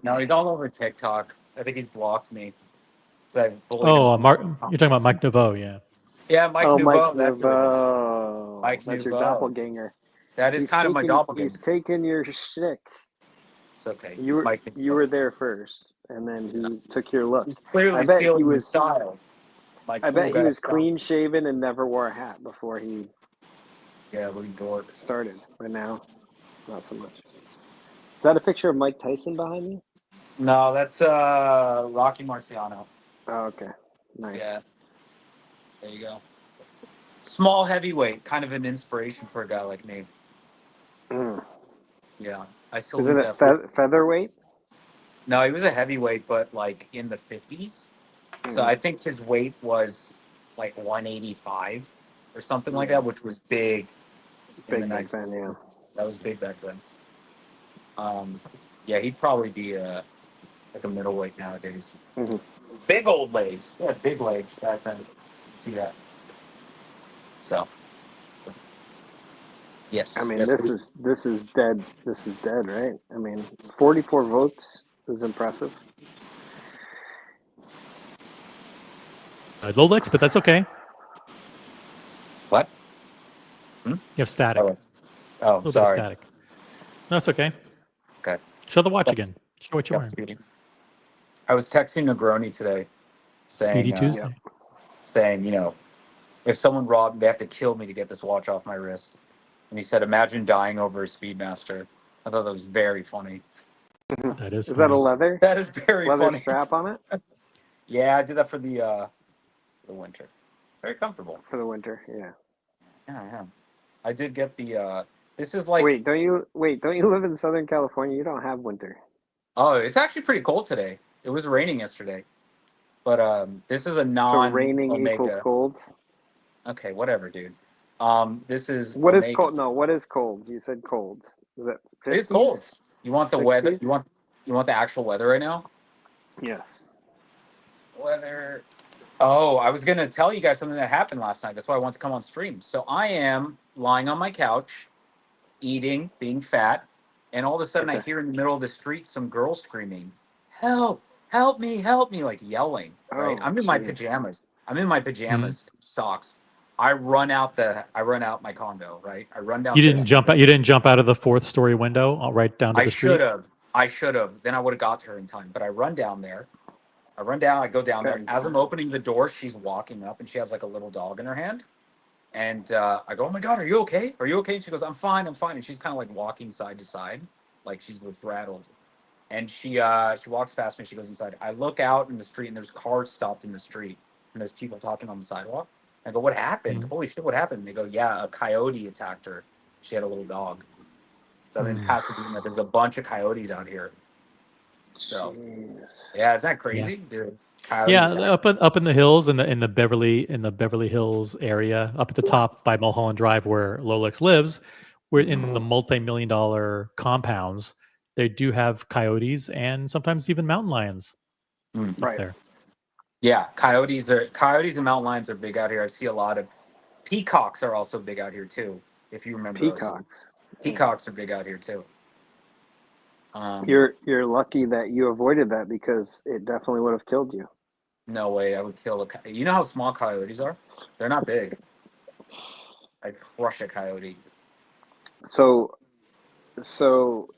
No, he's all over TikTok. I think he's blocked me. So I've bullied him. Mark, you're talking about Mike Naveau, yeah. Yeah, Mike Oh, Nouveau. Mike That's who it is. Nouveau. Mike That's your Nouveau. doppelganger. That is kind of my doppelganger. He's taking your shtick. It's okay. You were Mike you were there first, and then he took your look. He's clearly I bet he stealing your was- style. Like I bet cool he guy was style. clean shaven and never wore a hat before he Yeah, what a dork. started. But now, not so much. Is that a picture of Mike Tyson behind me? No, that's Rocky Marciano. Oh, okay. Nice. Yeah. There you go. Small heavyweight, kind of an inspiration for a guy like me. Mm. Yeah. I still Is it a featherweight? No, he was a heavyweight, but like in the 50s. So I think his weight was like 185 or something like that, which was big. Big back then, yeah. That was big back then. Yeah, he'd probably be like a middleweight nowadays. Mm-hmm. Big old legs. Yeah, big legs back then. See that. So. Yes. I mean, yes, this is dead. This is dead, right? I mean, 44 votes is impressive. Lolex, but that's okay. What? You have static. Oh, A little bit of sorry. static. No, it's okay. Okay. Show the watch That's- again. Show what you're Got wearing. Speedy. I was texting Negroni today saying, Speedy Tuesday. saying, if someone robbed, they have to kill me to get this watch off my wrist. And he said, imagine dying over a Speedmaster. I thought that was very funny. That is Is that a funny. leather? That is very Leather funny. strap on it? Yeah, I did that for the winter. Very comfortable. For the winter, yeah. Yeah. I did get the this is like Wait, don't you live in Southern California? You don't have winter. oh, it's actually pretty cold today. It was raining yesterday. But this is a So raining non-Omega. equals cold? Okay, whatever, dude. This is What is Omega. cold? No, what is cold? You said cold. Is it 50s? It is cold. You want the weather? 60s? You want the actual weather right now? Yes. Weather. Oh, I was gonna tell you guys something that happened last night. That's why I want to come on stream. So I am lying on my couch, eating, being fat, and all of a sudden I Okay. hear in the middle of the street some girl screaming, "Help! Help me! Help me!" Like yelling. Right? Oh, I'm in my geez. pajamas. I'm in my pajamas, socks. I run out my condo. Right? I run down. You didn't jump out. You didn't jump out of the fourth story window right down to I the street. should have. I should have. Then I would have got to her in time. But I run down there. I go down there. Okay. As I'm opening the door, she's walking up and she has like a little dog in her hand. And I go, "Oh my God, are you okay? Are you okay?" And she goes, "I'm fine, I'm fine." And she's kind of like walking side to side, like she's rattled. And she walks past me. She goes inside. I look out in the street, and there's cars stopped in the street, and there's people talking on the sidewalk. I go, "What happened? Mm. Holy shit, what happened?" And they go, "Yeah, a coyote attacked her. She had a little dog." So I'm in Mm. Pasadena. There's a bunch of coyotes out here. So Jeez. yeah, isn't that Yeah. crazy, dude? Coyote Yeah, attack. up in the hills in the Beverly Hills area, up at the top by Mulholland Drive where Lolex lives, we're in the Mhm. multi-million-dollar compounds. They do have coyotes and sometimes even mountain lions Mm. up Right. there. Yeah, coyotes and mountain lions are big out here. I see a lot of peacocks are also big out here too. If you remember those. Peacocks. Yeah. Peacocks are big out here too. You're lucky that you avoided that because it definitely would have killed you. No way, I would kill a. You know how small coyotes are? They're not big. I'd crush a coyote. So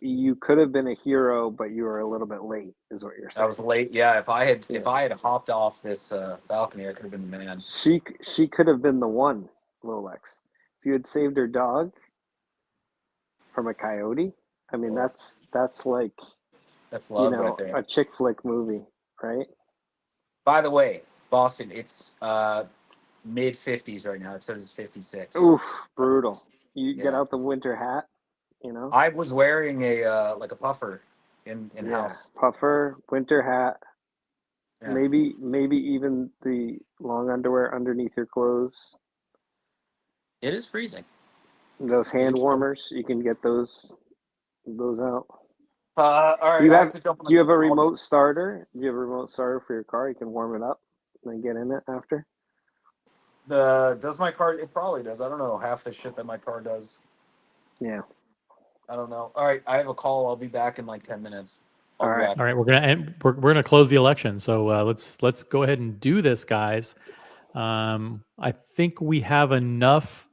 you could have been a hero, but you were a little bit late, is what you're I saying. was late. Yeah, if I Yeah. had hopped off this balcony, I could have been the man. She could have been the one, Lolex. If you had saved her dog from a coyote, I mean Oh, that's like, that's you love right know, there. a chick flick movie, right? By the way, Boston, it's mid 50s right now. It says it's 56. Oof, brutal. You get Yeah, out the winter hat, you know? I was wearing a like a puffer in Yeah. house. Puffer, winter hat, Yeah, maybe even the long underwear underneath your clothes. it is freezing. Those It hand is freezing. warmers, you can get those out. All Do right, you I have have to jump on do you have a the. remote starter? Do you have a remote starter for your car? You can warm it up and then get in it after. Does my car? It probably does. I don't know half the shit that my car does. Yeah. I don't know. All right, I have a call. I'll be back in like 10 minutes. I'll All be right. back. All right, we're gonna close the election. So let's go ahead and do this, guys. I think we have enough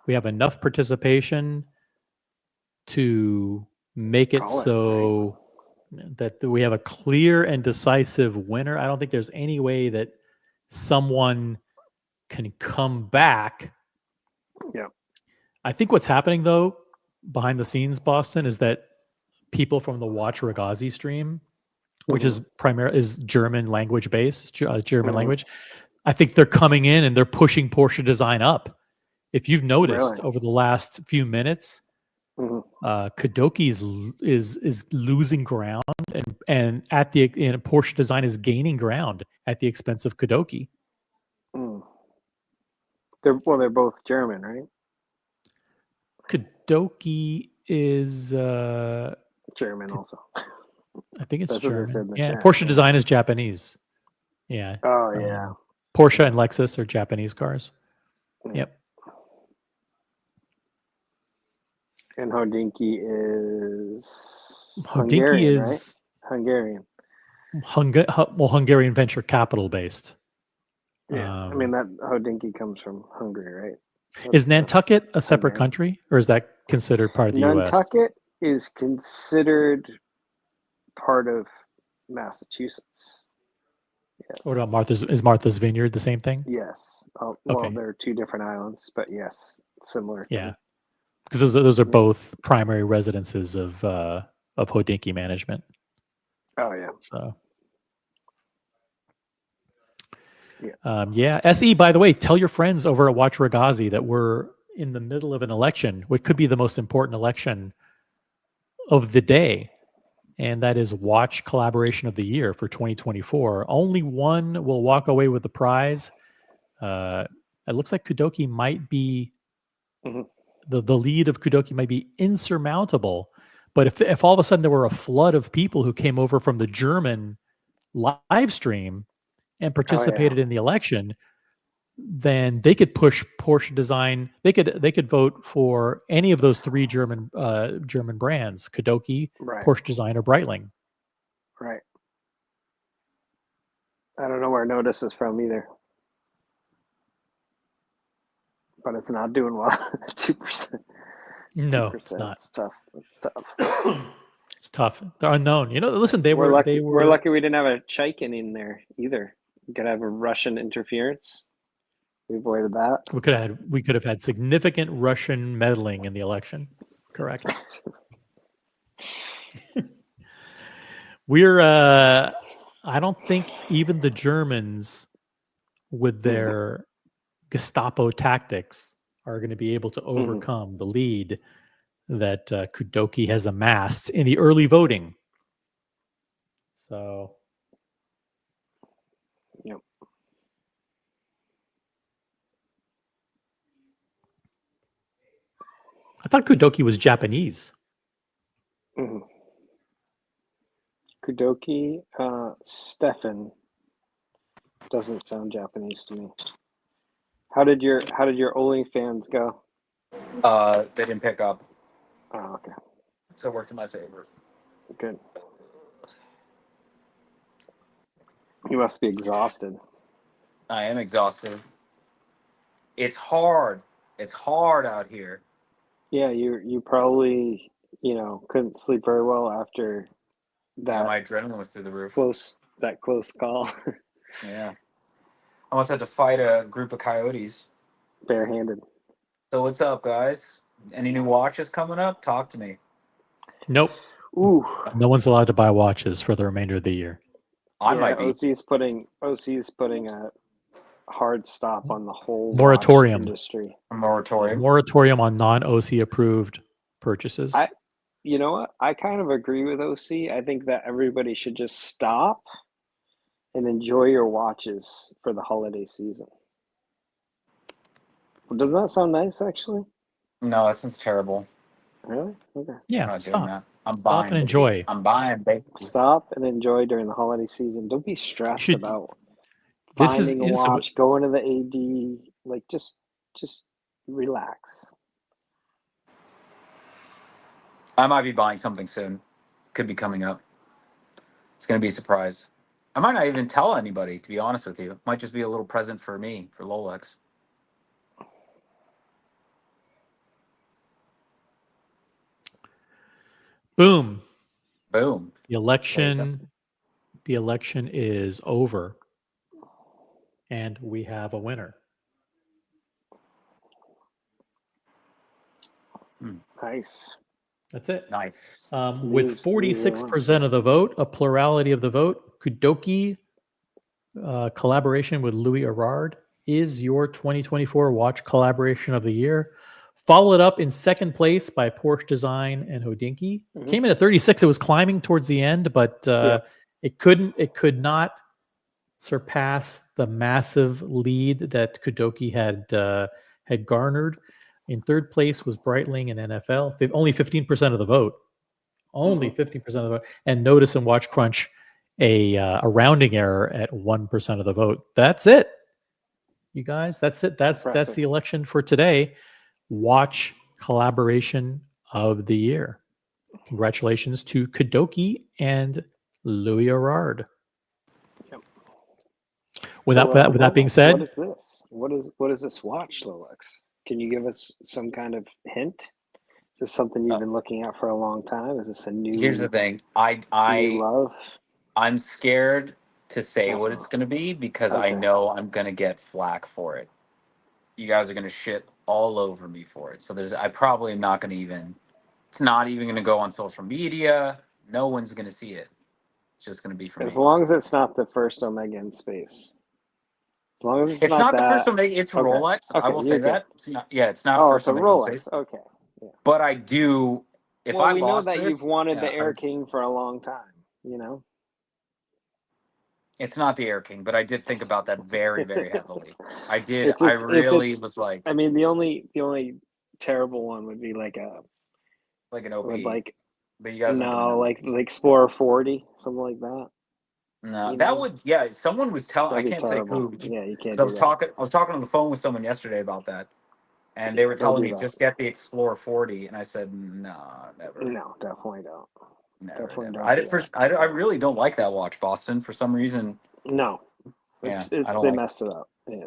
participation to make it Call it, right? so that we have a clear and decisive winner. I don't think there's any way that someone can come back. Yeah. I think what's happening though behind the scenes, Boston, is that people from the Watch Regazi stream, which Mhm. is German language based, German Mhm. language. I think they're coming in and they're pushing Porsche design up. If you've noticed Really? over the last few minutes, Mhm. Kadoki is losing ground, and Porsche design is gaining ground at the expense of Kadoki. Mm. They're both German, right? Kadoki is German also. I think it's That's what they said German. in the Yeah, chat. Porsche Yeah. design is Japanese. Yeah, Oh yeah. Porsche Yeah. and Lexus are Japanese cars. Yeah. Yep. And Hodinky is Hodinki Hungarian, right? is Hungarian. Hungarian venture capital based. Yeah. I mean that Hodinky comes from Hungary, right? Is That's Nantucket a separate Hungarian. country, or is that considered part of the U.S.? Nantucket is considered part of Massachusetts. Yes. What about Martha's? Is Martha's Vineyard the same thing? Yes. Oh, well, Okay, there are two different islands, but yes, similar yeah, thing. because those are Yeah. both primary residences of Hodinky management. Oh yeah. So Yeah. yeah, SE. By the way, tell your friends over at Watch Regazi that we're in the middle of an election, what could be the most important election of the day, and that is Watch Collaboration of the Year for 2024. Only one will walk away with the prize. It looks like Kudoki might be Mhm. the lead of Kudoki might be insurmountable. But if all of a sudden there were a flood of people who came over from the German live stream and Oh yeah. participated in the election, then they could push Porsche design. They could vote for any of those three German brands: Kudoki, Right. Porsche Design, or Breitling. Right. I don't know where Notice is from either, but it's not doing well. 2%. No, it's 2%. not. It's tough. It's tough. It's tough. They're unknown. Listen, We're lucky. We're lucky we didn't have a Chaikin in there either. You could have a Russian interference. We avoided that. We could have had significant Russian meddling in the election. Correct. We're I don't think even the Germans with their Gestapo tactics are going to be able to overcome the lead that Kudoki has amassed in the early voting. So, Yep. I thought Kudoki was Japanese. Kudoki, Stefan doesn't sound Japanese to me. How did your OnlyFans go? They didn't pick up, Oh, okay, so it worked in my favor. good. You must be exhausted. I am exhausted. It's hard. It's hard out here. Yeah, you probably couldn't sleep very well after Yeah, that my adrenaline was through the roof. close call. Yeah. I almost had to fight a group of coyotes. Barehanded. So what's up, guys? Any new watches coming up? Talk to me. Nope. Ooh. No one's allowed to buy watches for the remainder of the year. I might be. OC's putting a hard stop on the whole Moratorium. watch industry. A moratorium. Moratorium on non-OC approved purchases. You know what? I kind of agree with OC. I think that everybody should just stop and enjoy your watches for the holiday season. Doesn't that sound nice, actually? No, that sounds terrible. Really? Okay. I'm Yeah, not doing stop. that. I'm Stop buying. and baby. enjoy. I'm buying, baby. Stop and enjoy during the holiday season. Don't be stressed about This is finding a so watch, going to the AD. Like, just relax. I might be buying something soon. Could be coming up. It's going to be a surprise. I might not even tell anybody, to be honest with you. It might just be a little present for me, for Lolex. boom. Boom. The election is over. And we have a winner. Nice. That's it. Nice. With These are 46% of the vote, a plurality of the vote, Kudoki collaboration with Louis Erard is your 2024 watch collaboration of the year. Followed up in second place by Porsche Design and Hodinkee. Came in at 36. It was climbing towards the end, but it could not surpass the massive lead that Kudoki had garnered. In third place was Breitling and NFL, only 15% of the vote. Only 15% of the vote. And notice and Watch Crunch a rounding error at 1% of the vote. That's it. You guys, that's it. That's the election for today. Watch collaboration of the year. Congratulations to Kudoki and Louis Erard. Yep. With that being said, what is this? What is this watch, Lolex? Can you give us some kind of hint? Is this something you've been looking at for a long time? Is this a new? Here's the thing. New love? I'm scared to say what it's going to be because I know I'm going to get flack for it. You guys are going to shit all over me for it. So I probably am not going to even. It's not even going to go on social media. No one's going to see it. It's just going to be for me. As long as it's not the first Omega in space. As long as It's not the first Omega. It's Rolex. I will say that. It's not. Yeah, it's not first it's a Omega in Rolex. space. Okay. Yeah. But I do. If I we lost know that this, you've wanted the Air King for a long time. You know. It's not the Air King, but I did think about that very, very heavily. I did. I really was like. I mean, the only terrible one would be like an OP. But you guys like Explorer 40, something like that. No, that would someone was telling. I can't terrible. say who. Yeah, you can't. I was talking on the phone with someone yesterday about that, and they were telling me just get the Explorer 40, and I said no, never. No, definitely don't. Never. I really don't like that watch, Boston, for some reason. No, they messed it up. Yeah,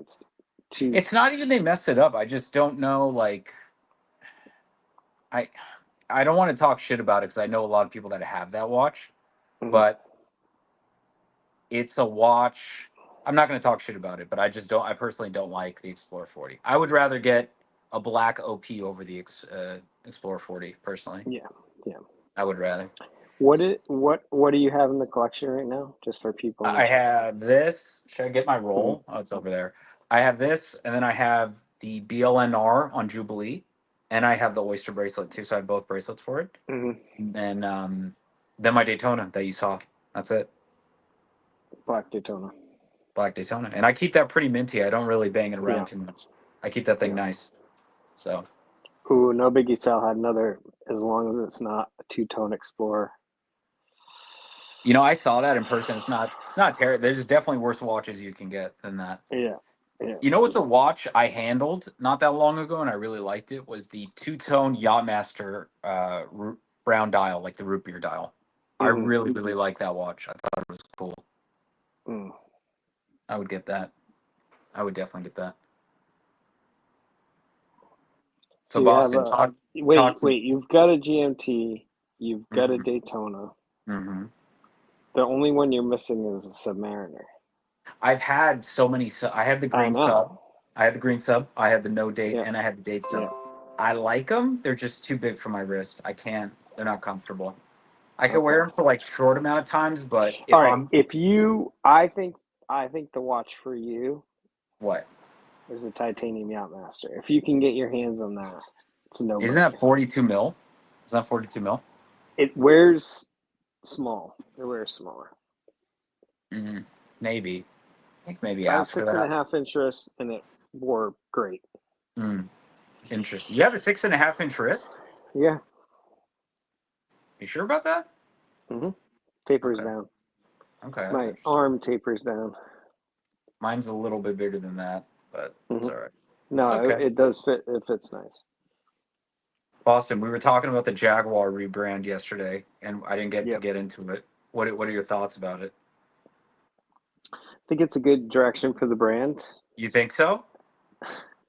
it's not even they messed it up. I just don't know. Like, I don't want to talk shit about it because I know a lot of people that have that watch, but it's a watch. I'm not going to talk shit about it, but I personally don't like the Explorer 40. I would rather get a black OP over the Explorer 40 personally. Yeah. I would rather. What do you have in the collection right now? Just for people. I have this. Should I get my roll? Oh, it's over there. I have this, and then I have the BLNR on Jubilee, and I have the Oyster bracelet too. So I have both bracelets for it. Mm-hmm. And then my Daytona that you saw. That's it. Black Daytona. Black Daytona, and I keep that pretty minty. I don't really bang it around too much. I keep that thing nice. So. Ooh, no biggie. Sal had another. As long as it's not a two-tone Explorer. You know, I saw that in person. It's not terrible. There's definitely worse watches you can get than that. Yeah. You know what's a watch I handled not that long ago and I really liked it was the two-tone Yachtmaster brown dial, like the root beer dial. I really, really like that watch. I thought it was cool. I would get that. I would definitely get that. So Boston, talk to me. You've got a GMT. You've got a Daytona. Mm-hmm. The only one you're missing is a Submariner. I've had so many. I had the green sub. I had the green sub. I had the no date, and I had the date sub. I like them. They're just too big for my wrist. I can't. They're not comfortable. I can wear them for like short amount of times, but I think the watch for you. What? Is the titanium Yachtmaster. If you can get your hands on that, it's a no-brainer. Isn't that 42 mil? Is that 42 mil? It wears small. It wears smaller. Mm-hmm. Maybe. I think maybe I have ask for that. 6.5-inch wrist, and it wore great. Interesting. You have a 6.5-inch wrist? Yeah. You sure about that? Mm-hmm. Tapers down. Okay. My arm tapers down. Mine's a little bit bigger than that, but it's all right. No, it does fit. It fits nice. Boston, we were talking about the Jaguar rebrand yesterday, and I didn't get to get into it. What are your thoughts about it? I think it's a good direction for the brand. You think so?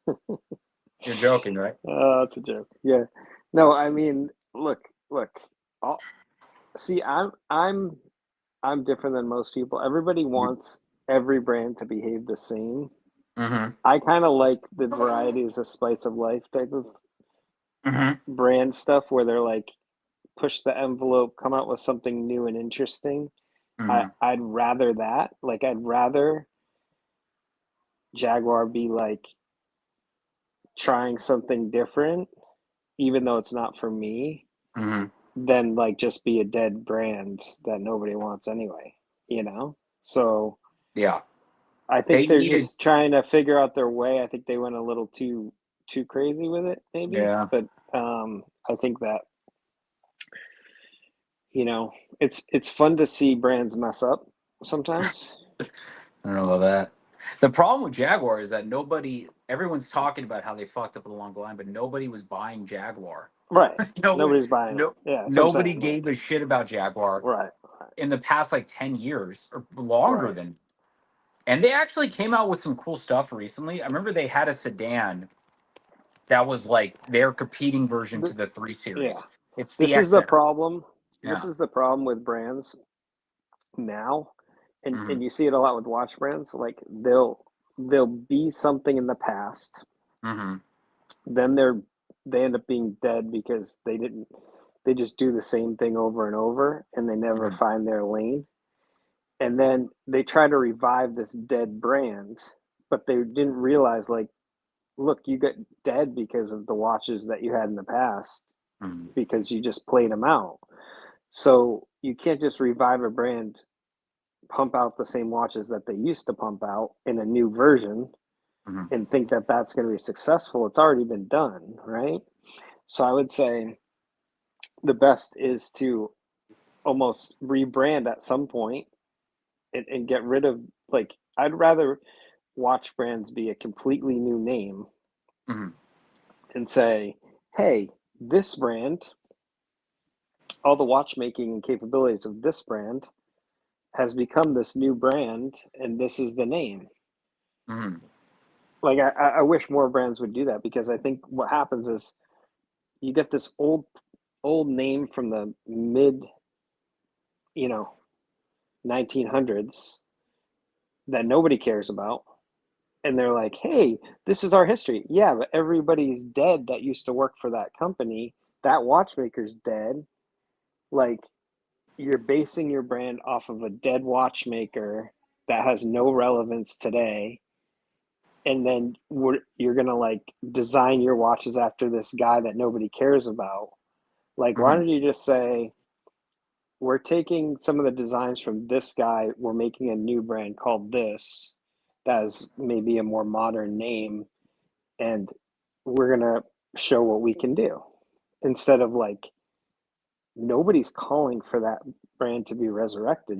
You're joking, right? Oh, that's a joke. Yeah. No, I mean, look. See, I'm different than most people. Everybody wants every brand to behave the same. Mm-hmm. I kind of like the variety is a spice of life type of brand stuff where they're like push the envelope, come out with something new and interesting. I'd rather that. Like I'd rather Jaguar be like trying something different, even though it's not for me, than like just be a dead brand that nobody wants anyway, you know? So yeah. I think they're just trying to figure out their way. I think they went a little too crazy with it, maybe. Yeah. But I think that it's fun to see brands mess up sometimes. I don't know about that. The problem with Jaguar is that everyone's talking about how they fucked up along the line, but nobody was buying Jaguar. Right. Nobody's buying it. Yeah. Nobody gave a shit about Jaguar. Right. In the past like 10 years or longer than. And they actually came out with some cool stuff recently. I remember they had a sedan that was like their competing version to the 3 Series. Yeah. It's this is the problem. Yeah. This is the problem with brands now. And you see it a lot with watch brands. Like they'll be something in the past. Then they end up being dead because they just do the same thing over and over and they never find their lane. And then they try to revive this dead brand, but they didn't realize, like, look, you got dead because of the watches that you had in the past because you just played them out. So you can't just revive a brand, pump out the same watches that they used to pump out in a new version and think that that's going to be successful. It's already been done, right? So I would say the best is to almost rebrand at some point and get rid of, like, I'd rather watch brands be a completely new name and say, hey, this brand, all the watchmaking capabilities of this brand has become this new brand and this is the name. Like I wish more brands would do that, because I think what happens is you get this old name from the mid 1900s that nobody cares about. And they're like, hey, this is our history. Yeah, but everybody's dead that used to work for that company. That watchmaker's dead. Like, you're basing your brand off of a dead watchmaker that has no relevance today. And then you're going to like design your watches after this guy that nobody cares about. Like, why don't you just say, we're taking some of the designs from this guy, we're making a new brand called this, that has maybe a more modern name, and we're gonna show what we can do, instead of like, nobody's calling for that brand to be resurrected.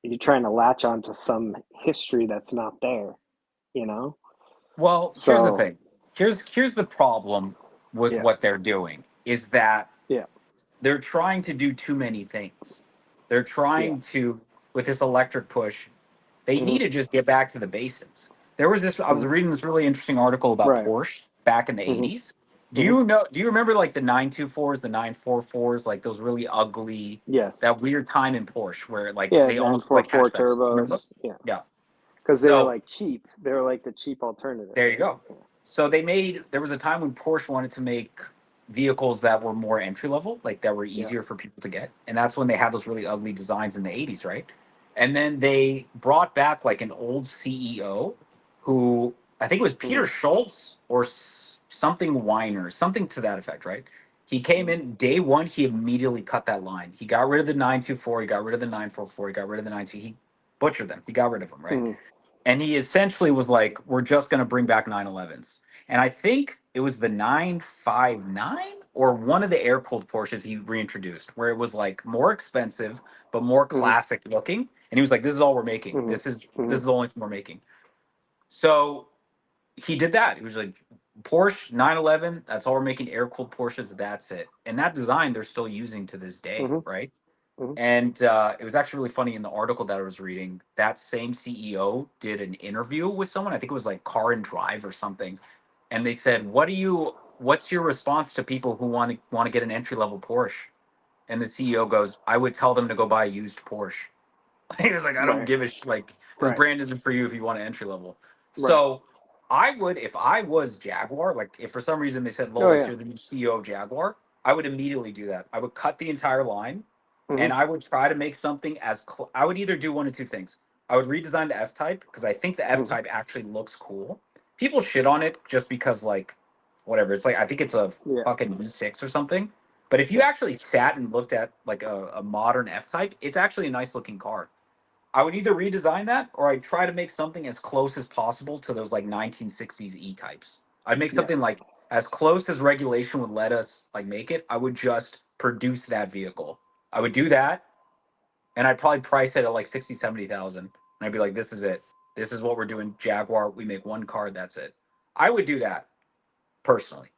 You're trying to latch onto some history that's not there, you know. Well, here's the So thing. Here's the problem with yeah, what they're doing is that yeah, they're trying to do too many things. They're yeah, trying to, with this electric push, they need mm-hmm, to just get back to the basics. There was this, I was mm-hmm, reading this really interesting article about right, Porsche back in the mm-hmm, 80s. mm-hmm. Do you remember like the 924s, the 944s, like those really ugly, Yes, that weird time in Porsche where like yeah, they almost look like 944 hatchbacks? Remember those? turbos, yeah, Yeah. because they were So like cheap. They were like the cheap alternative, there you right? go. So there was a time when Porsche wanted to make vehicles that were more entry level, like that were Yeah, easier for people to get. And that's when they had those really ugly designs in the 80s, right? And then they brought back like an old CEO who I think it was mm-hmm, Peter Schultz or something Weiner, something to that effect, right? He came in day one, he immediately cut that line. He got rid of the 924, he got rid of the 944, he got rid of the 92. He butchered them. He got rid of them, right? mm-hmm, And he essentially was like, we're just going to bring back 911s. And I think it was the 959 or one of the air cooled Porsches he reintroduced, where it was like more expensive, but more mm-hmm, classic looking. And he was like, this is all we're making. mm-hmm, This is the only thing we're making. So he did that. He was like, Porsche 911, that's all we're making, air cooled Porsches. That's it. And that design they're still using to this day, mm-hmm, right? mm-hmm, And it was actually really funny in the article that I was reading. That same CEO did an interview with someone. I think it was like Car and Drive or something. And they said, What's your response to people who want to get an entry level Porsche?" And the CEO goes, "I would tell them to go buy a used Porsche." He was like, "I don't right, give a like this right, brand isn't for you if you want an entry level." right. So I would, if I was Jaguar, like if for some reason they said, Oh "Lois, yeah, you're the new CEO of Jaguar," I would immediately do that. I would cut the entire line, mm-hmm, and I would try to make something I would either do one of two things. I would redesign the F Type because I think the F mm-hmm, Type actually looks cool. People shit on it just because like whatever. It's like I think it's a yeah, fucking V6 or something. But if you yeah, actually sat and looked at like a modern F Type, it's actually a nice looking car. I would either redesign that or I'd try to make something as close as possible to those like 1960s E types. I'd make yeah, something like as close as regulation would let us like make it. I would just produce that vehicle. I would do that and I'd probably price it at like 60, 70,000. And I'd be like, this is it. This is what we're doing. Jaguar, we make one car, that's it. I would do that personally.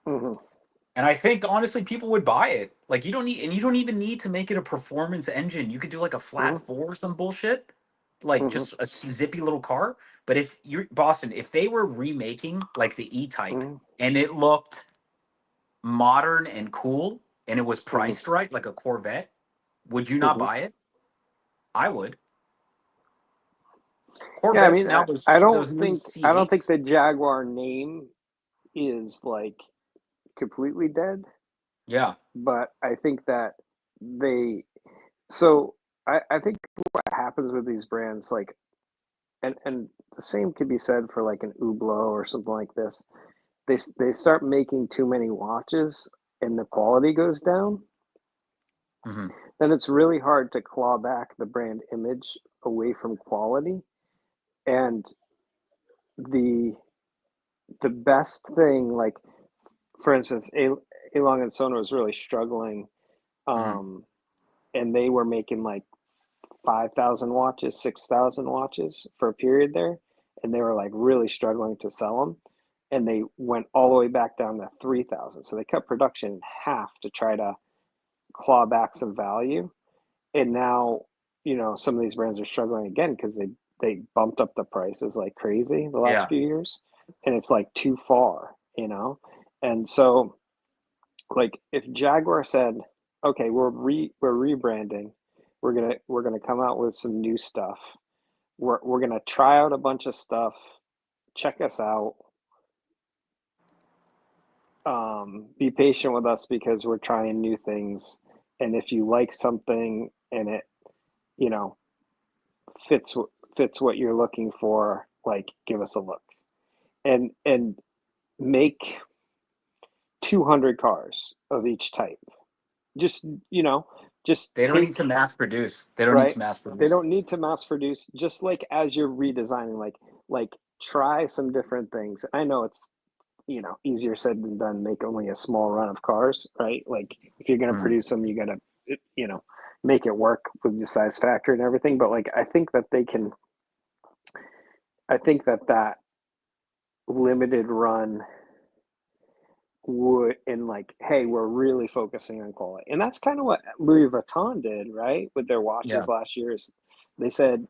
mm-hmm, And I think honestly, people would buy it. Like you don't even need to make it a performance engine. You could do like a flat mm-hmm, four or some bullshit, like mm-hmm, just a zippy little car. But if you're Boston, if they were remaking like the E Type mm-hmm, and it looked modern and cool and it was mm-hmm, priced right, like a Corvette, would you not mm-hmm. buy it? I would. Yeah, I Corvettes mean, now those new I don't think C8s. the Jaguar name is like completely dead, Yeah. but I think that they so I think what happens with these brands, like, and the same could be said for like an Hublot or something like this. They start making too many watches and the quality goes down, Hmm. then it's really hard to claw back the brand image away from quality. And the the best thing, like, for instance, Along and Sona was really struggling, Hmm. um, and they were making like 5,000 watches, 6,000 watches for a period there, and they were like really struggling to sell them. And they went all the way back down to 3,000. So they cut production in half to try to claw back some value. And now, some of these brands are struggling again because they bumped up the prices like crazy the last Yeah. few years, and it's like too far. And so, like, if Jaguar said, okay, we're rebranding, we're gonna come out with some new stuff. We're gonna try out a bunch of stuff. Check us out. Be patient with us because we're trying new things. And if you like something and it, you know, fits what you're looking for, like give us a look. And make 200 cars of each type. Just, just They don't need take, to mass produce. They don't need right? to mass They produce. don't need to mass produce. Just like as you're redesigning, like try some different things. I know it's easier said than done. Make only a small run of cars, right? Like if you're gonna Mhm. produce them, you gotta make it work with the size factor and everything. But like I think that they can. I think that limited run would and like, hey, we're really focusing on quality, and that's kind of what Louis Vuitton did, right, with their Yeah. watches last year. Is they said,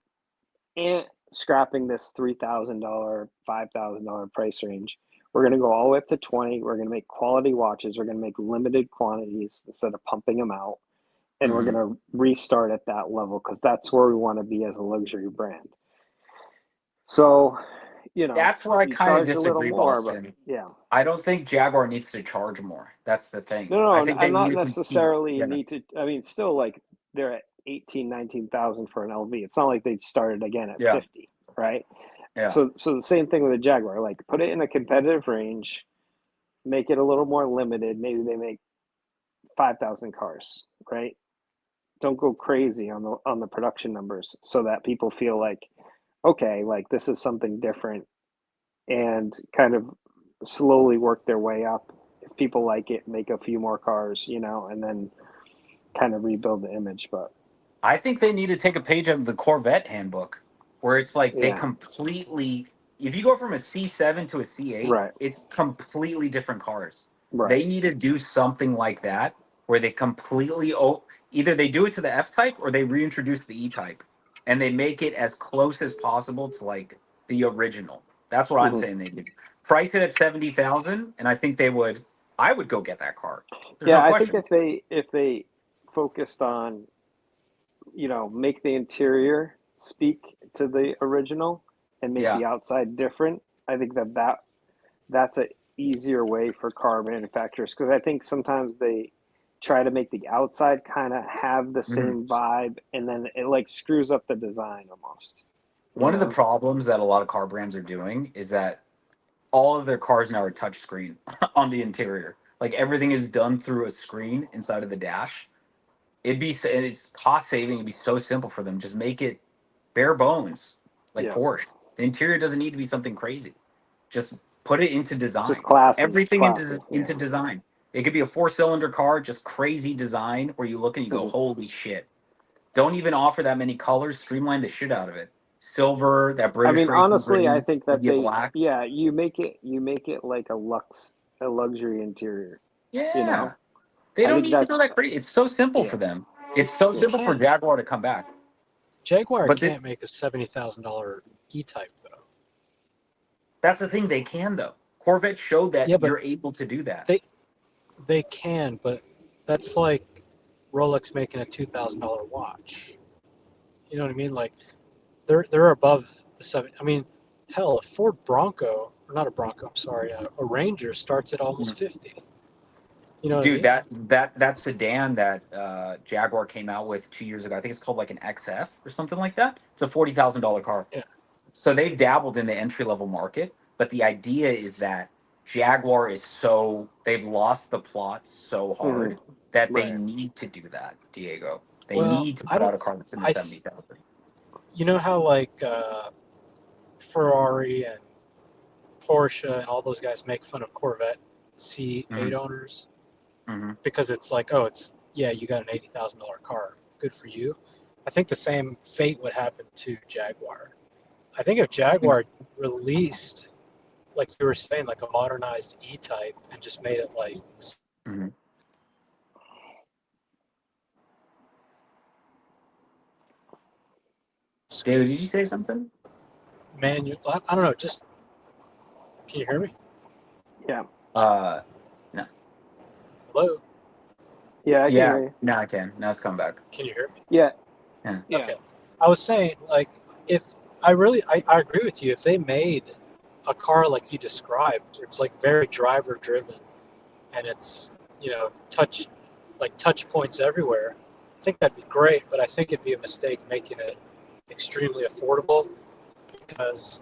and scrapping this $3,000, $5,000 price range. We're going to go all the way up to 20. We're going to make quality watches. We're going to make limited quantities instead of pumping them out. And we're Mhm. going to restart at that level because that's where we want to be as a luxury brand. So, That's where I you kind of charge a little disagree, more, but Boston. yeah. I don't think Jaguar needs to charge more. That's the thing. I No, think they I'm need not to compete. necessarily Yeah. need to. I mean, still like they're at 18, 19,000 for an LV. It's not like they started again at Yeah. 50, right? Yeah. So the same thing with a Jaguar. Like put it in a competitive range, make it a little more limited. Maybe they make 5,000 cars, right? Don't go crazy on the production numbers so that people feel like, okay, like this is something different, and kind of slowly work their way up. If people like it, make a few more cars, and then kind of rebuild the image. But I think they need to take a page out of the Corvette handbook where it's like they yeah, completely, if you go from a C7 to a C8, right, it's completely different cars. right. They need to do something like that where they completely, either they do it to the F type or they reintroduce the E type and they make it as close as possible to like the original. That's what I'm Hmm. saying they do. Price it at 70,000 and I think I would go get that car. There's Yeah, no I think question. if they focused on make the interior speak to the original and make Yeah. the outside different. I think that's a easier way for car manufacturers because I think sometimes they try to make the outside kind of have the Mhm. same vibe and then it like screws up the design almost. You One of the know? problems that a lot of car brands are doing is that all of their cars now are touchscreen on the interior. Like everything is done through a screen inside of the dash. And it's cost saving. It'd be so simple for them. Just make it bare bones, like Yeah, Porsche. The interior doesn't need to be something crazy. Just put it into just design. classy, Everything classy. into Yeah. design. It could be a 4-cylinder car, just crazy design where you look and you go, Mhm. holy shit. Don't even offer that many colors. Streamline the shit out of it. Silver, that I British mean, racing honestly, I green, think that maybe a black. you make it like a luxury interior. You Yeah. know, They I don't think need to that's go that crazy. It's so simple yeah, for them. It's so yeah. They simple for can't. Jaguar to come back. Jaguar But can't make a $70,000 E-Type though. that's the thing. They can, though. Corvette showed that Yeah, but you're able to do that. they they can, but that's like Rolex making a $2,000 watch. You know what I mean? Like they're above the seven. I mean, hell, a Ford Bronco or not a Bronco. I'm sorry, a Ranger starts at almost 50. You know what I Dude, mean? that sedan that Jaguar came out with 2 years ago, I think it's called like an XF or something like that. It's a $40,000 car. Yeah. So they've dabbled in the entry level market, but the idea is that Jaguar is they've lost the plot so Mhm. hard that they Right. need to do that, Diego. They Well, need to I put out don't. a car that's in the I. 70,000. You know how like Ferrari and Porsche and all those guys make fun of Corvette C8 Mm-hmm. owners Mm-hmm. because it's like, oh, it's yeah, you got an $80,000 car, good for you. I think the same fate would happen to Jaguar. I think if Jaguar released, like you were saying, like a modernized E-Type and just made it like Mm-hmm. David, did you say something? manual, I don't know, just can you hear me? Yeah. No. Hello, Yeah, I can Yeah, hear you. now I can. Now it's come back. can you hear me? Yeah. Yeah. Yeah. Okay. I was saying, like, if I agree with you. If they made a car like you described, where it's like very driver driven, and it's touch points everywhere, I think that'd be great. But I think it'd be a mistake making it extremely affordable, because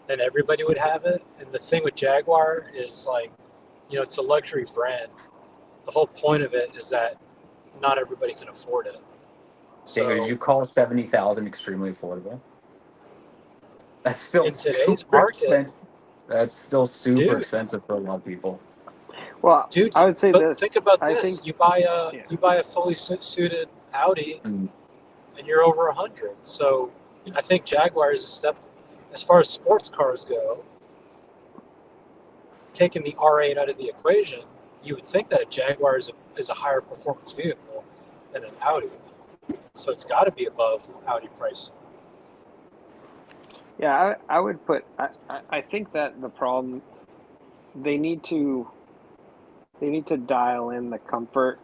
then everybody would have it. And the thing with Jaguar is, like, it's a luxury brand. The whole point of it is that not everybody can afford it. Diego, did So you call 70,000 extremely affordable? That's still in today's super market, expensive. That's still super dude, expensive for a lot of people. Well, dude, I would say but think this. about I this: think, you buy yeah, a fully suited Audi, Mm. and you're over 100. So I think Jaguar is a step, as far as sports cars go. Taking the R8 out of the equation, you would think that a Jaguar is a higher performance vehicle than an Audi. So it's got to be above Audi price. yeah, I would put. I think that the problem, they need to dial in the comfort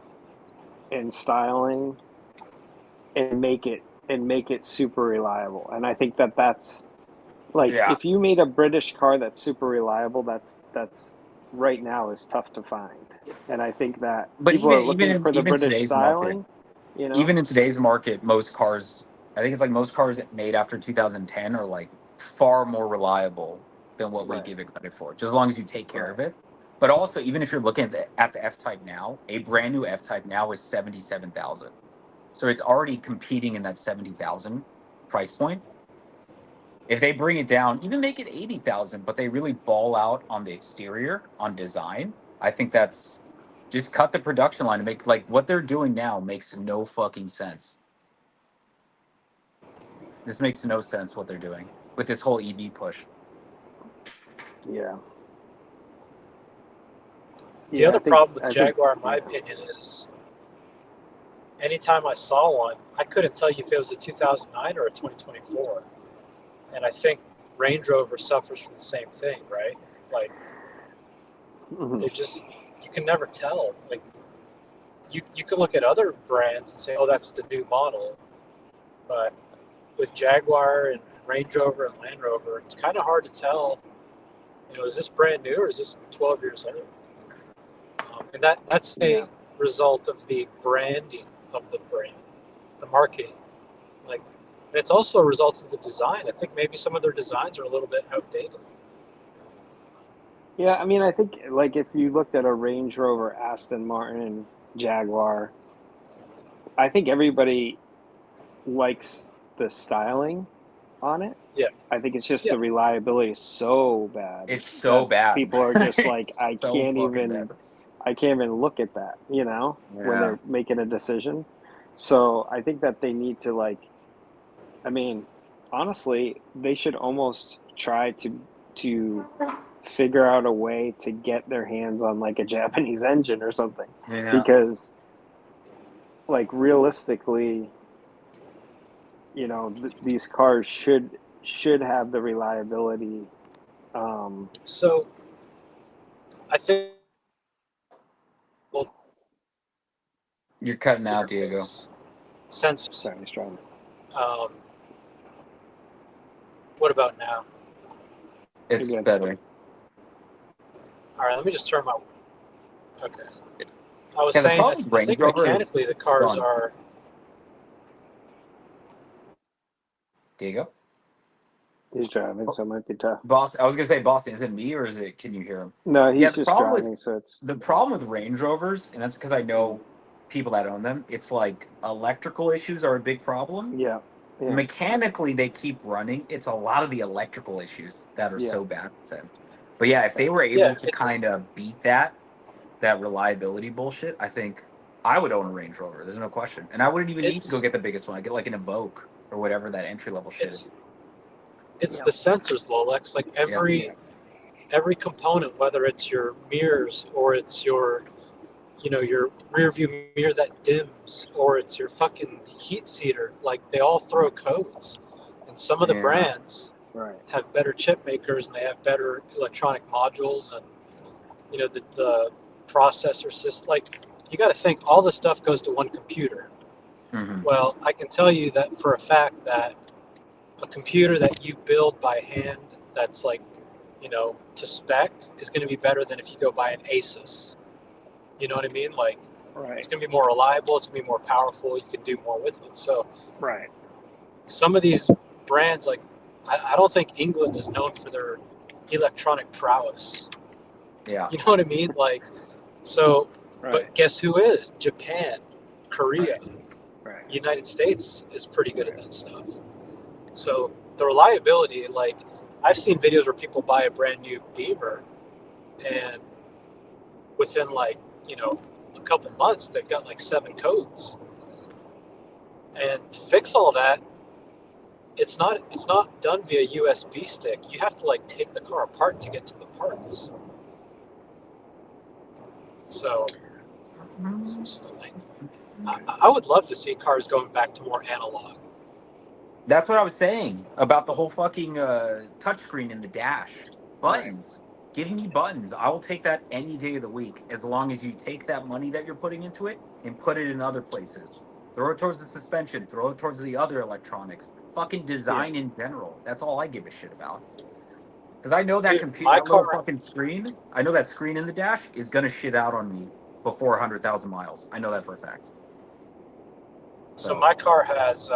and styling and make it super reliable. And I think that that's like, Yeah. if you made a British car that's super reliable, that's right now is tough to find. And I think that But people are looking for the even British today's market, styling, you know? even in today's market, most cars, I think it's like most cars made after 2010 are like far more reliable than what we Right, give it credit for, just as long as you take care right. of it. But also, even if you're looking at the F Type now, a brand new F Type now is 77,000. So it's already competing in that 70,000 price point. If they bring it down, even make it 80,000, but they really ball out on the exterior, on design, I think that's just cut the production line and make, like, what they're doing now makes no fucking sense. This makes no sense what they're doing with this whole EV push. Yeah. The Yeah, other problem with I think Jaguar, in my yeah. opinion, is anytime I saw one, I couldn't tell you if it was a 2009 or a 2024. And I think Range Rover suffers from the same thing, right? Like, Mhm. you can never tell. Like, you can look at other brands and say, oh, that's the new model. But with Jaguar and Range Rover and Land Rover, it's kind of hard to tell, is this brand new or is this 12 years old? And that's Yeah. a result of the branding of the brand, the marketing. Like, and it's also a result of the design. I think maybe some of their designs are a little bit outdated. Yeah, I mean, I think, like, if you looked at a Range Rover, Aston Martin, Jaguar, I think everybody likes the styling on it. Yeah. I think it's just Yeah. the reliability is so bad It's so that bad. people are just like, It's so fucking bad. I can't even look at that, when Yeah. they're making a decision. So I think that they need to, like, I mean, honestly, they should almost try to figure out a way to get their hands on, like, a Japanese engine or something, Yeah. because, like, realistically, these cars should have the reliability. So I think, well, You're cutting out, Diego. interface sensors. Sorry, he's trying. What about now? It's Again. better. All right, let me just turn my. Okay. I was Yeah, the saying, problem with I Range think Rover mechanically is the cars gone. are. Diego? He's driving, so it might be tough. Boston. I was gonna say Boston. Is it me or is it? Can you hear him? No, Yeah. he's just driving, so it's The problem with Range Rovers, and that's because I know people that own them. It's like electrical issues are a big problem. yeah, yeah, Mechanically, they keep running. It's a lot of the electrical issues that are yeah, so bad with them. But yeah, if they right. were Yeah, able to kind of beat that reliability bullshit, I think I would own a Range Rover. There's no question, and I wouldn't even need to go it's get the biggest one. I get like an Evoque or whatever that entry level shit is. it's Yeah. the sensors, Lolex. Like Yeah. every component, whether it's your mirrors or it's your your rear view mirror that dims, or it's your fucking heat seater, like they all throw codes. And some of the Yeah. brands Right. have better chip makers and they have better electronic modules, and the processor system. Like, you got to think all this stuff goes to one computer. Mhm. Well, I can tell you that for a fact that a computer that you build by hand that's like, to spec is going to be better than if you go buy an Asus. You know what I mean? Like, Right. it's going to be more reliable. It's going to be more powerful. You can do more with it. So Right. some of these brands, like, I don't think England is known for their electronic prowess. Yeah. You know what I mean? Like, so, Right. but guess who is? Japan, Korea, Right. United States is pretty good at that stuff. So the reliability, like, I've seen videos where people buy a brand new Beamer and within like, a couple months, they've got like 7 codes. And to fix all that, it's not done via USB stick. You have to like take the car apart to get to the parts. So it's just a thing. I would love to see cars going back to more analog. That's what I was saying about the whole fucking touchscreen in the dash. Buttons. Give me buttons. I will take that any day of the week, as long as you take that money that you're putting into it and put it in other places. Throw it towards the suspension. Throw it towards the other electronics. Fucking design in general. That's all I give a shit about. Because I know that Dude, computer, my that little car. fucking screen. I know that screen in the dash is gonna shit out on me before 100,000 miles. I know that for a fact. So my car has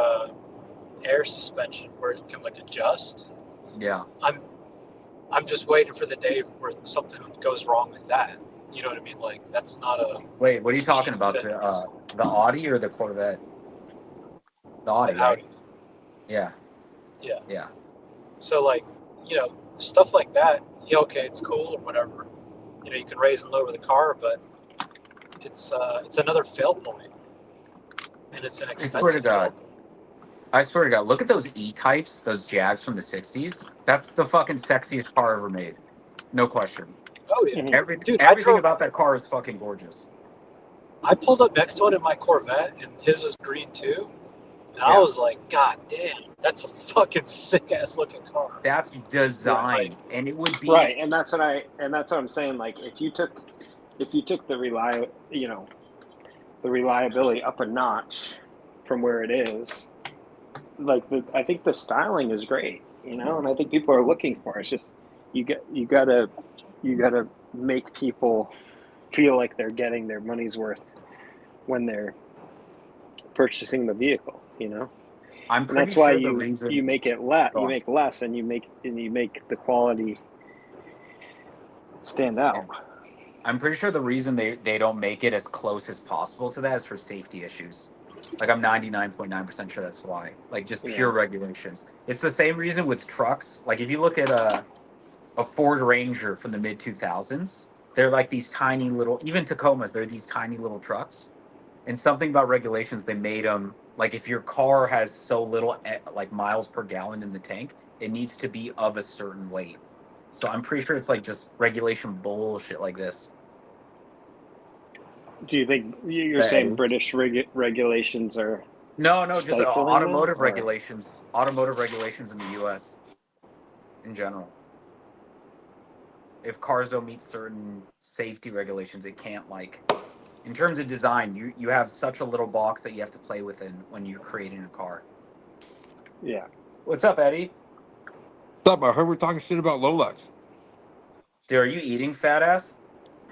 air suspension where it can like adjust. Yeah. I'm just waiting for the day where something goes wrong with that. You know what I mean? Like, that's not a Wait, what are you talking cheap about? fix. The Audi or the Corvette? The Audi, The right? Audi. Yeah. Yeah. Yeah. So like, stuff like that. Yeah, okay, it's cool or whatever. You can raise and lower the car, but it's another fail point, and it's an I swear to expensive fail God. point. I swear to God. Look at those E-types, those Jags from the 60s. That's the fucking sexiest car ever made. No question. Oh yeah, Mhm. dude. Everything about that car is fucking gorgeous. I pulled up next to it in my Corvette, and his was green too. And I Yeah. was like, God damn, that's a fucking sick ass looking car. That's design. And it would be Right. And that's what I'm saying. Like, if you took the the reliability up a notch from where it is, like, I think the styling is great, and I think people are looking for it. It's just you gotta make people feel like they're getting their money's worth when they're purchasing the vehicle. I'm And pretty that's why sure the you reason make it Go on. less, and you make the quality stand out. I'm pretty sure the reason they don't make it as close as possible to that is for safety issues. Like, I'm 99.9% sure that's why. Like, just Yeah. pure regulations. It's the same reason with trucks. Like, if you look at a Ford Ranger from the mid 2000s, they're like these tiny little, even Tacomas, they're these tiny little trucks. And something about regulations, they made them like, if your car has so little like miles per gallon in the tank, it needs to be of a certain weight. So I'm pretty sure it's like just regulation bullshit like this. Do you think you're That saying Eddie? British regulations are No, just stifling that, automotive regulations in the U.S. in general. If cars don't meet certain safety regulations, it can't, like, in terms of design, you have such a little box that you have to play within when you're creating a car. Yeah. What's up, Eddie? What's up? I heard we're talking shit about Lolex. Dude, are you eating, fat ass?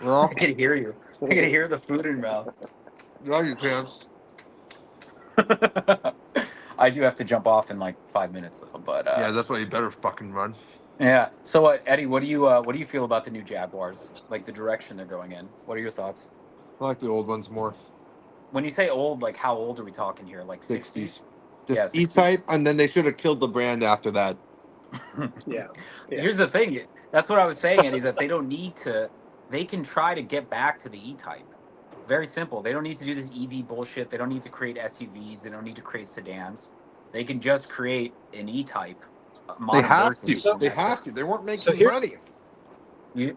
I Well, can hear you. I can hear the food in your mouth. yeah, you can. I do have to jump off in like 5 minutes though, but Yeah, that's why you better fucking run. yeah. So, Eddie, what do you feel about the new Jaguars? Like, the direction they're going in? What are your thoughts? I like the old ones more. When you say old, like, how old are we talking here? Like 60s? 60s. Yeah, Just 60s. E-Type, and then they should have killed the brand after that. Yeah. Here's the thing. That's what I was saying, Eddie, is that they don't need to. They can try to get back to the E-Type. Very simple. They don't need to do this EV bullshit. They don't need to create SUVs. They don't need to create sedans. They can just create an E-Type They modern have version. to. So- They have to. They weren't So making here's money.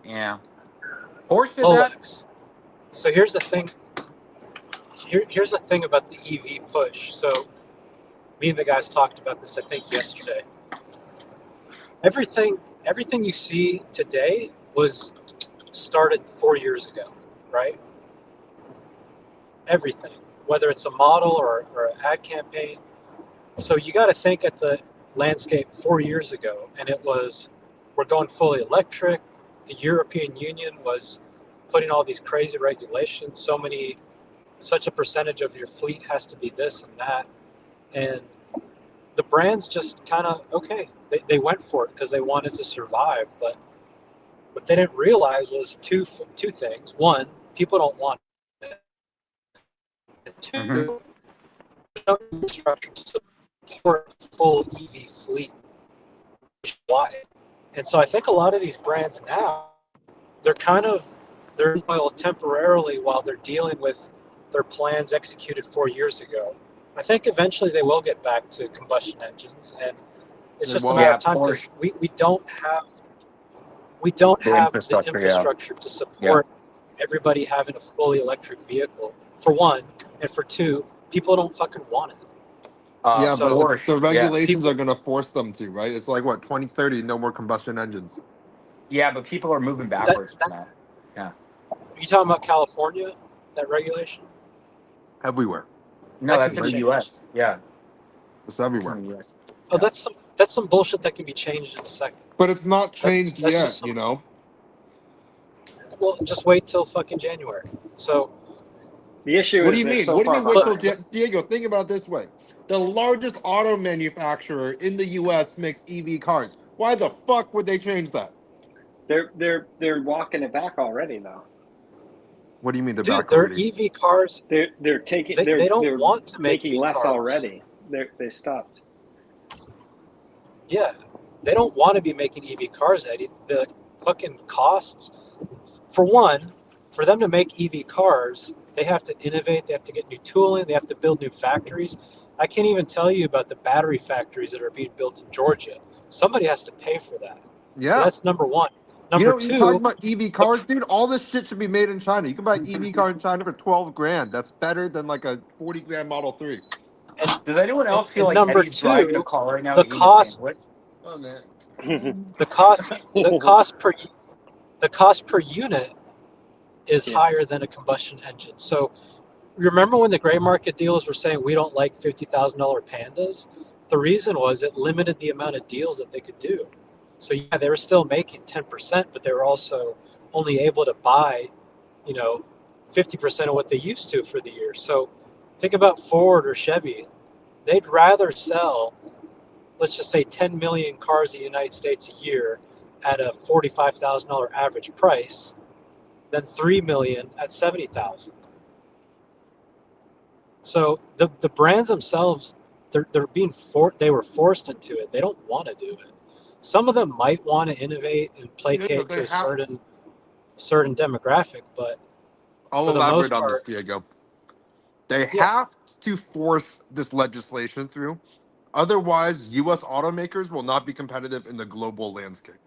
Yeah. Porsche did that. Rolex. So here's the thing. Here's the thing about the EV push. So me and the guys talked about this, I think, yesterday. Everything you see today was started 4 years ago, right? Everything. whether it's a model or an ad campaign. So you got to think at the landscape 4 years ago, and it was, we're going fully electric. The European Union was putting all these crazy regulations. Such a percentage of your fleet has to be this and that. And the brands just kind of, okay, they went for it because they wanted to survive. But what they didn't realize was two things. One, people don't want it. And two, there's no infrastructure to support a full EV fleet nationwide. And so I think a lot of these brands now, they're in oil temporarily while they're dealing with their plans executed 4 years ago. I think eventually they will get back to combustion engines, and it's just a matter of time because we don't have the infrastructure to support everybody having a fully electric vehicle, for one, and for two, people don't fucking want it. Yeah, so but the regulations people- are going to force them to, right? It's like, what, 2030, no more combustion engines. Yeah, but people are moving backwards from that. Yeah. Are you talking about California, that regulation? Everywhere. No, That that's can in be the changed. US. Yeah. It's everywhere. In the US. Oh, Yeah. that's some bullshit that can be changed in a second. But it's not changed That's yet, just some- you know? Well, just wait till fucking January. So The issue What is do you they're mean? so What do you far mean wait till behind. Diego, think about it this way. The largest auto manufacturer in the US makes EV cars. Why the fuck would they change that? They're walking it back already though. What do you mean they're dude, back their already? EV cars, They're taking they don't they're want to make making EV less cars already. They stopped. Yeah, they don't want to be making EV cars, Eddie. The fucking costs, for one, for them to make EV cars, they have to innovate, they have to get new tooling, they have to build new factories. I can't even tell you about the battery factories that are being built in Georgia. Somebody has to pay for that. Yeah. So that's number one. You Number know, you're talking two, about EV cars, dude. All this shit should be made in China. You can buy EV car in China for 12 grand. That's better than like a 40 grand Model 3. Does anyone else feel and like number Eddie's driving a two, car right now the eating cost, a sandwich? Oh man. the cost per unit is Yeah. higher than a combustion engine. So remember when the gray market dealers were saying we don't like $50,000 Pandas? The reason was it limited the amount of deals that they could do. So yeah, they were still making 10%, but they were also only able to buy, 50% of what they used to for the year. So think about Ford or Chevy. They'd rather sell, let's just say 10 million cars in the United States a year at a $45,000 average price than 3 million at 70,000. So the brands themselves, they were forced into it. They don't want to do it. Some of them might want to innovate and placate to a certain demographic, but I'll for the elaborate most on this, part, Diego. They yeah. have to force this legislation through. Otherwise, U.S. automakers will not be competitive in the global landscape.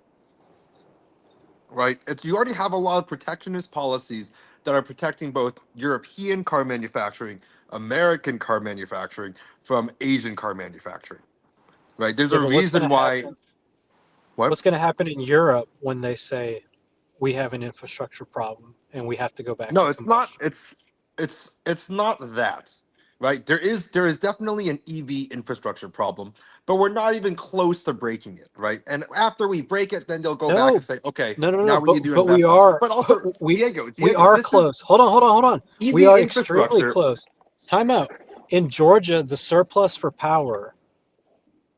Right? You already have a lot of protectionist policies that are protecting both European car manufacturing, American car manufacturing from Asian car manufacturing. Right? There's Yeah, a but what's reason going to why. happen? What? What's going to happen in Europe when they say we have an infrastructure problem and we have to go back No, to it's not. combustion? It's not that. Right? There is definitely an EV infrastructure problem, but we're not even close to breaking it. Right? And after we break it, then they'll go back No, and say, okay, no. now we need to But we invest. are, But also, we Diego, are this is close. Hold on. EV We are extremely infrastructure. close. Time out. In Georgia, the surplus for power,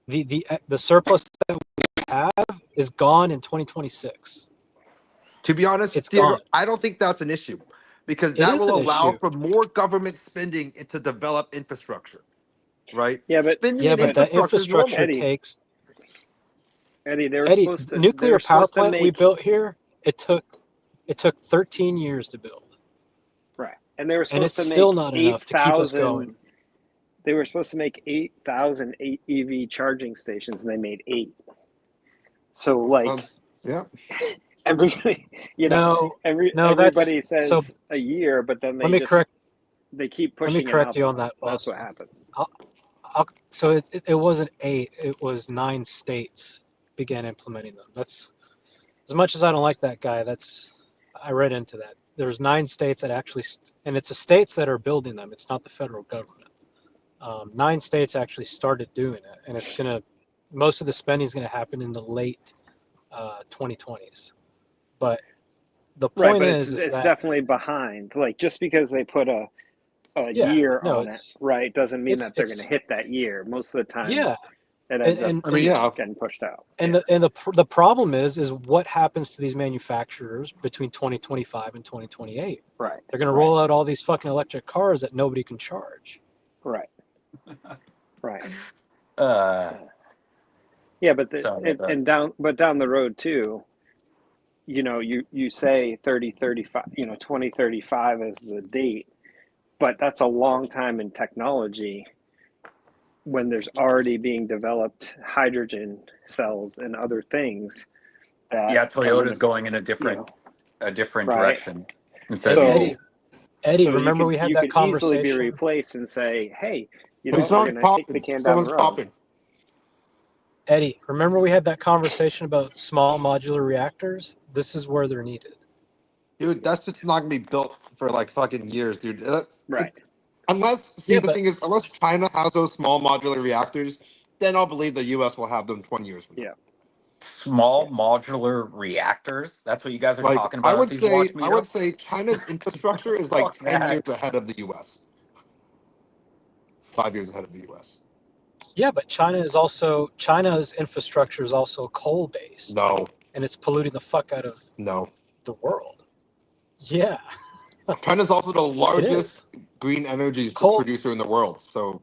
the surplus that we have is gone in 2026. To be honest, It's Diego, gone. I don't think that's an issue because It that is will an allow issue. for more government spending to develop infrastructure. Right? Yeah, but Spending Yeah, in but that infrastructure is normal. infrastructure Eddie, takes Eddie, they were Eddie. supposed The to they nuclear were power supposed to plant we make built here, it took 13 years to build, right. And they were and supposed it's to still make not enough to keep us 8,000 going. they were supposed to make 8,000 EV charging stations and they made 8. So like Yeah. everybody, No, that's everybody so. says a year, but then Let me correct. they keep Let me pushing it correct out you on more. that, That's boss. what happens. So it wasn't 8. It was 9 states began implementing them. That's, as much as I don't like that guy. I read into that. there's 9 states that actually, and it's the states that are building them. It's not the federal government. 9 states actually started doing it, and it's gonna, most of the spending is gonna happen in the late 2020s. But the Right, point but is it's that definitely behind. Like just because they put a yeah, year no, on it, right, doesn't mean that they're going to it's hit that year. Most of the time, yeah, it ends up I mean, yeah. getting pushed out. and the problem is what happens to these manufacturers between 2025 and 2028? Right. They're going to roll out all these fucking electric cars that nobody can charge. Right. Right. Uh, Yeah, but Sorry about that. down the road too, you know, you say 3035, 2035 is the date, but that's a long time in technology when there's already being developed hydrogen cells and other things that Yeah, are Toyota's gonna, going in a you different know, right. direction instead of So EV. Eddie, so remember we had you that could easily be conversation? replaced and say, hey, you know Hey, what, we're someone's gonna kick the popping. can down the Someone's road. popping. Eddie, remember we had that conversation about small modular reactors? This is where they're needed. Dude, that's just not gonna be built for like fucking years, dude. Right. Unless, see, Yeah, the but thing is, unless China has those small modular reactors, then I'll believe the U.S. will have them 20 years from now. Yeah. Small modular reactors. That's what you guys are Like, talking about at these watch I would meetups. say China's infrastructure is like Fuck 10 years that. ahead of the U.S. 5 years ahead of the U.S. yeah, but China's infrastructure is also coal based, No, and it's polluting the fuck out of no. the world. Yeah, China's also the it largest is. green energy Coal producer in the world. So,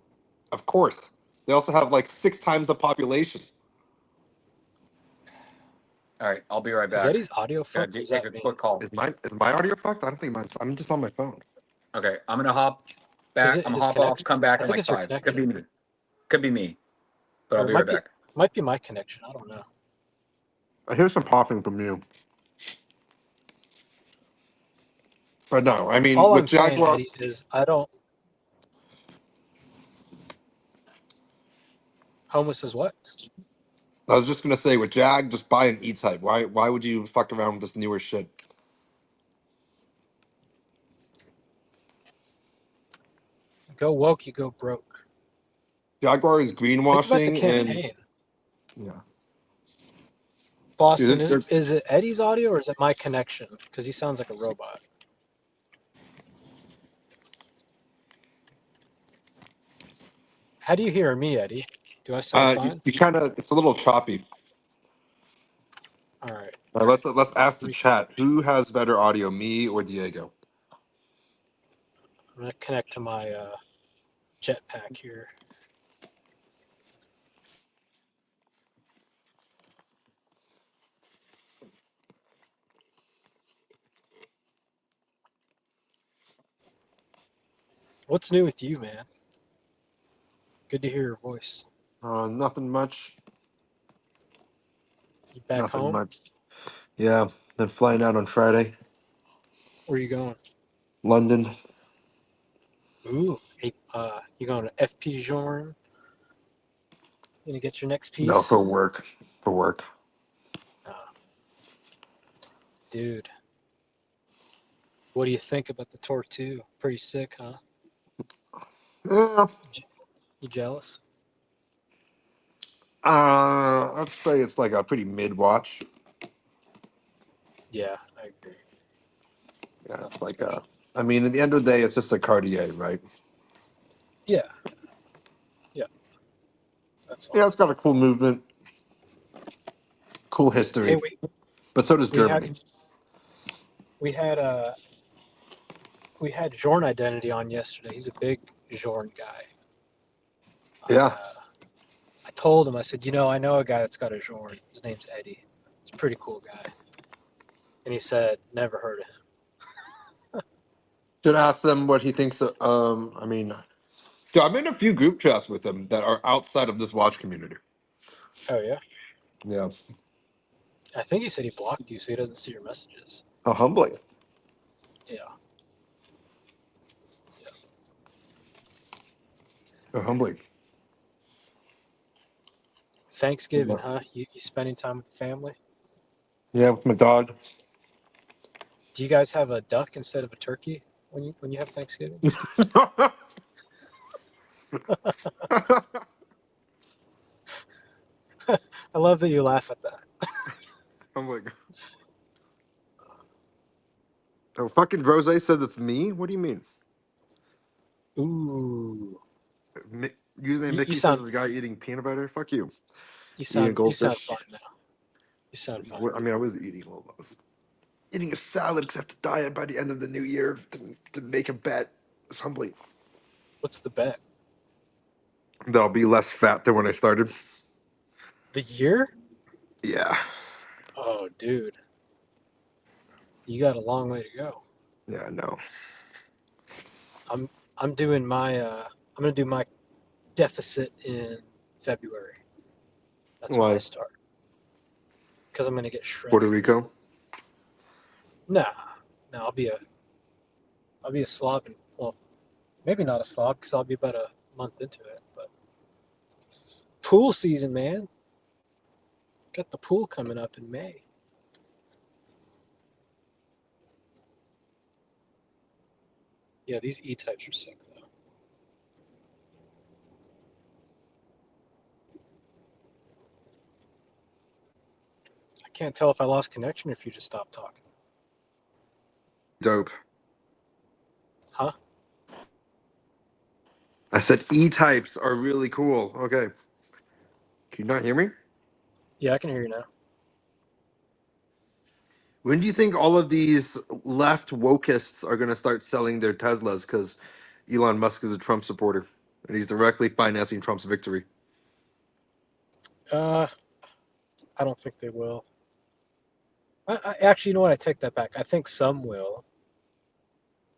of course, they also have like 6 times the population. All right, I'll be right is back. Eddie's audio Gotta fucked or is take a that me? quick call. Is my audio fucked? I don't think mine's. I'm just on my phone. Okay, I'm gonna hop Is back. it I'm gonna his hop off. connection? Come back I in think like it's your 5. Could be connection, me. Could be me. But I'll or it be right back. might be my connection. I don't know. I hear some popping from you. But no, I mean, All with I'm saying, Jaguar, Eddie, is I don't. Homeless is what? I was just gonna say with Jag, just buy an E type. Why would you fuck around with this newer shit? Go woke, you go broke. Jaguar is Think about the greenwashing, and campaign. yeah, Boston, dude, is it Eddie's audio or is it my connection? Because he sounds like a robot. How do you hear me, Eddie? Do I sound fine? you kind of, it's a little choppy. All right. Let's ask the Restart. chat who has better audio, me or Diego. I'm going to connect to my jetpack here. What's new with you, man? Good to hear your voice. Nothing much. You back Nothing home? much. Yeah, then flying out on Friday, Where are you going? London. Ooh, you going to FP Journe? Gonna get your next No, piece? for work. For work. Dude, what do you think about the tour 2? Pretty sick, huh? Yeah. You jealous? I'd say it's like a pretty mid watch. Yeah, I agree. Yeah, Nothing it's like special. I mean, at the end of the day, it's just a Cartier, right? Yeah, that's all. Yeah, it's got a cool movement, cool Hey, history, but so does we had Germany. we had we had Jorn Identity on yesterday. He's a big Jorn guy. Yeah, I told him, I said, I know a guy that's got a Jorn. His name's Eddie. He's a pretty cool guy. And he said, never heard of him. should ask them what he thinks. I mean, so I'm in a few group chats with them that are outside of this watch community. Oh, yeah? Yeah, I think he said he blocked you so he doesn't see your messages. humbling. Yeah. Humbling. Thanksgiving, huh? You spending time with the family? Yeah, with my dog. Do you guys have a duck instead of a turkey when you have Thanksgiving? I love that you laugh at that. I'm like, oh, fucking Rose says it's me? What do you mean? Ooh, Username you Mickey says sound this guy eating peanut butter. Fuck you. you Eating sound goldfish. fine now. You sound fine. I mean, I was eating a little. I was eating a salad because I have to diet by the end of the new year to make a bet. It's humbling. What's the bet? That I'll be less fat than when I started. The year? Yeah. Oh, dude, you got a long way to go. Yeah, no. I'm doing my I'm gonna do my deficit in February. That's when I Why? start because I'm gonna get shredded. Puerto Rico? Nah, I'll be a slob. Well, maybe not a slob because I'll be about a month into it. But pool season, man. Got the pool coming up in May. Yeah, these E-types are sick though. I can't tell if I lost connection or if you just stopped talking. Dope. Huh? I said E-types are really cool. Okay. Can you not hear me? Yeah, I can hear you now. When do you think all of these left wokeists are going to start selling their Teslas because Elon Musk is a Trump supporter and he's directly financing Trump's victory? I don't think they will. I actually, you know what? I take that back. I think some will,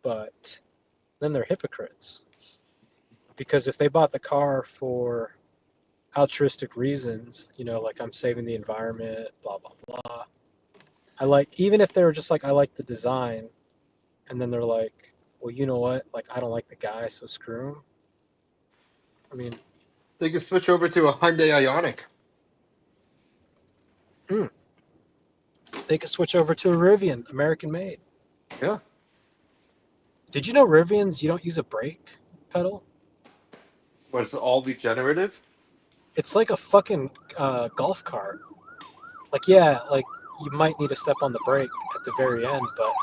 but then they're hypocrites. Because if they bought the car for altruistic reasons, like I'm saving the environment, blah, blah, blah. Even if they were just like, I like the design, and then they're like, well, you know what? Like, I don't like the guy, so screw him. I mean, They can switch over to a Hyundai Ioniq. they could switch over to a Rivian, American made. Yeah. Did you know Rivians, you don't use a brake pedal? But it's all regenerative? It's like a fucking golf cart. Like, yeah, like you might need to step on the brake at the very end, but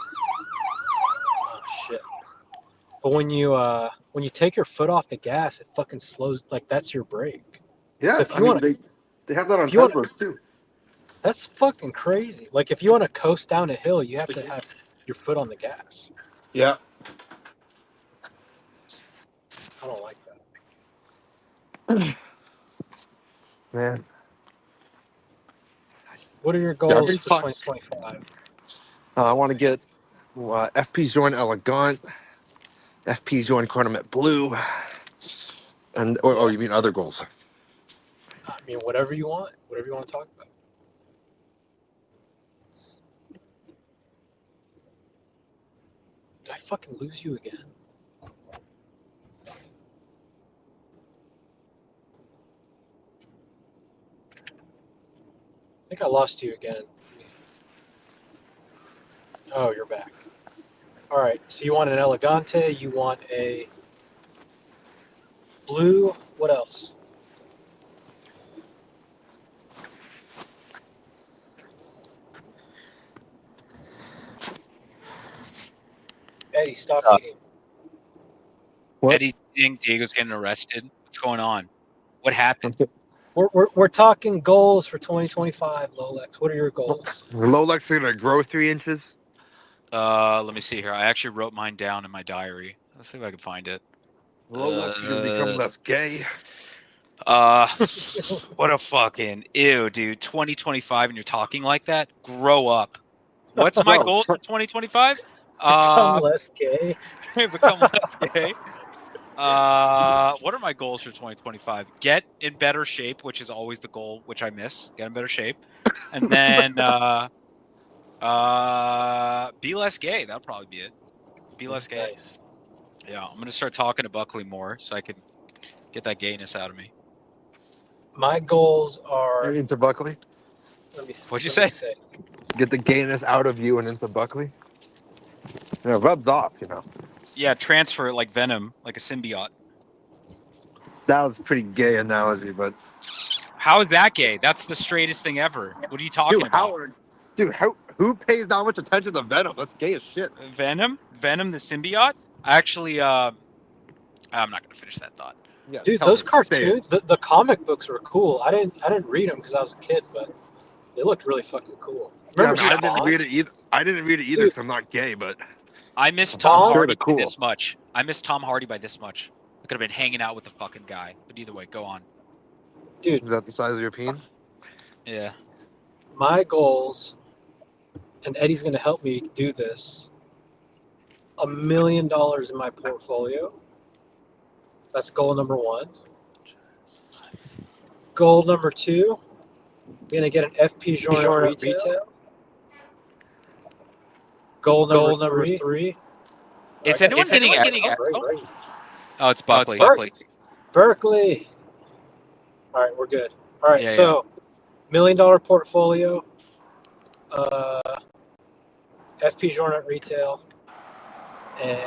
oh shit. But when you take your foot off the gas, it fucking slows. Like that's your brake. Yeah, So if I you mean, want, they have that on if you want, Teslas too. that's fucking crazy. Like if you want to coast down a hill, you have to have your foot on the gas. Yeah. I don't like that. Man. What are your Yeah, I've goals been for talking. 2025? I want to get FP's join Elegant, FP's join Chronomet Blue, and Yeah, you mean other goals? I mean whatever you want to talk about. Did I fucking lose you again? I think I lost you again. Oh, you're back. All right. So you want an Elegante? You want a blue? What else? Eddie, stop Uh, eating. What? Eddie's eating. Diego's getting arrested. What's going on? What happened? We're talking goals for 2025, Lolex. What are your goals? Rolex are gonna grow 3 inches. Let me see here. I actually wrote mine down in my diary. Let's see if I can find it. Rolex is gonna become less gay. Uh, what a fucking ew, dude. 2025, and you're talking like that? Grow up. What's my Bro, goals for 2025? Become less gay. Become less gay. What are my goals for 2025? Get in better shape, which is always the goal, which I miss. Get in better shape, and then be less gay. That'll probably be it. Be less gay. Nice. Yeah, I'm gonna start talking to Buckley more so I can get that gayness out of me. My goals are. and into Buckley. What'd you Let me say? think. Get the gayness out of you and into Buckley. You know, rubs off. You know, Yeah, transfer like Venom, like a symbiote. that was a pretty gay analogy, but How is that gay? That's the straightest thing ever. What are you talking dude, about? who pays that much attention to Venom? That's gay as shit. Venom the symbiote. Actually, I'm not gonna finish that thought. Yeah, Dude, tell those me. Say it. cartoons, the comic books were cool. I didn't read them because I was a kid, but they looked really fucking cool. Yeah, Remember I Dude, didn't Spawn? read it either. I didn't read it either Dude, because I'm not gay, but I miss Tom Spawn, sure Hardy they're by cool. this much. I miss Tom Hardy by this much. I could have been hanging out with the fucking guy. But either way, go on. dude, Is that the size of your peen? Yeah. my goals, and Eddie's gonna help me do this. $1 million in my portfolio. That's goal number 1. Goal number 2, I'm gonna get an FP Journal retail. Goal number three. Is anyone getting Oh, great. Oh, it's Buckley. Berkeley. All right, we're good. All right, Yeah, so $1 million portfolio, FP Journal retail, and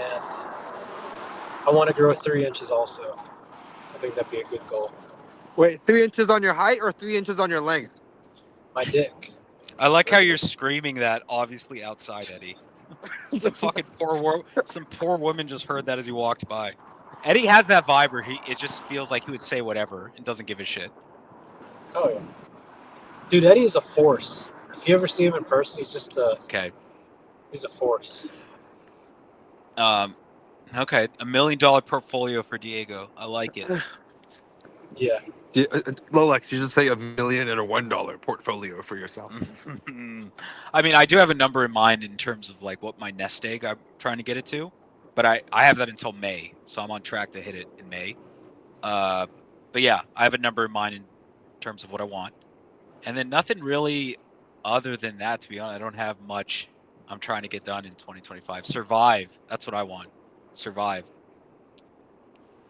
I want to grow 3 inches also. I think that'd be a good goal. Wait, 3 inches on your height or 3 inches on your length? My dick. I like how you're screaming that obviously outside, Eddie. Some poor woman just heard that as he walked by. Eddie has that vibe where it just feels like he would say whatever and doesn't give a shit. Oh yeah, dude, Eddie is a force. If you ever see him in person, he's just Okay. he's a force. Okay. $1 million portfolio for Diego. I like it. Yeah. Lolex, you should say $1 million and a $1 portfolio for yourself. I mean, I do have a number in mind in terms of like what my nest egg I'm trying to get it to, but I have that until May, so I'm on track to hit it in May. But yeah, I have a number in mind in terms of what I want, and then nothing really other than that. To be honest, I don't have much I'm trying to get done in 2025. Survive. That's what I want. Survive.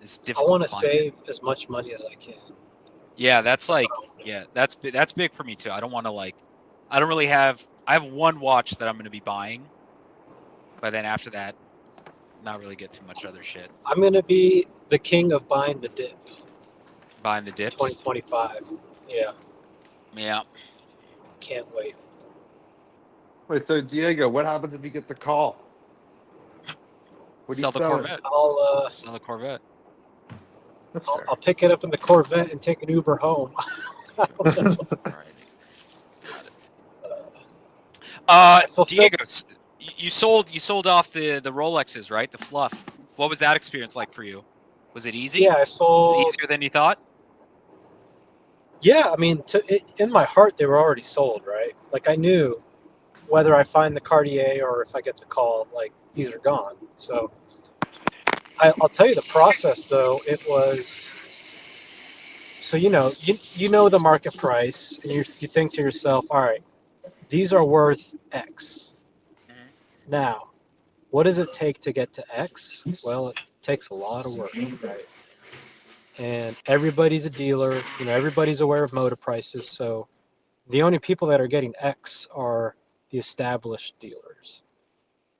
It's I difficult want to to find. save as much money as I can. Yeah, that's like that's big for me too. I don't want to like I don't really have I have one watch that I'm going to be buying, but then after that not really get too much other shit. I'm gonna be the king of buying the dip. Buying the dips. 2025. Yeah, Yeah. can't wait. Wait, so Diego, what happens if you get the call? What do you Sell the sell it? Corvette. I'll Sell the Corvette. That's fair. I'll pick it up in the Corvette and take an Uber home. All right. Got it. fulfilled- Diego, you sold off the Rolexes, right? The fluff. What was that experience like for you? Was it easy? Yeah, I sold. Easier than you thought? Yeah, I mean, in my heart, they were already sold, right? Like I knew whether I find the Cartier or if I get the call, like these are gone. So I'll tell you the process, though. It was so you know the market price, and you think to yourself, all right, these are worth X. Mhm. Now, what does it take to get to X? Well, it takes a lot of work, right? And everybody's a dealer. Everybody's aware of motor prices. So the only people that are getting X are the established dealers.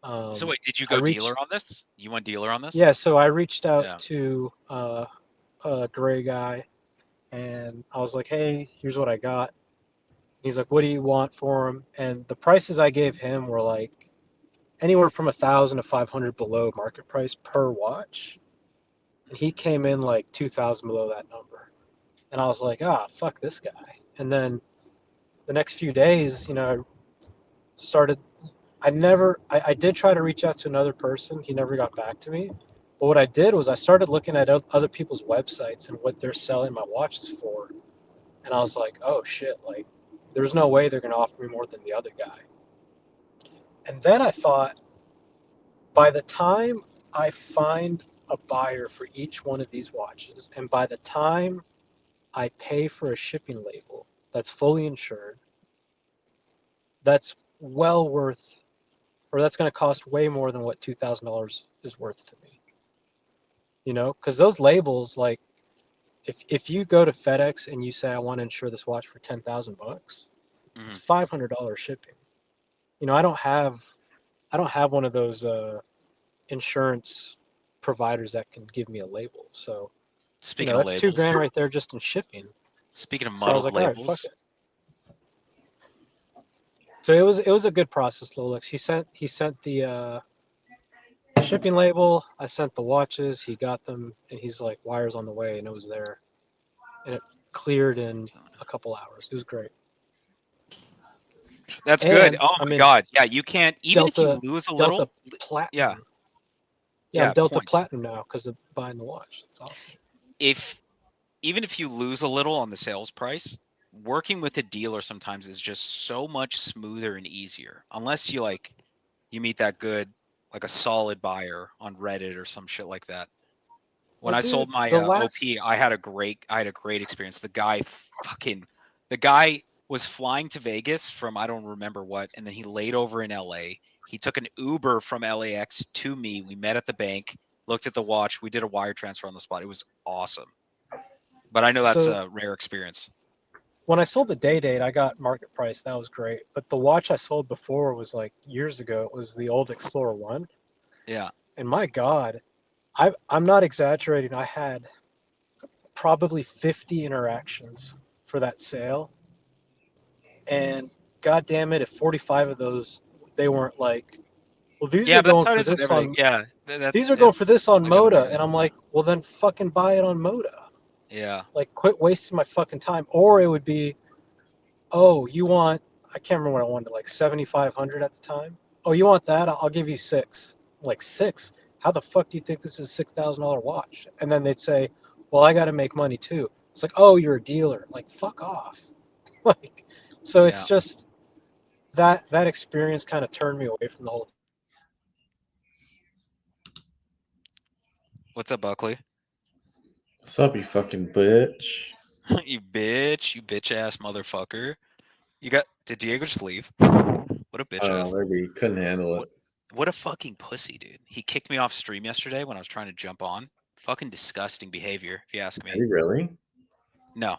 So wait, did you I go reached- dealer on this? You went dealer on this? Yeah, so I reached out Yeah. to a gray guy, and I was like, "Hey, here's what I got." He's like, "What do you want for him?" And the prices I gave him were like anywhere from 1,000 to 500 below market price per watch, and he came in like 2,000 below that number. And I was like, fuck this guy. And then the next few days, I started. I did try to reach out to another person. He never got back to me. But what I did was I started looking at other people's websites and what they're selling my watches for. And I was like, oh shit, like there's no way they're going to offer me more than the other guy. And then I thought, by the time I find a buyer for each one of these watches, and by the time I pay for a shipping label that's fully insured, that's well worth, or that's going to cost way more than what $2,000 is worth to me. Because those labels, like, if you go to FedEx and you say I want to insure this watch for $10,000, it's $500 shipping. I I don't have one of those insurance providers that can give me a label. So Speaking that's of labels, $2,000 right there just in shipping. speaking of So I was muddled like, all right, fuck labels, it. So it was a good process, Lolix. He sent the shipping label. I sent the watches. He got them, and he's like, wires on the way, and it was there, and it cleared in a couple hours. It was great. that's good. And Oh I'm my in God, yeah, you can't even if Delta you lose a Delta little. Platinum. Yeah, Yeah, I'm yeah, Delta points. Platinum now because of buying the watch. It's awesome. If even if you lose a little on the sales price, working with a dealer sometimes is just so much smoother and easier. Unless you meet that good, like a solid buyer on Reddit or some shit like that. When Well, I dude, sold my the OP, last I had a great experience. The guy was flying to Vegas from I don't remember what, and then he laid over in LA. He took an Uber from LAX to me. We met at the bank, looked at the watch, we did a wire transfer on the spot. It was awesome. But I know that's so a rare experience. when I sold the day date, I got market price. That was great. But the watch I sold before was like years ago. It was the old Explorer 1. Yeah. And my God, I'm not exaggerating. I had probably 50 interactions for that sale. And God damn it, if 45 of those, they weren't like, well, these Yeah, are but that's going how it for is with this everything. on, Yeah. these are going for this on I get what you're Moda. saying. And I'm like, well, then fucking buy it on Moda. Yeah. Like, quit wasting my fucking time. Or it would be, oh, you want, I can't remember what I wanted, like 7,500 at the time. Oh, you want that? I'll give you 6. Like 6? How the fuck do you think this is a $6,000 watch? And then they'd say, well, I got to make money too. It's like, oh, you're a dealer. Like, fuck off. Like, so it's Yeah. just that experience kind of turned me away from the whole. What's up, Buckley? What's up, you fucking bitch? You bitch ass motherfucker. Did Diego just leave? What a bitch I don't ass. know, maybe couldn't handle it. What a fucking pussy, dude. He kicked me off stream yesterday when I was trying to jump on. Fucking disgusting behavior, if you ask Are me. you really? No.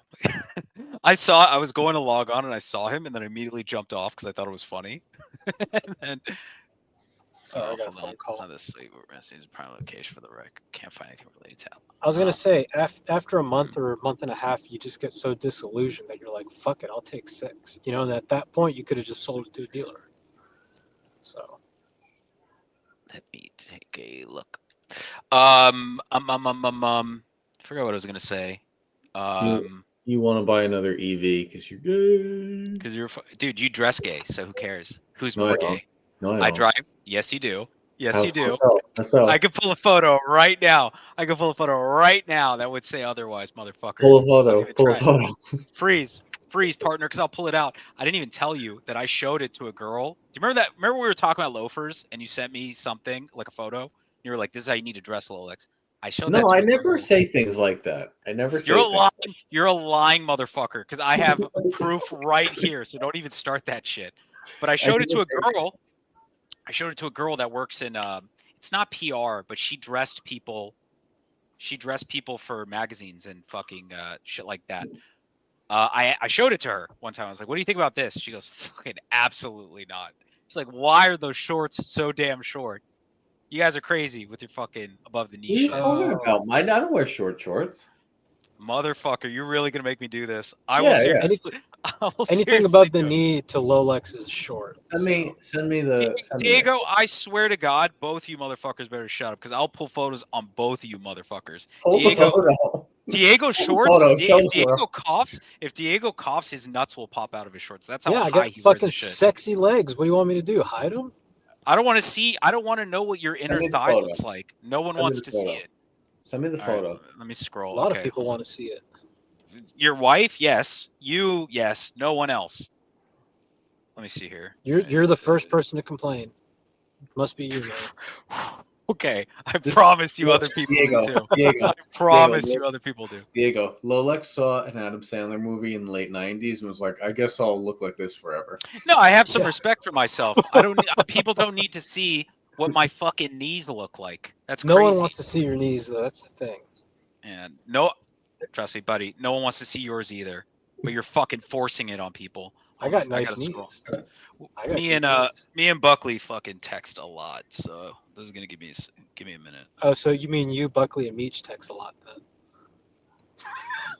I was going to log on and I saw him and then I immediately jumped off because I thought it was funny. And I oh, got a hold phone on. It's call. not this sweet. We're missing his prime location for the rec. Can't find anything related to. I was gonna Oh. say after a month or a month and a half, you just get so disillusioned that you're like, "Fuck it, I'll take 6." You know, and at that point, you could have just sold it to a dealer. So Let me take a look. Forgot what I was gonna say. You want to buy another EV because you're gay? Because dude, you dress gay, so who cares? Who's No, I more don't. gay? No, I I don't. drive. Yes, you do. Yes, you do. So I could pull a photo right now. I could pull a photo right now that would say otherwise, motherfucker. pull a So photo. even Pull a try it. photo. Freeze, partner, because I'll pull it out. I didn't even tell you that I showed it to a girl. Do you remember that? Remember we were talking about loafers and you sent me something like a photo? You were like, "This is how you need to dress, Lolex." I showed that No, to I a never girl. say things like that. I never say You're a things. lying. You're a lying motherfucker. Because I have proof right here. So don't even start that shit. But I showed it to a girl. I showed it to a girl that works in. It's not PR, but she dressed people. She dressed people for magazines and fucking shit like that. I showed it to her one time. I was like, "What do you think about this?" She goes, "Fucking absolutely not." She's like, "Why are those shorts so damn short? You guys are crazy with your fucking above the knee What are you shit." talking about? I don't wear short shorts. Motherfucker, you're really gonna make me do this. I will Yeah, yeah. seriously. I will anything seriously above the do it. knee to Lolex is short. Send me Diego, I swear to God, both of you motherfuckers better shut up because I'll pull photos on both of you motherfuckers. Pull the photo. Diego shorts. Photo, If Diego coughs, his nuts will pop out of his shorts. That's how Yeah, I high got he wears fucking his shit. sexy legs. What do you want me to do? Hide them? I don't want to see. I don't want to know what your inner me the thigh photo. looks like. No one Send me wants the to see photo. it. Send me the All right, photo. let me A scroll. lot Okay, of people hold want to see it. on. Your wife, yes. You, yes. No one else. Let me see here. You're the first person to complain. Must be you, man. Okay, I This- promise you look, other people Diego, do too. Diego, I promise Diego, you other people do. Diego, Lolex saw an Adam Sandler movie in the late '90s and was like, "I guess I'll look like this forever." No, I have some Yeah. respect for myself. I don't. People don't need to see what my fucking knees look like. That's No crazy. one wants to see your knees, though. That's the thing. And no, trust me, buddy. No one wants to see yours either. But you're fucking forcing it on people. I got I nice gotta scroll. knees. I got Me good and knees. me and Buckley fucking text a lot, so this is gonna give me a minute. Oh, so you mean you, Buckley, and Meech text a lot then?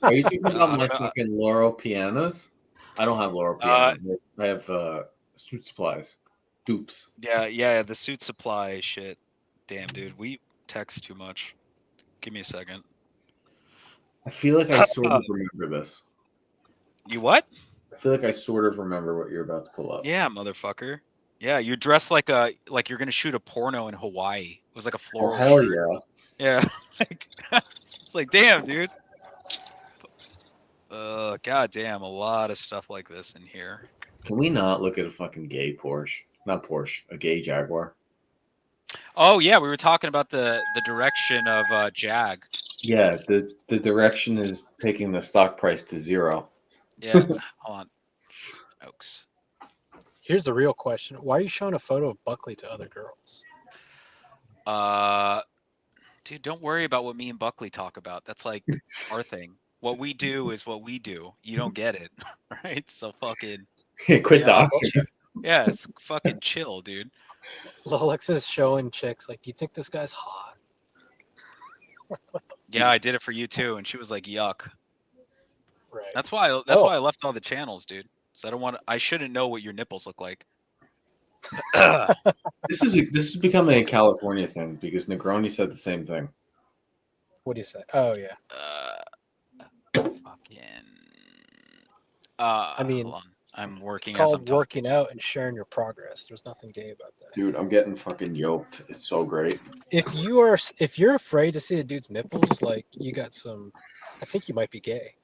Are you talking about I my don't know. fucking Laurel pianos? I don't have Laurel pianos. I have suit supplies. Dupes. Yeah, the suit supply shit. Damn, dude, we text too much. Give me a second. I feel like I sort of remember this. You what? I feel like I sort of remember what you're about to pull up. Yeah, motherfucker. Yeah, you're dressed like you're gonna shoot a porno in Hawaii. It was like a Oh, floral hell shirt. yeah. Yeah. It's like, damn, dude. Goddamn, a lot of stuff like this in here. Can we not look at a fucking gay Porsche? Not Porsche, a gay Jaguar. Oh yeah, we were talking about the direction of Jag. Yeah, the direction is taking the stock price to zero. Yeah, hold on. Oaks. Here's the real question: why are you showing a photo of Buckley to other girls? Dude, don't worry about what me and Buckley talk about. That's like our thing. What we do is what we do. You don't get it, right? So fucking Quit the I'll auction. yeah, it's fucking chill, dude. Lolex is showing chicks like, do you think this guy's hot? Yeah, I did it for you too, and she was like, "Yuck." Right. That's why I left all the channels, dude. So I shouldn't know what your nipples look like. This is becoming a California thing because Negroni said the same thing. What do you say? Oh yeah. Fucking. I mean, hold on. I'm working it's as I'm called talking. working out and sharing your progress. There's nothing gay about that. Dude, I'm getting fucking yoked. It's so great. If you're afraid to see a dude's nipples, like you got some, I think you might be gay.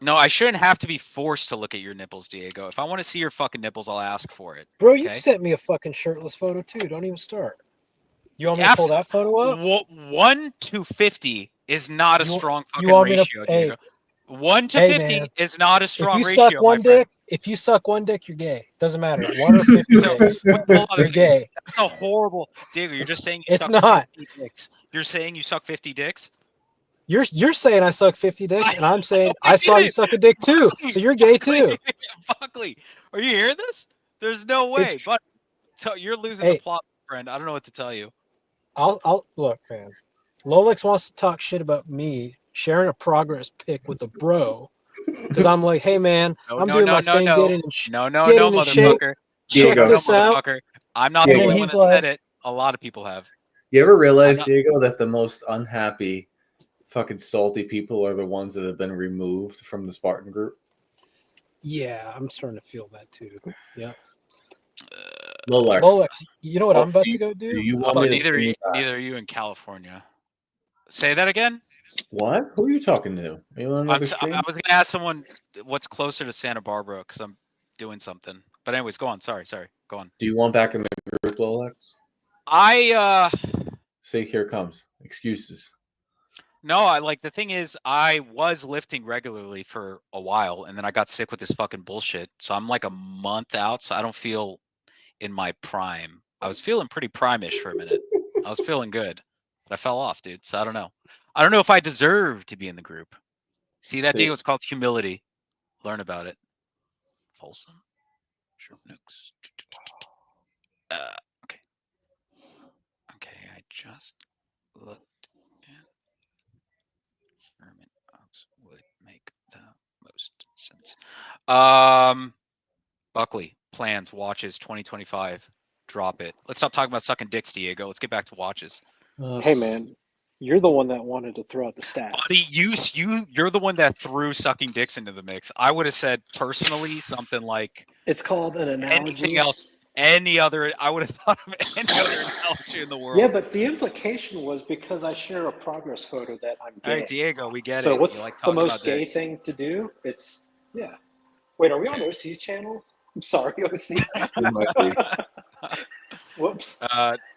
No, I shouldn't have to be forced to look at your nipples, Diego. If I want to see your fucking nipples, I'll ask for it. Bro, you okay? sent me a fucking shirtless photo too. Don't even start. You want me to pull that photo up? 1 to 50 is not a strong fucking want me to- ratio, Diego. 1 to Hey, 50 man. is not a If strong you ratio, suck one my friend. dick, you're gay. Doesn't matter. 1 or 50 So, dicks. hold on a You're second. gay. That's a horrible, Diego. You're just saying you It's suck not. 50 dicks. You're saying you suck 50 dicks. You're saying I suck 50 dicks, and I'm saying I I saw you didn't. suck a dick too. So you're gay too. Buckley, are you hearing this? There's no way. But so you're losing the plot, friend. I don't know what to tell you. I'll look, man. Lolex wants to talk shit about me sharing a progress pic with a bro because I'm like, hey man, I'm doing my thing, getting in shape. Motherfucker. Check this out. Motherfucker. I'm not And the then only one he's that like, said it. A lot of people have. You ever realize, Diego, that the most unhappy, fucking salty people are the ones that have been removed from the Spartan group? yeah, I'm starting to feel that too. Yeah. Lolex, you know what I'm about to go do? Do you want me to neither are you in California. Say that again. What? Who are you talking to? Are you on another stream? I was gonna ask someone what's closer to Santa Barbara because I'm doing something. But anyways, go on. Sorry. Go on. Do you want back in the group, Lolex? Say here comes excuses. No, the thing is, I was lifting regularly for a while, and then I got sick with this fucking bullshit. So I'm like a month out, so I don't feel in my prime. I was feeling pretty prime-ish for a minute. I was feeling good, but I fell off, dude. So I don't know. I don't know if I deserve to be in the group. See, that deal is called humility. Learn about it. Folsom. Sure, nukes. Okay. Okay, I just looked at Sherman Oaks would make the most sense. Buckley, plans, watches, 2025. Drop it. Let's stop talking about sucking dicks, Diego. Let's get back to watches. Hey, man, you're the one that wanted to throw out the stats. Buddy, you're the one that threw sucking dicks into the mix. I would have said personally something like it's called an analogy. Anything else? Any other? I would have thought of any other analogy in the world. Yeah, but the implication was because I share a progress photo that I'm gay. All right, Diego, we get it. So what's like the most gay thing to do? It's Wait, are we on OC's channel? I'm sorry, OC. Whoops.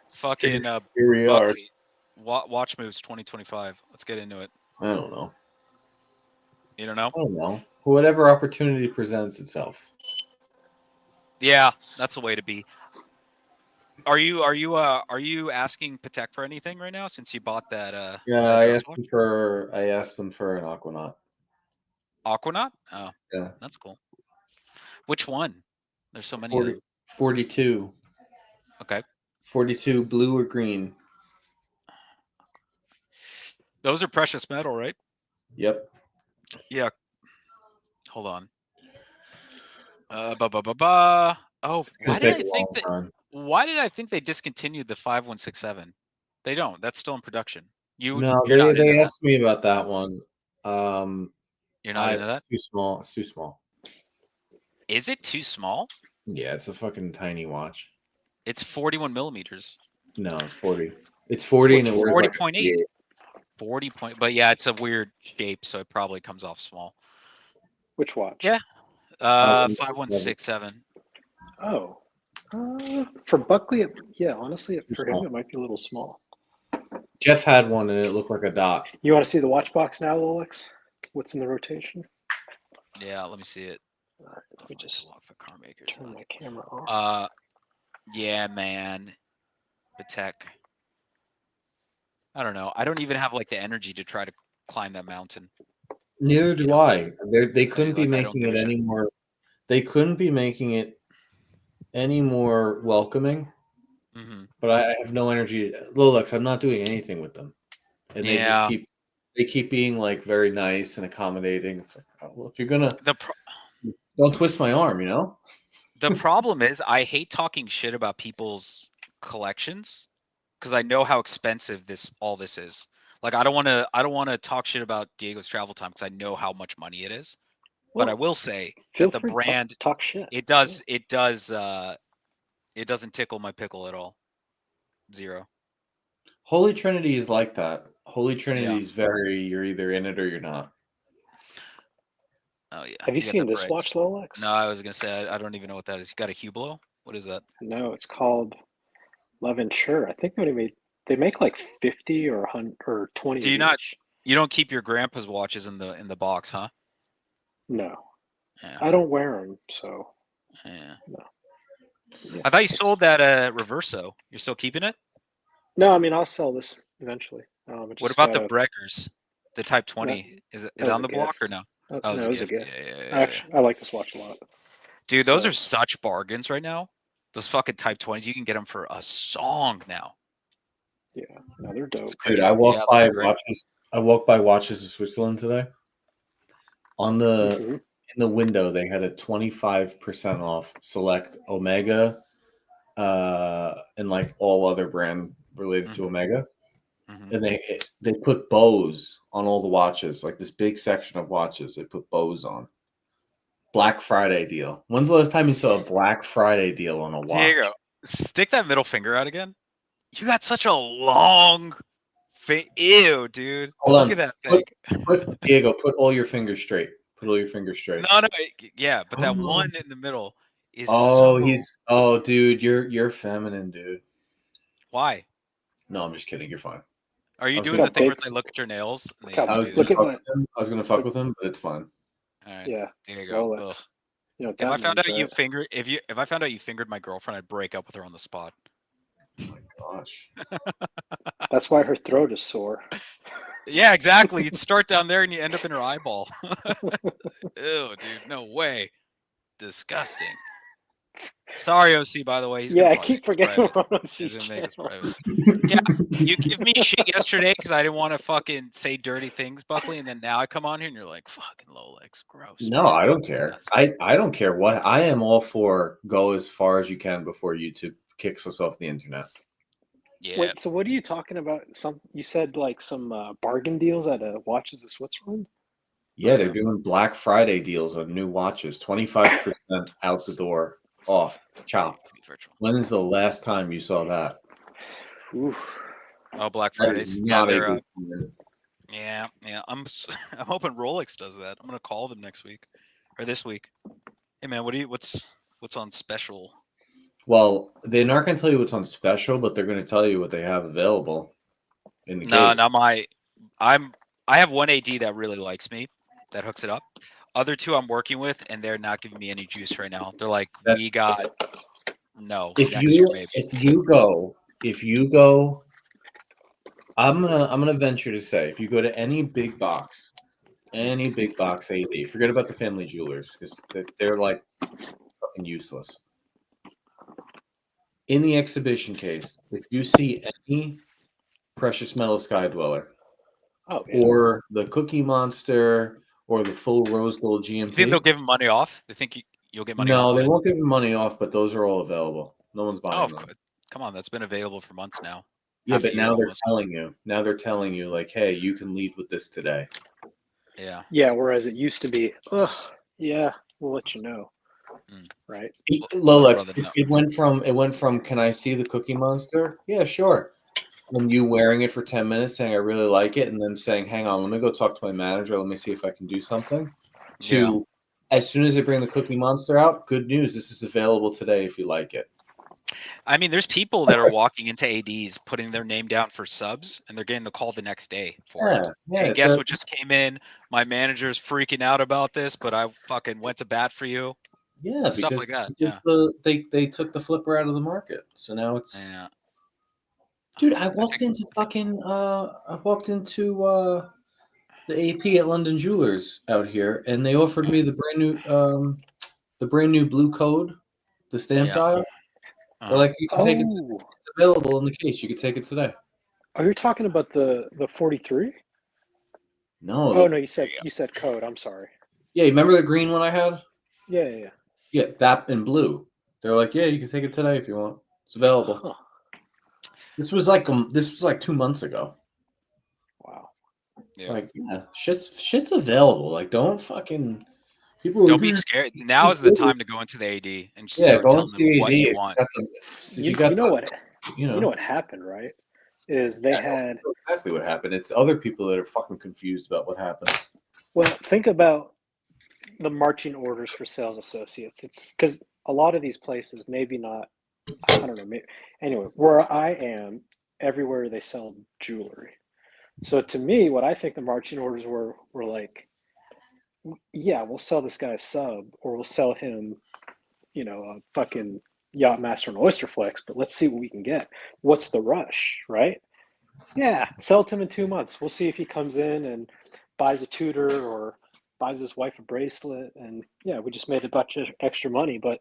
Fucking Here we Buckley. Watch moves 2025. Let's get into it. I don't know. You don't know? I don't know. Whatever opportunity presents itself. Yeah, that's the way to be. Are you asking Patek for anything right now since you bought that? Yeah, I asked them for an Aquanaut. Aquanaut? Oh, yeah, that's cool. Which one? There's so many of 40, them. 42. Okay. 42 blue or green. Those are precious metal, right? Yep. Yeah. Hold on. Oh, It's gonna take a long time. why did I think they discontinued the 5167? They don't. That's still in production. No, You're not into they that. asked me about that one. You're not into that? It's too small. It's too small. Is it too small? Yeah, it's a fucking tiny watch. It's 41 millimeters. No, it's 40. It's 40 and it wears like 40.8. 40 point, but yeah, it's a weird shape, so it probably comes off small. Which watch? Yeah. 5167. Oh. For Buckley, honestly, Too for small. him, it might be a little small. Jeff had one and it looked like a dot. You want to see the watch box now, Lolex? What's in the rotation? Yeah, let me see it. All right, let me just walk for car makers. turn my camera off. Yeah, man. Patek. I don't know. I don't even have like the energy to try to climb that mountain. Neither do I. They couldn't be I don't making give it a shit. any more. They couldn't be making it any more welcoming. Mm-hmm. But I have no energy. Lolex, I'm not doing anything with them, and they just keep being like very nice and accommodating. It's like, oh, well, if you're gonna don't twist my arm, you know. The problem is I hate talking shit about people's collections because I know how expensive all this is. Like I don't want to talk shit about Diego's travel time because I know how much money it is. But I will say that the brand talk shit. It doesn't tickle my pickle at all. Zero. Holy Trinity is like that. Holy Trinity is you're either in it or you're not. Oh yeah. Have you seen this watch, Lolex? No, I was gonna say I don't even know what that is. You got a Hublot? What is that? No, it's called L'Aventure. I think they make like 50 or 100 or 20. Do you not? You don't keep your grandpa's watches in the box, huh? No, yeah. I don't wear them, so yeah. No. Yeah, I thought you sold that Reverso. You're still keeping it? No, I mean I'll sell this eventually. What about the Breckers? The Type 20 is it on the block or no? Oh, no, it was a gift. Yeah. Actually, I like this watch a lot. Dude, those are such bargains right now. Those fucking Type 20s, you can get them for a song now. Yeah, no, they're dope. Dude, I walked by watches in Switzerland today. On the in the window, they had a 25% off select Omega, and like all other brand related to Omega. And they put bows on all the watches, like this big section of watches. They put bows on. Black Friday deal. When's the last time you saw a Black Friday deal on a watch? Diego, stick that middle finger out again. You got such a long ew, dude. Look at that thing. Diego, put all your fingers straight. Put all your fingers straight. No, yeah, but that one in the middle is dude, you're feminine, dude. Why? No, I'm just kidding. You're fine. Are you doing the thing where it's like look at your nails? I was gonna fuck with him, but it's fine. All right. Yeah. There you go. If I found out you fingered my girlfriend, I'd break up with her on the spot. Oh my gosh. That's why her throat is sore. Yeah, exactly. You'd start down there and you end up in her eyeball. Ew, dude. No way. Disgusting. Sorry, OC, by the way. I keep forgetting about OC's He's gonna make us private. Yeah, you give me shit yesterday because I didn't want to fucking say dirty things, Buckley, and then now I come on here and you're like, fucking Lolex, gross. No, man. I don't care. I don't care what. I am all for go as far as you can before YouTube kicks us off the internet. Yeah. Wait, so what are you talking about? You said like some bargain deals at Watches of Switzerland? Yeah, they're doing Black Friday deals on new watches. 25% out the door. Off, chopped. When is the last time you saw that? Oof. Oh, Black Fridays. Yeah, they're yeah. I'm hoping Rolex does that. I'm gonna call them next week or this week. Hey man, what's on special? Well, they're not gonna tell you what's on special, but they're gonna tell you what they have available in the case. I have one AD that really likes me, that hooks it up. Other two I'm working with, and they're not giving me any juice right now. They're like, next year maybe. If you go, I'm gonna venture to say, if you go to any big box Any big box AD. Forget about the family jewelers because they're like fucking useless. In the exhibition case, if you see any precious metal sky dweller Oh, yeah. or the Cookie Monster or the full rose gold You think they'll GMT, give him money off? They think you'll get money no, off of they it? won't give them money off, but those are all available. No one's Oh, buying of them. course. Come on, that's been available for months now. Yeah, Half a but year now they're almost. telling you. Now they're telling you, like, hey, you can leave with this today. Yeah. Yeah, whereas it used to be, yeah, we'll let you know. Mm. Right? Lolex, brother know. it went from can I see the Cookie Monster? Yeah, sure. And you wearing it for 10 minutes saying I really like it, and then saying, hang on, let me go talk to my manager, let me see if I can do something. To as soon as they bring the Cookie Monster out, good news, this is available today if you like it. I mean, there's people that are walking into ADs, putting their name down for subs, and they're getting the call the next day for it. Yeah, Hey, guess what just came in? My manager's freaking out about this, but I fucking went to bat for you. Yeah, Stuff because, like that. because they took the flipper out of the market. So now it's Yeah. dude, I walked into the AP at London Jewelers out here, and they offered me the brand new blue code, the stamp dial. They're like, you can take it. It's available in the case. You can take it today. Oh, you're talking about the 43? No. Oh no, you said code. I'm sorry. Yeah, you remember the green one I had? Yeah. Yeah, that in blue. They're like, yeah, you can take it today if you want. It's available. Huh. This was like 2 months ago. Wow. It's like, yeah, shit's available. Like, don't fucking people. Don't be scared. Now is the time to go into the AD and just start go telling into them the what AD you if want. You know what happened, right? Is they had exactly what happened. It's other people that are fucking confused about what happened. Well, think about the marching orders for sales associates. It's because a lot of these places, maybe not, I don't know. Anyway, where I am, everywhere they sell jewelry. So to me, what I think the marching orders were like, yeah, we'll sell this guy a sub, or we'll sell him, a fucking Yachtmaster and Oysterflex, but let's see what we can get. What's the rush, right? Yeah, sell it to him in 2 months. We'll see if he comes in and buys a tutor or buys his wife a bracelet. And yeah, we just made a bunch of extra money. But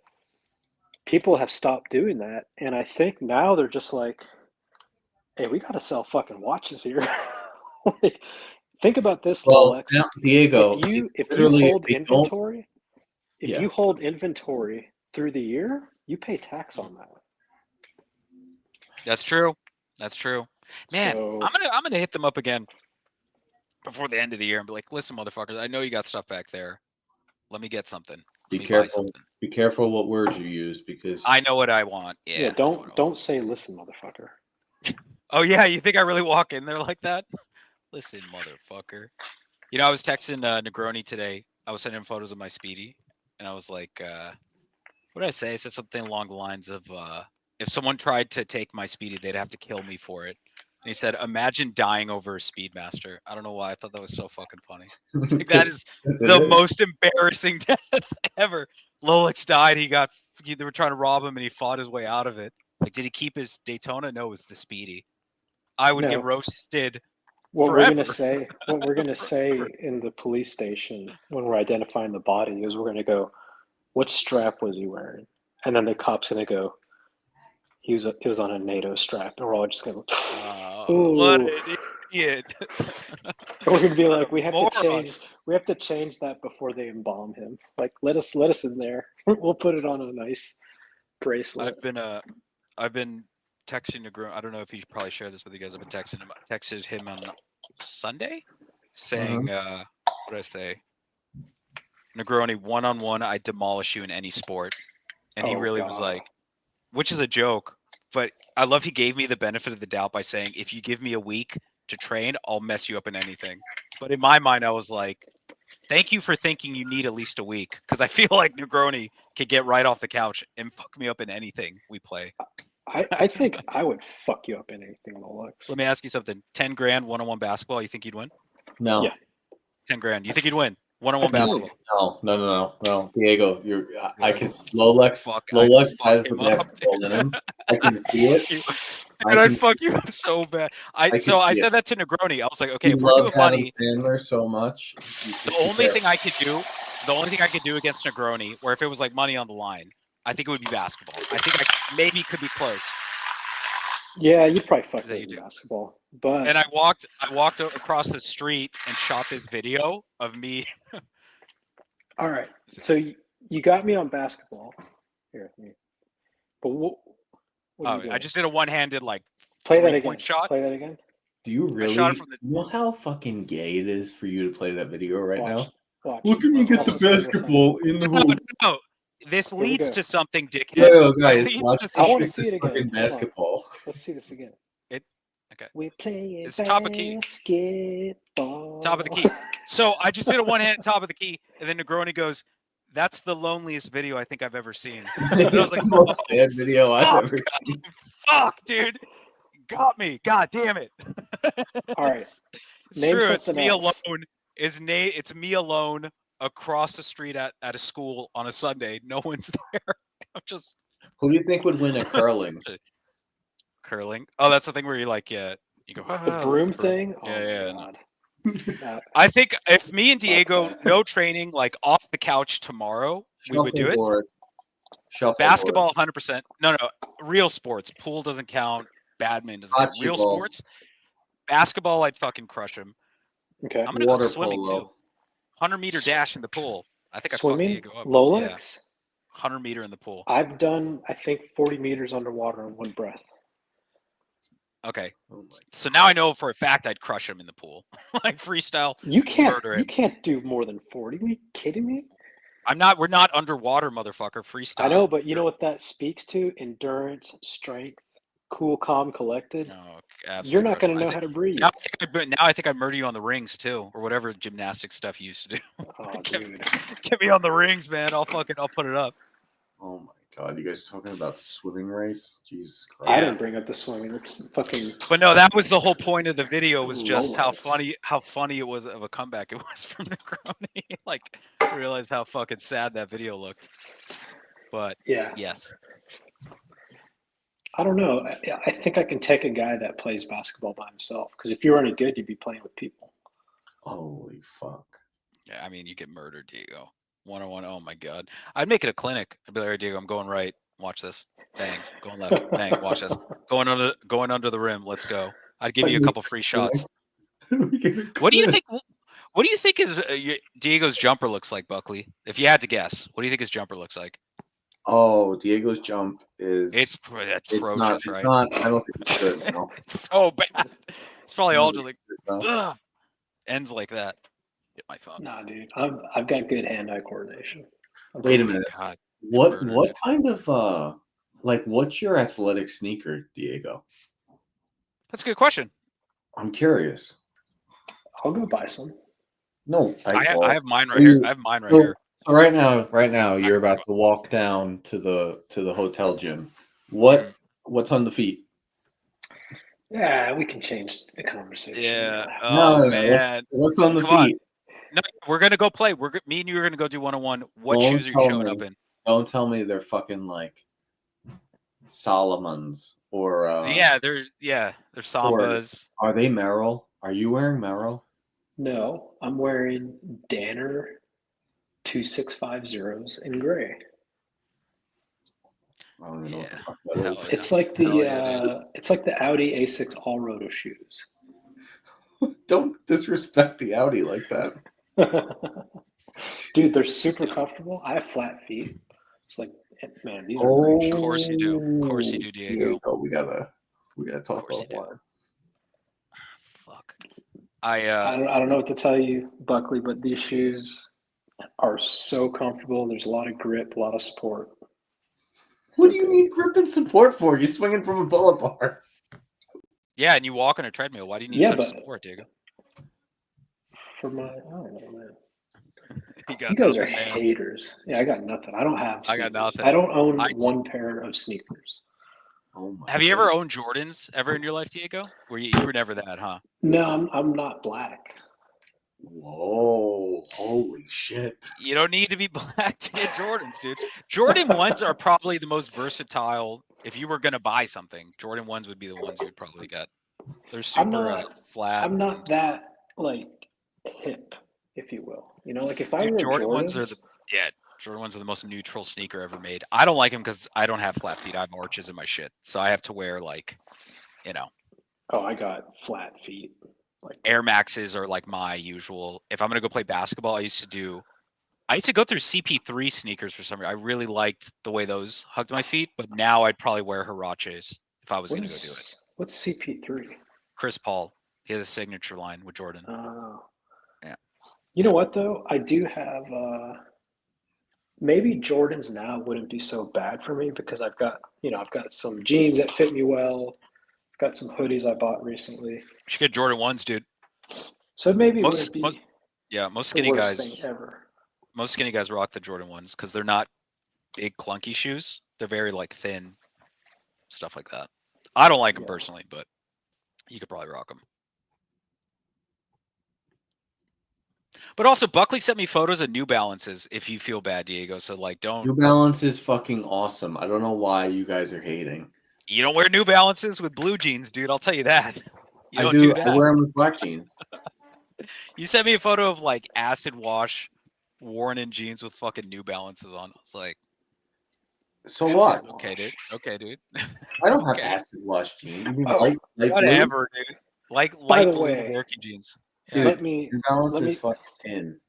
people have stopped doing that. And I think now they're just like, hey, we got to sell fucking watches here. Like, think about this, Well, Lolex. now, Diego, if you hold inventory, you hold inventory through the year, you pay tax on that. That's true. Man, So, I'm gonna hit them up again before the end of the year and be like, listen, motherfuckers, I know you got stuff back there. Let me get something. Be careful. Be careful what words you use because I know what I want. Yeah. don't say listen, motherfucker. Oh yeah, you think I really walk in there like that? Listen, motherfucker. You know, I was texting Negroni today. I was sending him photos of my Speedy, and I was like, what did I say? I said something along the lines of, if someone tried to take my Speedy, they'd have to kill me for it. And he said, imagine dying over a Speedmaster. I don't know why. I thought that was so fucking funny. Like, that is the most embarrassing death ever. Lolex died. They were trying to rob him, and he fought his way out of it. Like, did he keep his Daytona? No, it was the Speedy. I would get roasted What forever. we're gonna say in the police station when we're identifying the body is we're gonna go, what strap was he wearing? And then the cop's gonna go, he was on a NATO strap, and we're all just gonna what an idiot. We're gonna be like, we have to change that before they embalm him. Like, let us in there. We'll put it on a nice bracelet. I've been texting Negroni. I don't know if he should probably share this with you guys. I've been texting him. I texted him on Sunday saying, what did I say? Negroni, one-on-one, I demolish you in any sport. And he really was like, which is a joke, but I love he gave me the benefit of the doubt by saying, if you give me a week to train, I'll mess you up in anything. But in my mind, I was like, thank you for thinking you need at least a week, because I feel like Negroni could get right off the couch and fuck me up in anything we play. I think I would fuck you up in anything, Lolex. Let me ask you something. 10 grand one-on-one basketball, you think you'd win? No. Yeah. 10 grand. You think you'd win? 101 basketball. No, Diego, I can Lolex Fuck has the him up, basketball in him. I can see it. Dude, I fuck you up so bad. I can said see it. that to Negroni. I was like, okay, He if we're doing loves Adam money, Sandler so much. the only thing I could do against Negroni, or if it was like money on the line, I think it would be basketball. I think I maybe could be close. Yeah, you'd probably fuck Is that with you do? basketball, but And I walked across the street and shot this video of me. all right. So you got me on basketball. Here, but what are you doing? I just did a one-handed like Play that 3-point again. shot. Play that again. Do you really shot it from the- you know how fucking gay it is for you to play that video right now? Watch. Look at me Let's get watch the this one more time. basketball in the hoop. No, this Here we leads go. to something, dickhead. Yo, guys, Leads watch to I want something. to this see it again. fucking Hold on. basketball. Let's see this again. Okay. We're playing It's top of key. basketball. Top of the key. So I just did a one-hand top of the key, and then Negroni goes, "That's the loneliest video I think I've ever seen." And I was It's like, the most sad video I've fuck. ever seen. "Fuck, dude, got me. God damn it." All right. It's Name true. It's something me else. alone. It's me alone across the street at a school on a Sunday. No one's there. I'm just Who do you think would win at curling? curling. Oh, that's the thing where you like, you go The broom thing? Oh, Yeah, my no. God. I think if me and Diego, no training, like off the couch tomorrow, we would do it. Shuffleboard. Basketball, 100%. No, real sports. Pool doesn't count. Badminton doesn't count. Real Bocce ball. sports. Basketball, I'd fucking crush him. Okay. I'm gonna go Water swimming polo. too. 100-meter dash in the pool. I think I fucked Swimming? Diego up. Lolex? Yeah. 100-meter in the pool. I've done, I think, 40 meters underwater in one breath. Okay. So now I know for a fact I'd crush him in the pool. Like freestyle. You Murder him. can't do more than 40. Are you kidding me? We're not underwater, motherfucker. Freestyle. I know, but you know what that speaks to? Endurance, strength, cool, calm, collected. No, absolutely You're not crush going to him. know how to breathe. Now I think I'd murder you on the rings too, or whatever gymnastic stuff you used to do. Oh, Get dude. Get me on the rings, man. I'll put it up. Oh my god, you guys are talking about the swimming race? Jesus I Christ. didn't bring up the swimming. It's fucking. But no, that was the whole point of the video, was just how Lolex. funny it was of a comeback it was from Negroni. Like, I realized how fucking sad that video looked. But Yeah. yes. I don't know. I think I can take a guy that plays basketball by himself. Because if you were any good, you'd be playing with people. Holy fuck. Yeah, I mean, you get murdered, Diego. 101. Oh my god. I'd make it a clinic. I'd be like, "All right, Diego, I'm going right. Watch this. Bang. Going left. Bang. Watch this. Going under the rim. Let's go." I'd give you a couple free shots. What do you think? What do you think is Diego's jumper looks like, Buckley? If you had to guess, what do you think his jumper looks like? Oh, Diego's jump is. It's atrocious, right? It's not. I don't think it's good. No. It's so bad. It's probably all No, just like no. ugh, ends like that. Get my phone. Nah, dude. I've got good hand-eye coordination. Wait a minute. God. What murdered. kind of what's your athletic sneaker, Diego? That's a good question. I'm curious. I'll go buy some. No, I have mine right you- here. I have mine right so- here. So right now, you're about to walk down to the hotel gym. What's on the feet? Yeah, we can change the conversation. Yeah. No, Oh man. What's on the Come on. feet? No, we're gonna go play. Me and you are gonna go do 101. What Don't shoes are you tell showing me. up in? Don't tell me they're fucking like Solomons or Yeah, they're Sambas. Are they Merrill? Are you wearing Merrill? No, I'm wearing Danner 2650s in gray. I don't even know what the Yeah. fuck that Hell is. yeah. It's like Hell yeah, the Audi A6 all-road of shoes. Don't disrespect the Audi like that. Dude, they're super comfortable. I have flat feet. It's like, man, these are great Of shoes. course you do. Of course you do, Diego. We gotta talk course about you do. that. Fuck. I don't know what to tell you, Buckley, but these shoes are so comfortable. There's a lot of grip, a lot of support. What do you need grip and support for? You're swinging from a bullet bar. Yeah, and you walk on a treadmill. Why do you need Yeah, such but- support, Diego? For my, I don't know, man. You got You guys are nothing, man. haters. Yeah, I got nothing. I don't have. I got sneakers. nothing. I don't own I- one pair of sneakers. Oh my Have you ever owned Jordans ever in your life, Diego? You were never that, huh? No, I'm not black. Whoa! Holy shit! You don't need to be black to get Jordans, dude. Jordan 1s are probably the most versatile. If you were gonna buy something, Jordan 1s would be the ones you'd probably get. They're super flat. I'm not that like hip, if you will. You know, like if I Dude, wore Jordan Jordans, 1s are Jordan 1s are the most neutral sneaker ever made. I don't like them because I don't have flat feet. I have arches in my shit, so I have to wear like, you know, oh, I got flat feet. Like Air Maxes are like my usual. If I'm gonna go play basketball, I used to go through CP3 sneakers for some reason. I really liked the way those hugged my feet, but now I'd probably wear Huaraches if I was what gonna go do it. what's CP3? Chris Paul, he has a signature line with Jordan. Yeah. You know what though? I do have maybe Jordans now wouldn't be so bad for me because I've got some jeans that fit me well. I've got some hoodies I bought recently. You should get Jordan 1s, dude. So maybe it Most wouldn't be most the skinny worst guys thing ever. most skinny guys rock the Jordan 1s because they're not big clunky shoes. They're very like thin, stuff like that. I don't like them personally, but you could probably rock them. But also, Buckley sent me photos of New Balances. If you feel bad, Diego, so like, don't. New Balance is fucking awesome. I don't know why you guys are hating. You don't wear New Balances with blue jeans, dude. I'll tell you that. You I don't do. that. I wear them with black jeans. You sent me a photo of like acid wash, worn in jeans with fucking New Balances on. I was like, so what? Okay, dude. Okay, dude. I don't have acid wash jeans. You mean light Whatever, blue? dude. Like By light the blue way, working jeans. Dude, let me New Balance is fucking in.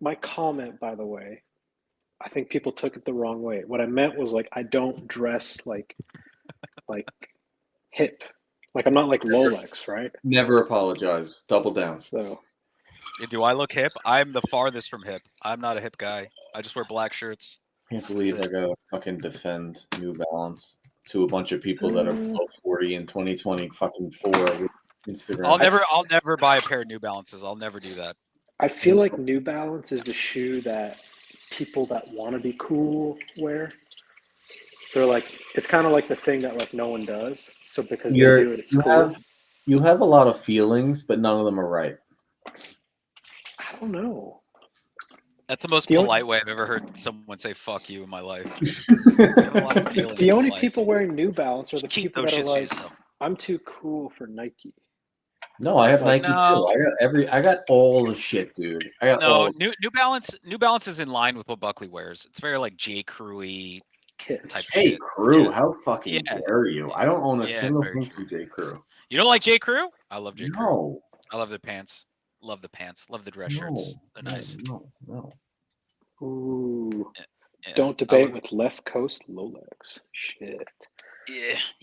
my comment, by the way, I think people took it the wrong way. What I meant was like I don't dress like hip. Like I'm not like Lolex, right? Never apologize. Double down. So Do I look hip? I'm the farthest from hip. I'm not a hip guy. I just wear black shirts. Can't believe I gotta fucking defend New Balance to a bunch of people that are below 40 in 2020 fucking 4 with Instagram. I'll never buy a pair of New Balances. I'll never do that. I feel like New Balance is the shoe that people that want to be cool wear. They're like, it's kind of like the thing that like no one does. So because they do it, it's cool. You have a lot of feelings, but none of them are right. I don't know. That's the most polite way I've ever heard someone say "fuck you" in my life. The only people wearing New Balance are the people that are like, "I'm too cool for Nike." No, I have Nike too. I got all the shit, dude. I got all. New Balance. New Balance is in line with what Buckley wears. It's very like J. Crew-y type J. shit. Crew, how fucking dare you? I don't own a single thing from J. Crew. You don't like J. Crew? I love J. Crew. No. I love their pants. Love the pants. Love the dress shirts. They're nice. No. Ooh. Don't debate with Left Coast Lolex. Shit.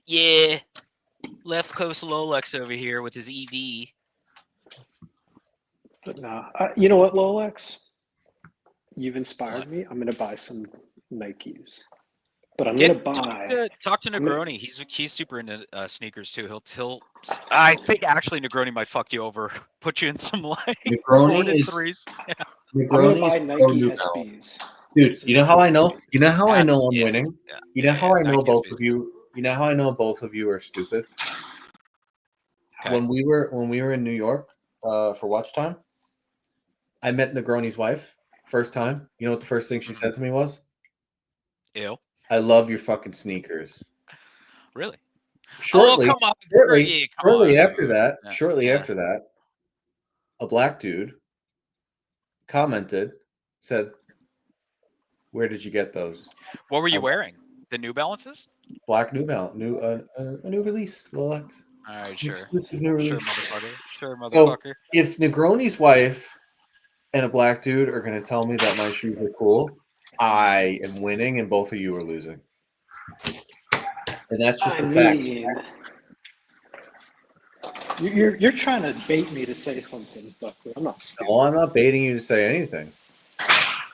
Yeah. Left Coast Lolex over here with his EV. But nah, you know what, Lolex? You've inspired me. I'm gonna buy some Nikes. But I'm gonna buy. Talk to Negroni. He's super into sneakers too. I think actually Negroni might fuck you over. Put you in some like Jordan 3s. Yeah. Negroni buy Nike SBs. Dude, you know how I know? You know how I know I'm winning? You know how I know both of you? You know how I know both of you are stupid? Okay. When we were in New York for watch time, I met Negroni's wife first time. You know what the first thing she said to me was? Ew. I love your fucking sneakers. Really? Shortly after that, a black dude commented, said, "Where did you get those?" What were you wearing? The New Balances? Black New Balance, a new release, Rolex. All right, sure. Exclusive new release. Sure, motherfucker. So if Negroni's wife and a black dude are going to tell me that my shoes are cool, I am winning and both of you are losing. And that's just the fact. You're trying to bait me to say something, but I'm not. No, I'm not baiting you to say anything.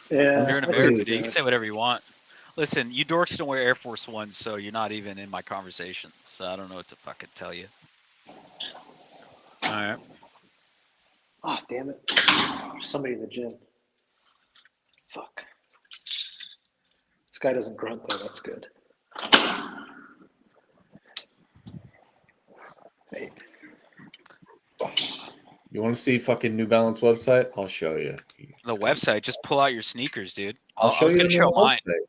Yeah, you're in America, dude. You can say whatever you want. Listen, you dorks don't wear Air Force Ones, so you're not even in my conversation. So I don't know what to fucking tell you. All right. Ah, damn it! There's somebody in the gym. Fuck. This guy doesn't grunt though. That's good. Hey. You want to see fucking New Balance website? I'll show you. The website. Just pull out your sneakers, dude. I'll I show was you gonna the show mine. website.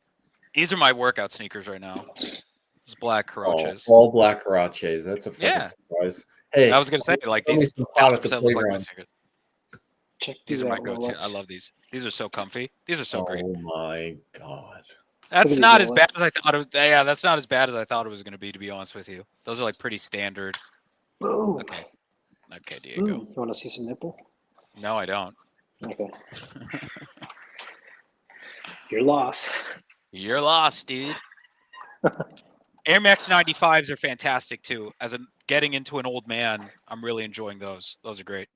These are my workout sneakers right now. It's black Oh, Karaches. all black Karaches. That's a fucking Yeah. surprise. Hey, I was gonna say like show me these some pot at the 1000% look like my playground. sneakers. Check These these are my out, go-to. Rolex. I love these. These are so comfy. These are so great. Oh my god. That's these not as bad Rolex. as I thought it was. Yeah, that's not as bad as I thought it was gonna be. To be honest with you, those are like pretty standard. Boom. Okay. Okay, Diego. You want to see some nipple? No, I don't. Okay. Your loss. You're lost, dude. Air Max 95s are fantastic too. As a getting into an old man, I'm really enjoying those. Those are great.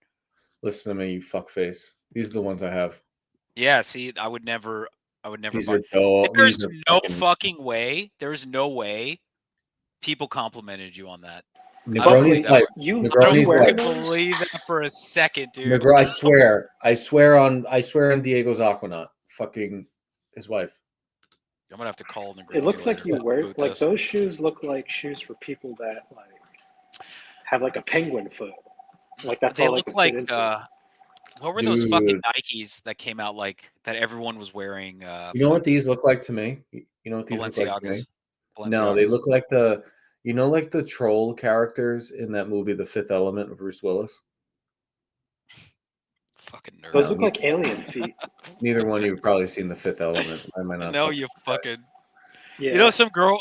Listen to me, you fuckface. These are the ones I have. Yeah, see, I would never These buy. are dope. There's These are no fucking way. There's no way people complimented you on that. Negroni's that wife. You Negroni's wearing wife. those? Believe that for a second, dude. Negro, I swear on Diego's Aquanaut. Fucking his wife. I'm gonna have to call Negroni. It looks like you later. wear Boot like this. those shoes look like shoes for people that like have like a penguin foot. Like that's They all look they can like fit into. what were those fucking Dude. Nikes that came out like that everyone was wearing? You know what these look like to me? You know what these look like to me? Balenciagas. No, they look like like the troll characters in that movie, The Fifth Element, with Bruce Willis. Fucking nerd. Those look like alien feet. Neither one of you have probably seen The Fifth Element. I might not. No, you fucking. Yeah. You know, some girl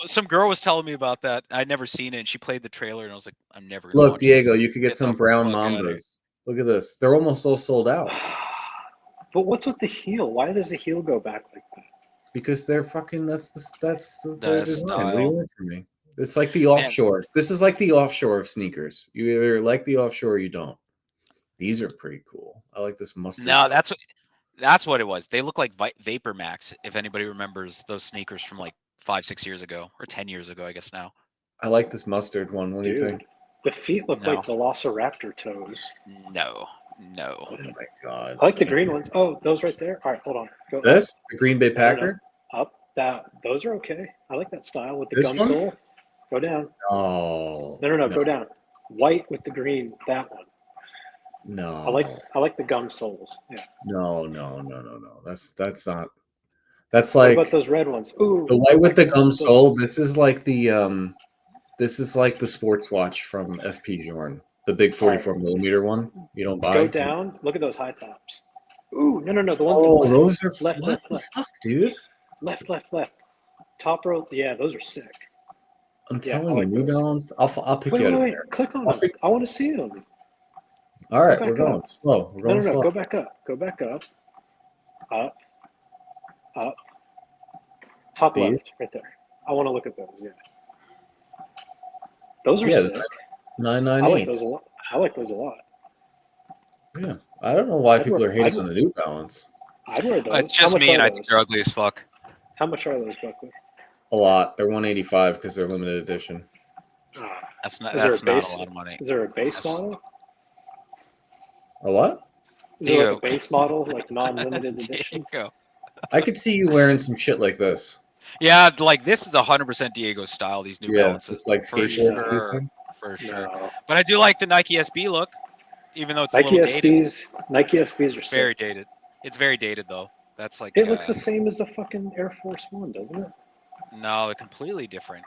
was telling me about that. I'd never seen it, and she played the trailer, and I was like, I'm never gonna Look, watch Diego, this. you could get Get some the brown fuck outta here. Mambas. Look at this. They're almost all sold out But what's with the heel? Why does the heel go back like that? because they're fucking. That's their The design. What do you style. want from me? It's like the offshore. This is like the offshore of sneakers. You either like the offshore or you don't. These are pretty cool. I like this mustard. No, that's what it was. They look like Vapor Max. If anybody remembers those sneakers from like 5-6 years ago or 10 years ago, I guess now. I like this mustard one. What do you think? The feet look No. like Velociraptor toes. No. Oh my god. I like the green ones. Oh, those right there. All right, hold on. Go This the Green Bay No, Packer. up. Those are okay. I like that style with the This gum one? sole. Go down. Oh No. Go down. White with the green. That one. No. I like the gum soles. Yeah. No. That's not. That's What like about those red ones? Ooh. the white with the like gum those- sole. This is like the sports watch from FP Journe, the big 44mm one. You don't buy. Go down. Look at those high tops. Ooh, no. The ones Oh, left. those are left, what left, the left. fuck, dude? Left. Top row. Yeah, those are sick. I'm Yeah, I telling like you, New those. Balance. I'll pick Wait. you out of there. Click on I'll them. pick- I want to see them. All right, Go we're back going up. slow. We're going No. slow. Go back up. Up. Top These? left, right there. I want to look at those. Yeah. Those are Yeah, sick. 998. I like those a lot. Yeah, I don't know why I'd people wear- are hating I'd- on the New Balance. I'd wear those. It's How just much me, and are I think those? they're ugly as fuck. How much are those, Buckley? A lot. They're 185 because they're limited edition. That's not Is there that's a not base? a lot of money. Is there a base That's- model? A what? Is there like Diego. a base model, like non-limited edition? Diego. I could see you wearing some shit like this. Yeah, like this is 100% Diego style. These New Yeah, Balances, just like for skateboard shoes sure, thing. for sure. No. But I do like the Nike SB look, even though it's a Nike little dated. SBs are It's very sick. dated. It's very dated though. That's like It looks the same as the fucking Air Force One, doesn't it? no, they're completely different.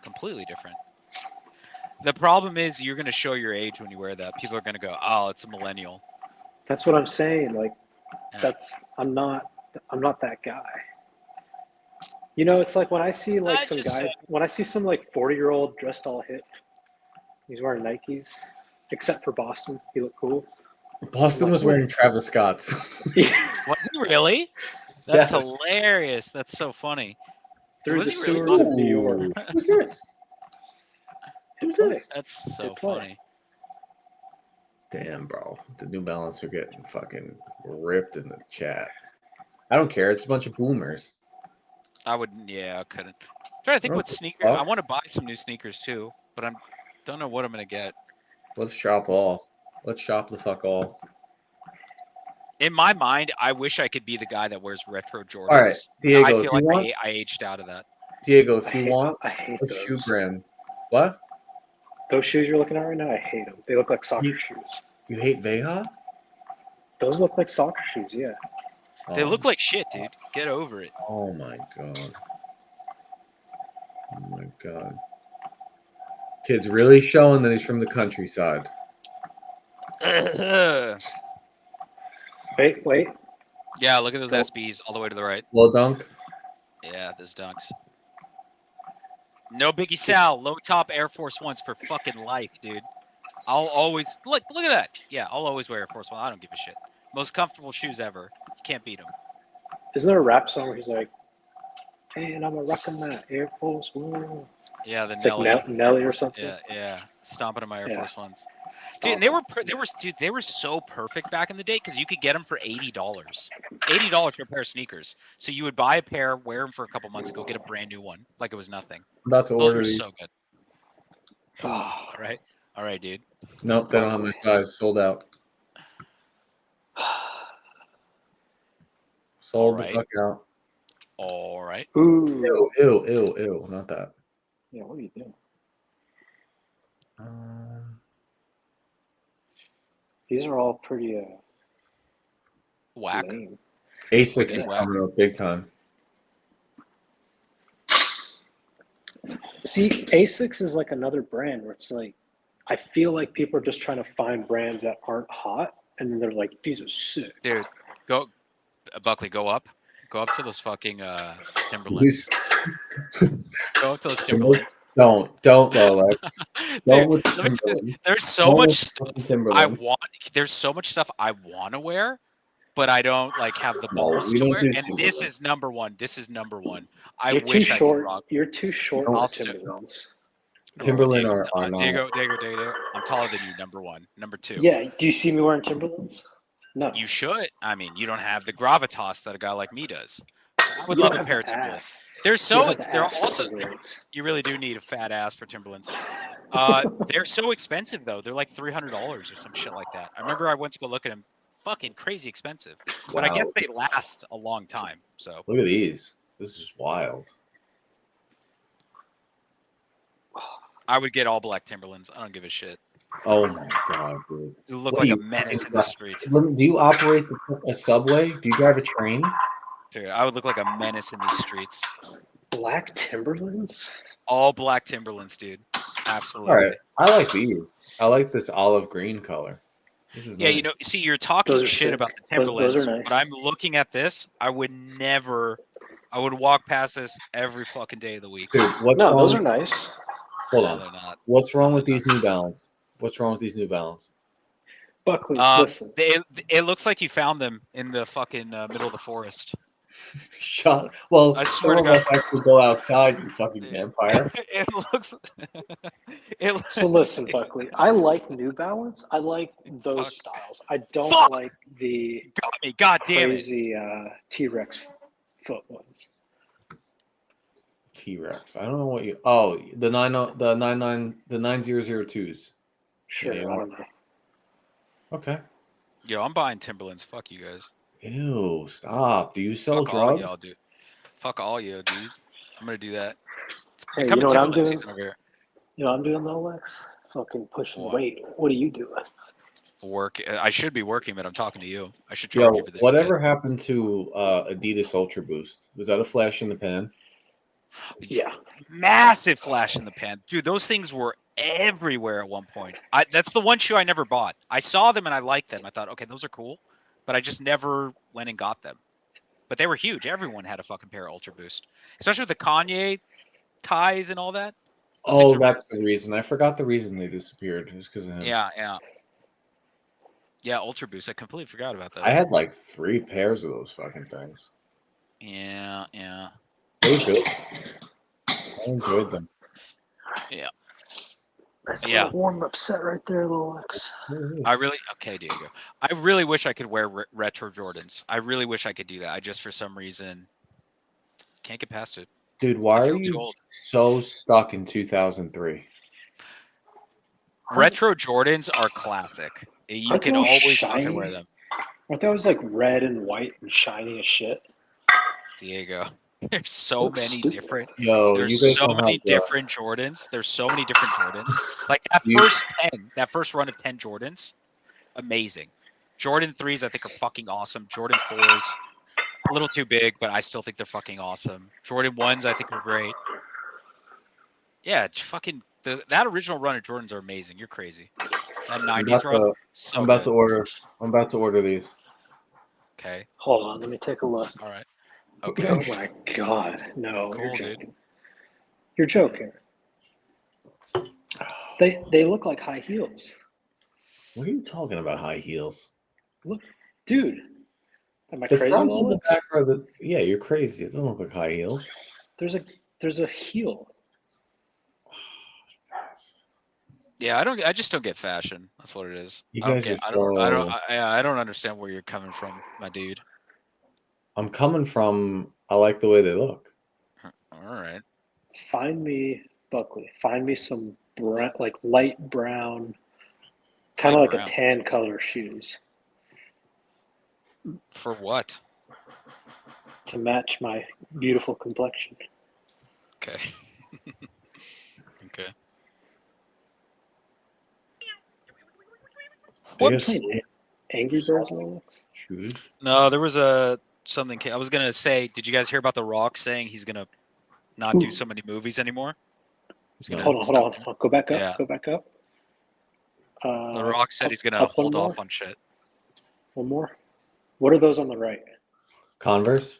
Completely different. The problem is you're gonna show your age when you wear that. People are gonna go, "Oh, it's a millennial." That's what I'm saying. Like, Yeah. I'm not that guy. You know, it's like when I see like I some just guy, said- when I see some like 40-year-old dressed all hip, he's wearing Nikes, except for Boston. He looked cool. Boston was wearing Travis Scott's. Was he really? That's Yes. hilarious. That's so funny. Through Was the he really sewers of Boston? New York. Who's this? Good Who's play. this? That's so Good play. funny. Damn, bro. The New Balance are getting fucking ripped in the chat. I don't care. It's a bunch of boomers. I wouldn't. Yeah, I couldn't. I'm trying to think Oh, what sneakers. fuck. I want to buy some new sneakers too, but I don't know what I'm gonna get. Let's shop all. Let's shop the fuck all. In my mind, I wish I could be the guy that wears retro Jordans. All right, Diego, I if feel you like want, I aged out of that. Diego, if you want, I hate a those. shoe brand. What? Those shoes you're looking at right now, I hate them. They look like soccer shoes. You hate Veja? Those look like soccer shoes. Yeah. They Oh. look like shit, dude. Get over it. Oh my god. Oh my god. Kid's really showing that he's from the countryside. Wait. Yeah, look at those Go. SBs all the way to the right. Low dunk. Yeah, those dunks. No Biggie Sal, low top Air Force Ones for fucking life, dude. I'll always look at that. Yeah, I'll always wear Air Force One. I don't give a shit. Most comfortable shoes ever. You can't beat them. Isn't there a rap song where he's like, "Hey, and I'm a rockin' that Air Force One." Yeah, the It's Nelly. like Nelly or something. Yeah. Stomping on my Air Yeah. Force Ones. Dude, and they were so perfect back in the day because you could get them for $80. $80 for a pair of sneakers. So you would buy a pair, wear them for a couple months, and go get a brand new one like it was nothing. I'm about to Those order were these. so good. All right, dude. Nope, they don't have my size. Sold out. Sold the fuck out. All right. Ooh. Ew. Not that. Yeah, what are you doing? These are all pretty Whack. lame. Asics is Whack. coming up big time. See, Asics is like another brand where it's like, I feel like people are just trying to find brands that aren't hot, and then they're like, these are sick. Dude, Buckley, go up to those fucking Timberlands. Go up to those Timberlands. Don't Rolex. Don't with Dude, let me tell you, Timberland. there's so Don't much with stuff Timberland. I want. There's so much stuff I want to wear, but I don't like have the No, balls we to don't wear. do And Timberland. this is number one. I You're too wish I could short. rock. You're too short No. for I'll still- Timberlands. Timberland Diego, are not. Diego, I'm taller than you. Number one. Number two. Yeah, do you see me wearing Timberlands? No. You should. I mean, you don't have the gravitas that a guy like me does. I would You love don't a have pair the of Timberlands. ass. They're You so. don't have the They're ass for also. Timberlands. You really do need a fat ass for Timberlands. They're so expensive though. They're like $300 or some shit like that. I remember I went to go look at them. Fucking crazy expensive. But I Wow. guess they last a long time. So Look at these. This is just wild. I would get all black Timberlands. I don't give a shit. Oh my god, dude. You look What like are a you, menace in fucking the streets. Do you operate a subway? Do you drive a train? Dude, I would look like a menace in these streets. Black Timberlands? All black Timberlands, dude. Absolutely. All right. I like these. I like this olive green color. This is Yeah, nice. you know, see, you're talking Those are shit sick. about the Those Timberlands, are nice. but I'm looking at this. I would walk past this every fucking day of the week. Dude, what's No, wrong those with- are nice. Hold No, on. they're not. What's wrong with these New Balance? What's wrong with these New Balance? Buckley, listen. It looks like you found them in the fucking middle of the forest. Shut. Well, I some swear to of God. us actually go outside, you fucking vampire. It looks. So listen, Buckley, I like New Balance. I like those Fuck. styles. I don't Fuck! like the Got me. God damn it. crazy T-Rex foot ones. T-Rex. I don't know what you. Oh, the 9002s. Sure, Yeah. I don't know. Okay. Yo, I'm buying Timberlands. Fuck you guys. Ew! Stop. Do you sell Fuck all drugs? y'all, dude. Fuck all you, dude. I'm gonna do that. It's Hey, you becoming know what I'm Timberland doing? season over here. You know what I'm doing though, Lex? Fucking pushing What? weight. What are you doing? Work. I should be working, but I'm talking to you. I should Yo, charge you for this. whatever happened to Adidas Ultra Boost? Was that a flash in the pan? Shit. Yeah. Massive flash in the pan, dude. Those things were everywhere at one point. That's the one shoe I never bought. I saw them and I liked them. I thought, okay, those are cool, but I just never went and got them. But they were huge. Everyone had a fucking pair of Ultra Boost, especially with the Kanye ties and all that. Those Oh, things are- that's the reason. I forgot the reason they disappeared. It was because of him. yeah. Ultra Boost. I completely forgot about that. I had like 3 pairs of those fucking things. Yeah. They were good. I enjoyed them. Yeah. That's Yeah. a warm-up set right there, little Lex. Okay, Diego. I really wish I could wear retro Jordans. I really wish I could do that. I just, for some reason, can't get past it. Dude, why I are feel too you old. so stuck in 2003? Retro Jordans are classic. You Aren't can they all always shiny? fucking wear them. Aren't they always like red and white and shiny as shit? Diego. There's so Looks many stupid. different. Yo, you There's guys so don't many have the- different Jordans. There's so many different Jordans. Like that You- first 10, that first run of 10 Jordans. amazing. Jordan 3s I think are fucking awesome. Jordan 4s a little too big, but I still think they're fucking awesome. Jordan 1s I think are great. Yeah, fucking that original run of Jordans are amazing. You're crazy. That 90s run, so I'm about good. to order. I'm about to order these. Okay. Hold on, let me take a look. All right. Okay. Oh my god, no, Cool, you're dude. joking. You're joking. They look like high heels. What are you talking about? High heels? Look, dude. Am I The crazy, front and the Lolix? back are the. Yeah, you're crazy. It doesn't look like high heels. There's a heel. Yeah, I just don't get fashion. That's what it is. You I don't guys get. are I don't understand where you're coming from, my dude. I'm coming from. I like the way they look. All right. Find me, Buckley. Find me some like light brown, kind of Light like brown. a tan color shoes For what? to match my beautiful complexion. Okay. Okay. They have Whoops. Playing Angry Birds, Lolix? shoes. No, there was something. I was gonna say. Did you guys hear about The Rock saying he's gonna not do so many movies anymore? He's gonna Hold stop on. doing- I'll go back up. Yeah. Go back up. The Rock said he's gonna up one hold more. off on shit. One more. What are those on the right? Converse.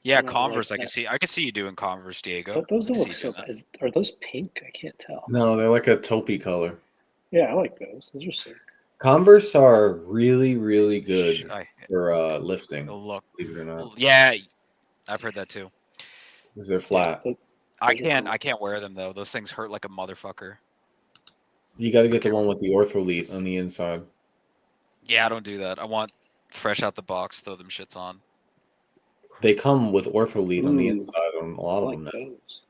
Yeah, No, Converse. like I can see you doing Converse, Diego. those I don't can look see you so doing bad. Are those pink? I can't tell. No, they're like a taupey color. Yeah, I like those. Those are sick. Converse are really, really that. good for lifting. Look. Believe it or not, Yeah, I've heard that too. because they're flat. Yeah, I those are cool. can't wear them though. Those things hurt like a motherfucker. You got to get the one with the ortholete on the inside. Yeah, I don't do that. I want fresh out the box. Throw them shits on. They come with ortholete on the Ooh, inside on a lot I of like them. Now. those.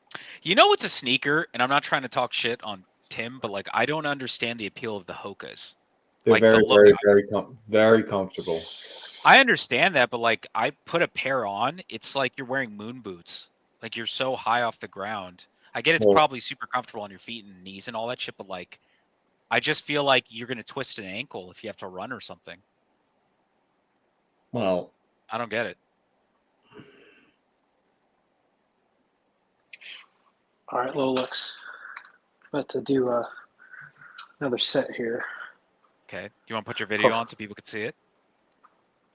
You know what's a sneaker? And I'm not trying to talk shit on Tim, but like I don't understand the appeal of the Hokas. They're Like the very, look. very comfortable. I understand that, but like I put a pair on, it's like you're wearing moon boots. Like you're so high off the ground. I get it's Well- probably super comfortable on your feet and knees and all that shit, but like I just feel like you're gonna twist an ankle if you have to run or something. Well, I don't get it. All right, Lolix. About to do another set here. Okay. You want to put your video on so people can see it?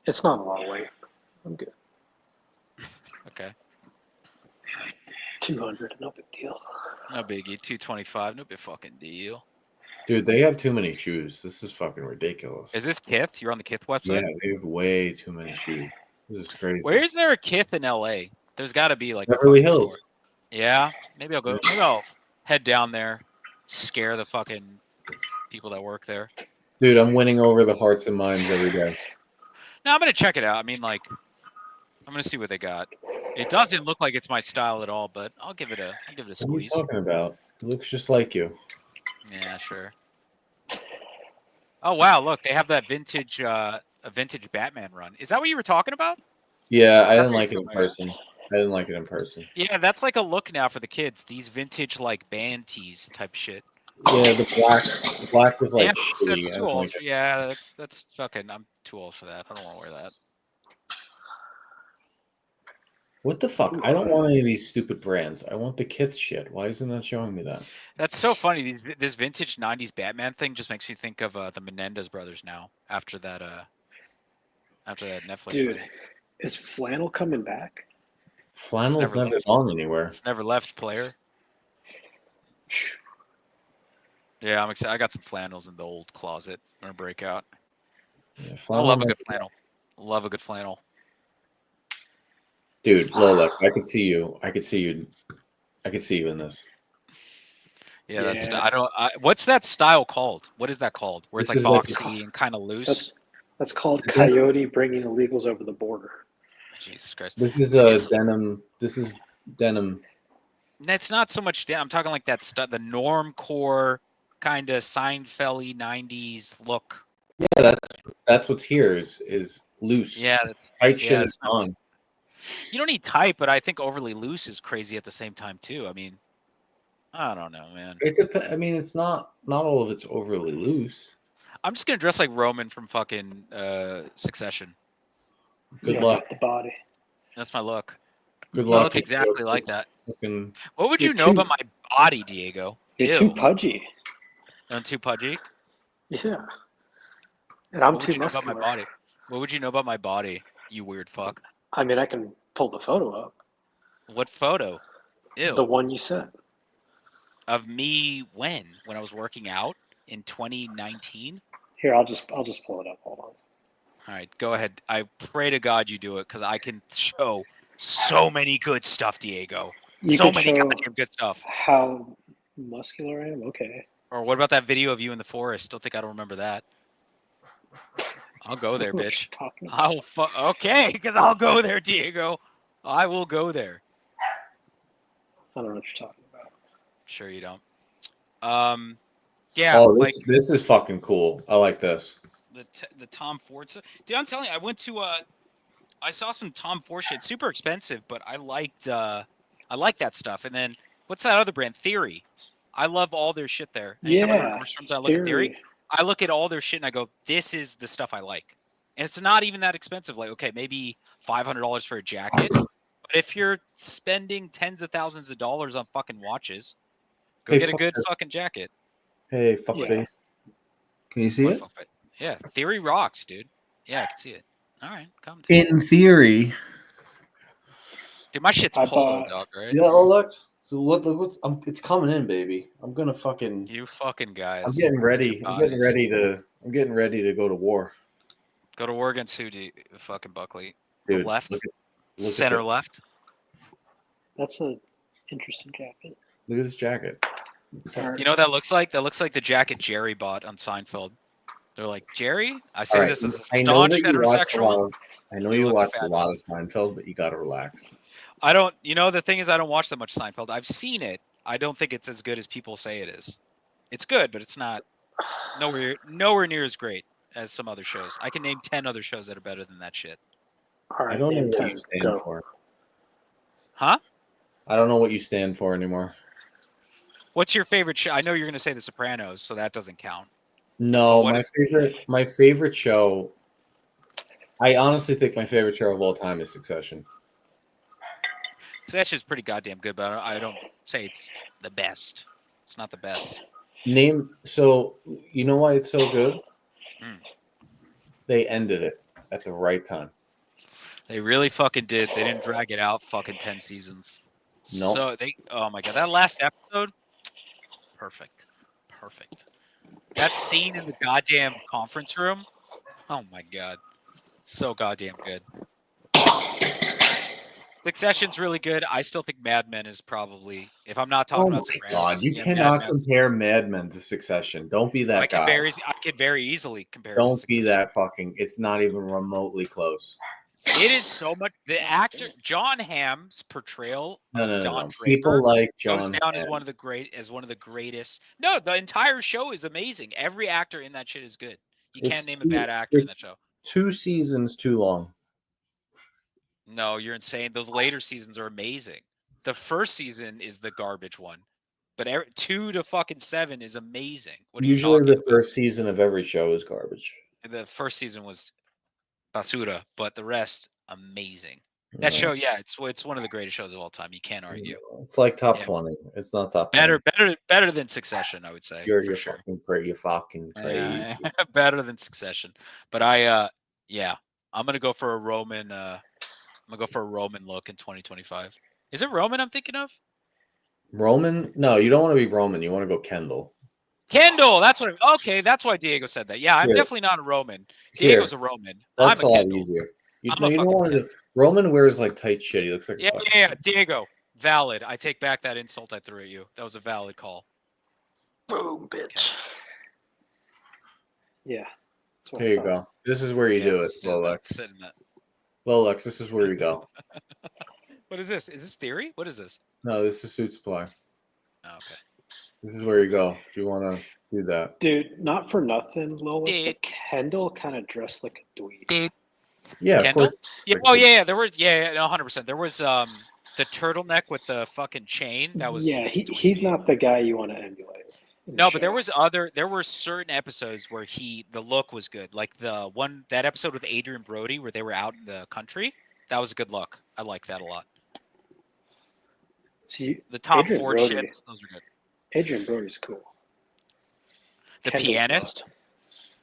It's not a lot of weight. I'm good. Okay. 200, no big deal. No biggie. 225, no big fucking deal. dude, they have too many shoes. This is fucking ridiculous. Is this Kith? You're on the Kith website? Yeah, they have way too many shoes. This is crazy. Where is there a Kith in LA? There's got to be like Beverly a fucking Hills. store. Yeah, maybe I'll go. Maybe I'll head down there, scare the fucking people that work there. Dude, I'm winning over the hearts and minds every day. No, I'm gonna check it out. I mean, like, I'm gonna see what they got. It doesn't look like it's my style at all, but I'll give it a What are you squeeze. talking about? It looks just like you. Yeah, sure. Oh wow, look, they have that vintage a vintage Batman run. Is that what you were talking about? Yeah, I That's didn't what like it you're in talking about. person. I didn't like it in person. Yeah, that's like a look now for the kids. These vintage like band tees type shit. Yeah, the black was like Yeah, shitty. that's I too didn't old. like it. Yeah, that's fucking. I'm too old for that. I don't want to wear that. What the fuck? I don't want any of these stupid brands. I want the Kith shit. Why isn't that showing me that? That's so funny. This vintage '90s Batman thing just makes me think of the Menendez brothers now. After that Netflix Dude, thing. is flannel coming back? Flannel's never never left. gone anywhere. It's never left, player. Yeah, I'm excited. I got some flannels in the old closet. I'm gonna break out. Yeah, I flannel love a never- good flannel. Love a good flannel. Dude, Lolex, I could see you. I could see you. I could see you in this. Yeah, that's. Yeah. I don't. What's that style called? What is that called? Where it's This like is like- boxy and kind of loose. That's called Coyote bringing illegals over the border. Jesus Christ. This is It's- denim. This is denim. It's not so much. I'm talking like that stuff. The normcore kind of Seinfeld-y '90s look. Yeah, that's what's here is loose. Yeah, that's. Tight shit yeah, is it's not- gone. You don't need tight, but I think overly loose is crazy at the same time too. I mean, I don't know, man. It depends. I mean, it's not all of it's overly loose. I'm just gonna dress like Roman from fucking Succession. Good Yeah, luck. got the body. That's my look. Good I luck. look exactly like that. Fucking, What would You're you know too- about my body, Diego? You're Ew. too pudgy. I'm too pudgy. Yeah. And I'm What would too you know about my muscular. body? What would you know about my body? You weird fuck. I mean, I can pull the photo up. What photo? Ew. The one you sent. Of me when? When I was working out in 2019? Here, I'll just pull it up. Hold on. All right, go ahead. I pray to God you do it because I can show so many good stuff, Diego. You So could many show goddamn good stuff. how muscular I am. Okay. Or what about that video of you in the forest? Don't think I don't remember that. I'll go there, What are you bitch. talking about? I'll okay, because I'll go there, Diego. I will go there. I don't know what you're talking about. Sure you don't. Yeah, oh, like this is fucking cool. I like this. the Tom Ford stuff. Dude, I'm telling you, I went to I saw some Tom Ford shit. Super expensive, but I liked that stuff. And then what's that other brand? Theory. I love all their shit there. Anytime I go to Yeah. Nordstrom's, I look at Theory. I look at all their shit and I go, this is the stuff I like. And it's not even that expensive. Like, okay, maybe $500 for a jacket. But if you're spending tens of thousands of dollars on fucking watches, go Hey, get a fuck good this. fucking jacket. Hey, fuck Yeah. face. Can you see What it? fuck it? Yeah, Theory rocks, dude. Yeah, I can see it. All right, calm down. In theory. Dude, my shit's I polo, bought- dog, right? Yeah, Alex. So look what's it's coming in, baby. I'm gonna fucking. You fucking guys. I'm getting ready. Your I'm getting bodies. ready to go to war. Go to war against who, fucking Buckley? Dude, The left? look at Center this. left? That's an interesting jacket. Look at this jacket. You know what that looks like? That looks like the jacket Jerry bought on Seinfeld. They're like, Jerry? I say All this right, as a I know staunch that you watch a heterosexual. lot. I know You you look watched a lot of fabulous. Seinfeld, but you gotta relax. I don't, the thing is, I don't watch that much Seinfeld. I've seen it. I don't think it's as good as people say it is. It's good, but it's not nowhere near as great as some other shows. I can name 10 other shows that are better than that shit. All right, I don't know name what 10. you stand Go. for. Huh? I don't know what you stand for anymore. What's your favorite show? I know you're going to say The Sopranos, so that doesn't count. No, What my favorite show. I honestly think my favorite show of all time is Succession. So that shit's pretty goddamn good, but I don't say it's the best. It's not the best. So you know why it's so good? Mm. They ended it at the right time. They really fucking did. They didn't drag it out fucking 10 seasons. Nope. So oh my God, that last episode, perfect. That scene in the goddamn conference room, oh my God, so goddamn good. Succession's really good. I still think Mad Men is probably, if I'm not talking about Sopranos. God, you yeah, cannot Mad Men's- compare Mad Men to Succession. Don't be that guy. I could very easily compare it to Don't be Succession. that fucking. It's not even remotely close. It is so much. The actor John Hamm's portrayal of Don Draper People like goes John down as Hamm. one of the greatest. No, the entire show is amazing. Every actor in that shit is good. You can't name a bad actor in that show. 2 seasons too long. No, you're insane. Those later seasons are amazing. The first season is the garbage one, but 2 to fucking 7 is amazing. What are Usually you the talking about? first season of every show is garbage. The first season was basura, but the rest amazing. That show, yeah, it's one of the greatest shows of all time. You can't argue. It's like top 20. It's not top 20. 20. Better than Succession, I would say. You're sure. You're fucking crazy. Better than Succession. But yeah, I'm gonna go for a Roman. I'm gonna go for a Roman look in 2025. Is it Roman I'm thinking of? Roman? No, you don't want to be Roman. You want to go Kendall. Kendall. That's what. That's why Diego said that. Yeah, I'm definitely not a Roman. Diego's a Roman. That's I'm a a lot Kendall. easier. You I'm a don't fucking want to. Roman wears like tight shit. He looks like yeah. Diego, valid. I take back that insult I threw at you. That was a valid call. Boom, bitch. Okay. Yeah. Here you go. This is where you do it, Lolex. Sit in that. Lolex, this is where you go. What is this? Is this Theory? What is this? No, this is Suit Supply. Oh, okay. This is where you go if you want to do that. Dude, not for nothing, Lolex, Dude. but Kendall kind of dressed like a dweeb. Dude. Yeah, Kendall? of course. Yeah. Oh yeah. There was 100%. There was the turtleneck with the fucking chain. That was he's not the guy you want to emulate. No, but there were certain episodes where the look was good. Like that episode with Adrian Brody where they were out in the country. That was a good look. I like that a lot. See, The Tom Adrian Ford Brody, shits, those are good. Adrian Brody's cool. The Kendall's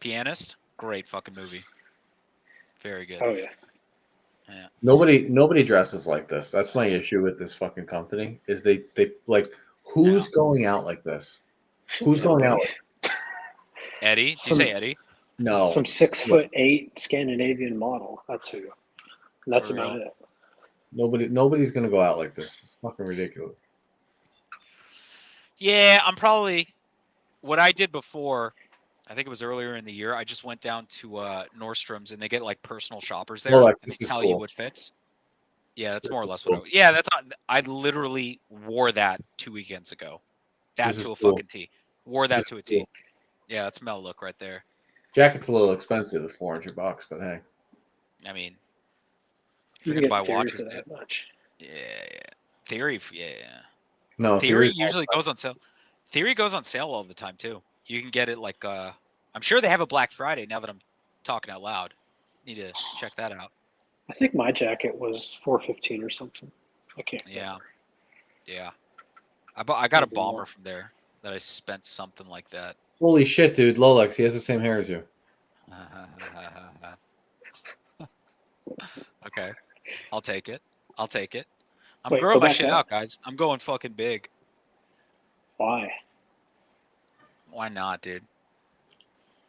Pianist, great fucking movie. Very good. not. Oh yeah. Yeah. Nobody dresses like this. That's my issue with this fucking company. Is they like who's going out like this? Who's going out? Eddie? Did you say Eddie? No. Some 6'8" Scandinavian model. That's who. And that's For about real? it. Nobody's gonna go out like this. It's fucking ridiculous. Yeah, I'm probably what I did before. I think it was earlier in the year. I just went down to Nordstrom's and they get like personal shoppers there, Rolex, and this they is tell cool. you what fits. Yeah, that's This more or is less cool. what I. Yeah, that's. I literally wore that 2 weekends ago. That This to is a cool. fucking T. Wore that This to a is T. cool. Yeah, that's Mel look right there. Jacket's a little expensive at $400, but hey. I mean, if You you're can gonna get buy Theory watches, for dude. that much. Yeah. Theory, yeah. No, Theory Theory's usually goes on sale. Theory goes on sale all the time too. You can get it like I'm sure they have a Black Friday now that I'm talking out loud. Need to check that out. I think my jacket was $415 or something. I can't. Yeah. Yeah. I got a Maybe bomber more. from there that I spent something like that. Holy shit, dude. Lolex, he has the same hair as you. Okay. I'll take it. I'll take it. I'm Wait, growing go my back shit up. out, guys. I'm going fucking big. Why? Why not, dude?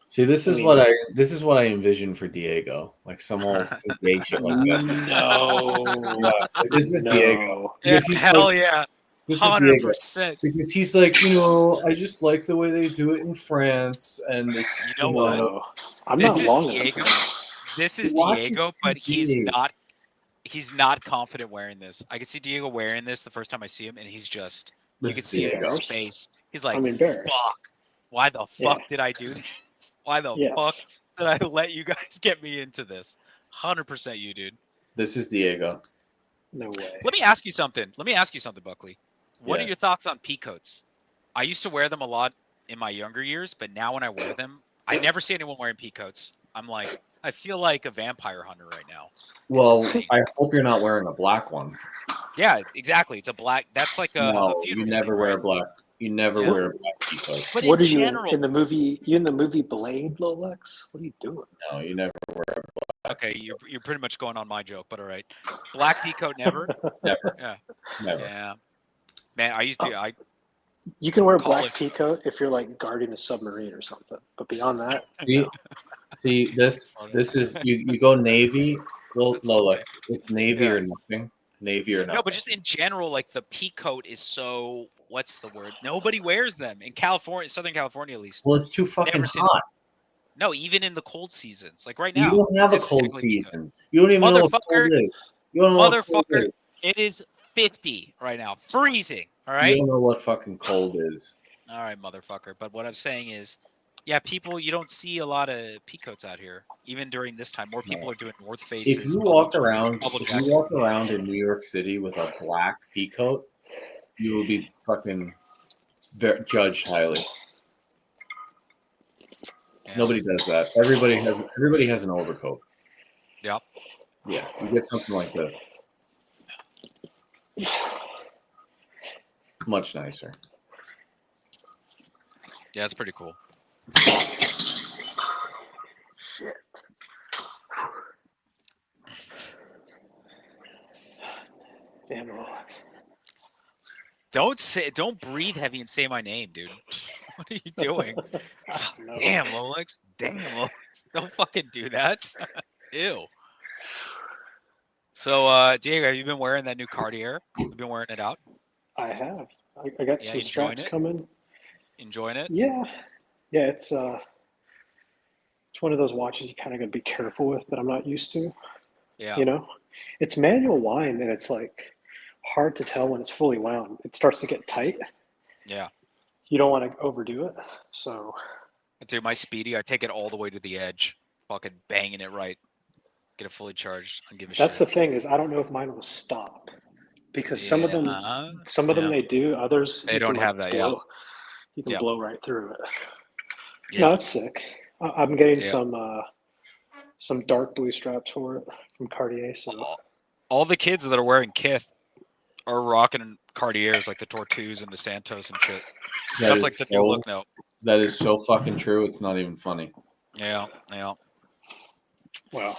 See, this I is mean- what I envision for Diego. Like some gay shit like this. No. Yeah, this is Diego. No. Yeah, Because he's hell like, yeah. this is Diego. 100%. Because he's like, I just like the way they do it in France, and it's You know what? No. I'm This not is long Diego. enough. This is Watch his Diego, but he's TV. not confident wearing this. I can see Diego wearing this the first time I see him, and he's just you This can is see it in his Diego. face. He's like, I'm embarrassed. fuck. Why the Yeah. fuck did I do this? Why the Yes. fuck did I let you guys get me into this? 100% you, dude. This is Diego. No way. Let me ask you something, Buckley. What are Yeah. your thoughts on pea coats? I used to wear them a lot in my younger years, but now when I wear them, I never see anyone wearing pea coats. I'm like, I feel like a vampire hunter right now. Well, insane. I hope you're not wearing a black one. Yeah, exactly. It's a black. That's like a No, funeral you never thing, wear right? a black. You never Yeah. wear a black peacoat. But What in are you general, in the movie? You in the movie Blade, Lolex? What are you doing? No, you never wear a okay, you're pretty much going on my joke, but all right. Black pea coat, never. never. Yeah, Never. yeah. Man, I used to. Oh. I You can wear a Call black it. pea coat if you're like guarding a submarine or something. But beyond that, See, this funny. is you go navy. Well, That's Lolex, funny. it's navy Yeah. or nothing. Navy or nothing. No, but just in general, like the pea coat is so. What's the word? Nobody wears them in California, Southern California at least. Well, it's too fucking Never seen hot. No, even in the cold seasons, like right You now. don't have a this is cold technically pea coat. season. You don't even know what Motherfucker. cold is. You don't know what cold Motherfucker, is. it is 50 right now, freezing. All You right. don't know what fucking cold is. All right, motherfucker. But what I'm saying is, yeah, people, you don't see a lot of peacoats out here, even during this time. More people are doing North Faces. If you bubble walk jack- around, bubble if jacket. you walk around in New York City with a black peacoat, you will be fucking judged highly. Yeah. Nobody does that. Everybody has an overcoat. Yep. Yeah, you get something like this. Much nicer. Yeah, it's pretty cool. shit. Damn, Lolex. Don't breathe heavy and say my name, dude. What are you doing? No. Damn, Lolex. Damn, Lolex. Don't fucking do that. Ew. So, Diego, have you been wearing that new Cartier? You've been wearing it out? I have. I got Yeah, some enjoying straps it? coming. Enjoying it? Yeah. Yeah, it's one of those watches you kind of got to be careful with that I'm not used to. Yeah. You know, it's manual wind and it's like hard to tell when it's fully wound. It starts to get tight. Yeah. You don't want to overdo it. So, Dude, my Speedy, I take it all the way to the edge, fucking banging it right. Get it fully charged. I don't give a that's the shit. thing is I don't know if mine will stop because some of them Yeah. they do, others They you don't can, have like, that, yeah. blow. You can Yeah. blow right through it. Yeah. No, it's sick. I'm getting Yeah. some dark blue straps for it from Cartier. So All the kids that are wearing Kith are rocking Cartiers like the Tortus and the Santos and shit. That That's is like the new look now. That is so fucking true. It's not even funny. Yeah, yeah. well,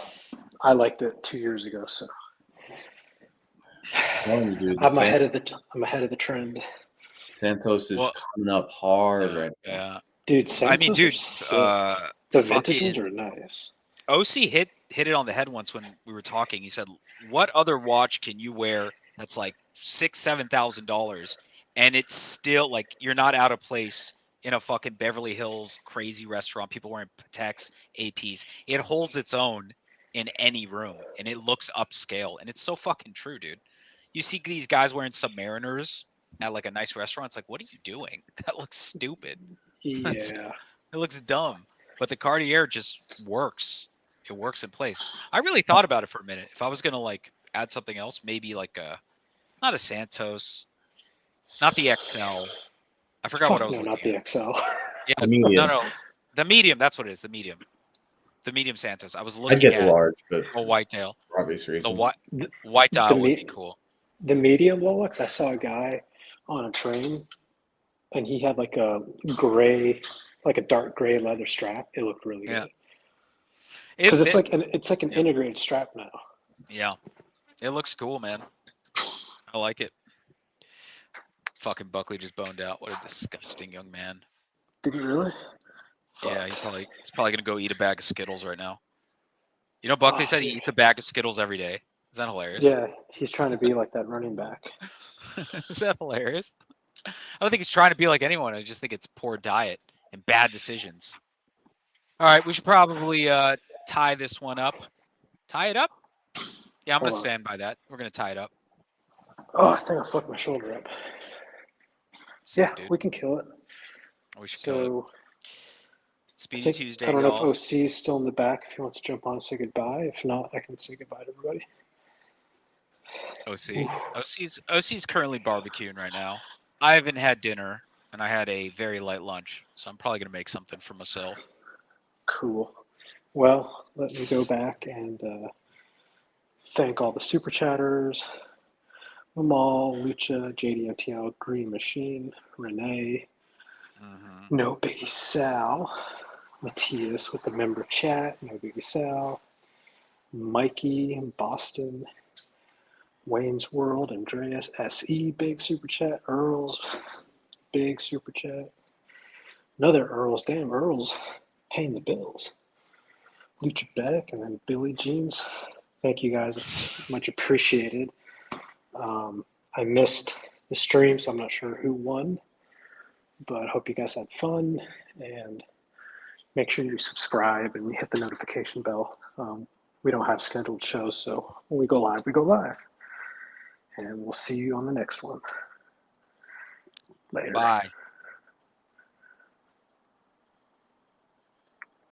I liked it 2 years ago. So Telling you, dude, I'm ahead of the trend. Santos is Well, coming up hard yeah, right now. yeah. Dude, I mean, Santos are dude, sick. The vintage ones fucking are nice. OC hit it on the head once when we were talking. He said, "What other watch can you wear that's like $6,000-7,000, and it's still like you're not out of place in a fucking Beverly Hills crazy restaurant? People wearing Pateks, APs. It holds its own in any room, and it looks upscale, and it's so fucking true, dude. You see these guys wearing Submariners at like a nice restaurant. It's like, what are you doing? That looks stupid. Yeah. It looks dumb, but the Cartier just works. It works in place. I really thought about it for a minute. If I was gonna like add something else, maybe like not a Santos, not the XL. I forgot what I Fuck was no, not looking the at. XL. Yeah, The medium. no, the medium. That's what it is. The medium. The medium Santos. I was I'd looking get the at large, but a whitetail. for obvious The reasons. white the dial would me- be cool. the medium Rolex. I saw a guy on a train, and he had like a gray, like a dark gray leather strap. It looked really Yeah. good because it's It like an yeah, integrated strap now. yeah. It looks cool, man. I like it. Fucking Buckley just boned out. What a disgusting young man. Did he really? Yeah, Fuck. he's probably gonna go eat a bag of Skittles right now. You know, Buckley Oh, said he dude. eats a bag of Skittles every day. Is that hilarious? Yeah, he's trying to be like that running back. Is that hilarious? I don't think he's trying to be like anyone. I just think it's poor diet and bad decisions. All right, we should probably tie this one up. Tie it up? Yeah, I'm gonna Hold on. stand by that. We're gonna tie it up. Oh, I think I fucked my shoulder up. Sick, Yeah, dude. we can kill it. We should kill it. So Speedy I Tuesday, don't know if y'all. OC is still in the back. If he wants to jump on and say goodbye. If not, I can say goodbye to everybody. OC. OC's currently barbecuing right now. I haven't had dinner, and I had a very light lunch, so I'm probably gonna make something for myself. Cool. Well, let me go back and thank all the super chatters. Mamal, Lucha, JDOTL, Green Machine, Renee, No Biggie Sal, Matthias with the member chat, No Biggie Sal, Mikey, Boston, Wayne's World, Andreas, SE, big super chat, Earls, big super chat, another Earls, damn Earls, paying the bills, Lucha Beck, and then Billy Jeans. Thank you guys, it's much appreciated. I missed the stream, so I'm not sure who won, but I hope you guys had fun, and make sure you subscribe and hit the notification bell. We don't have scheduled shows, so when we go live, we go live. And we'll see you on the next one. Later. Bye.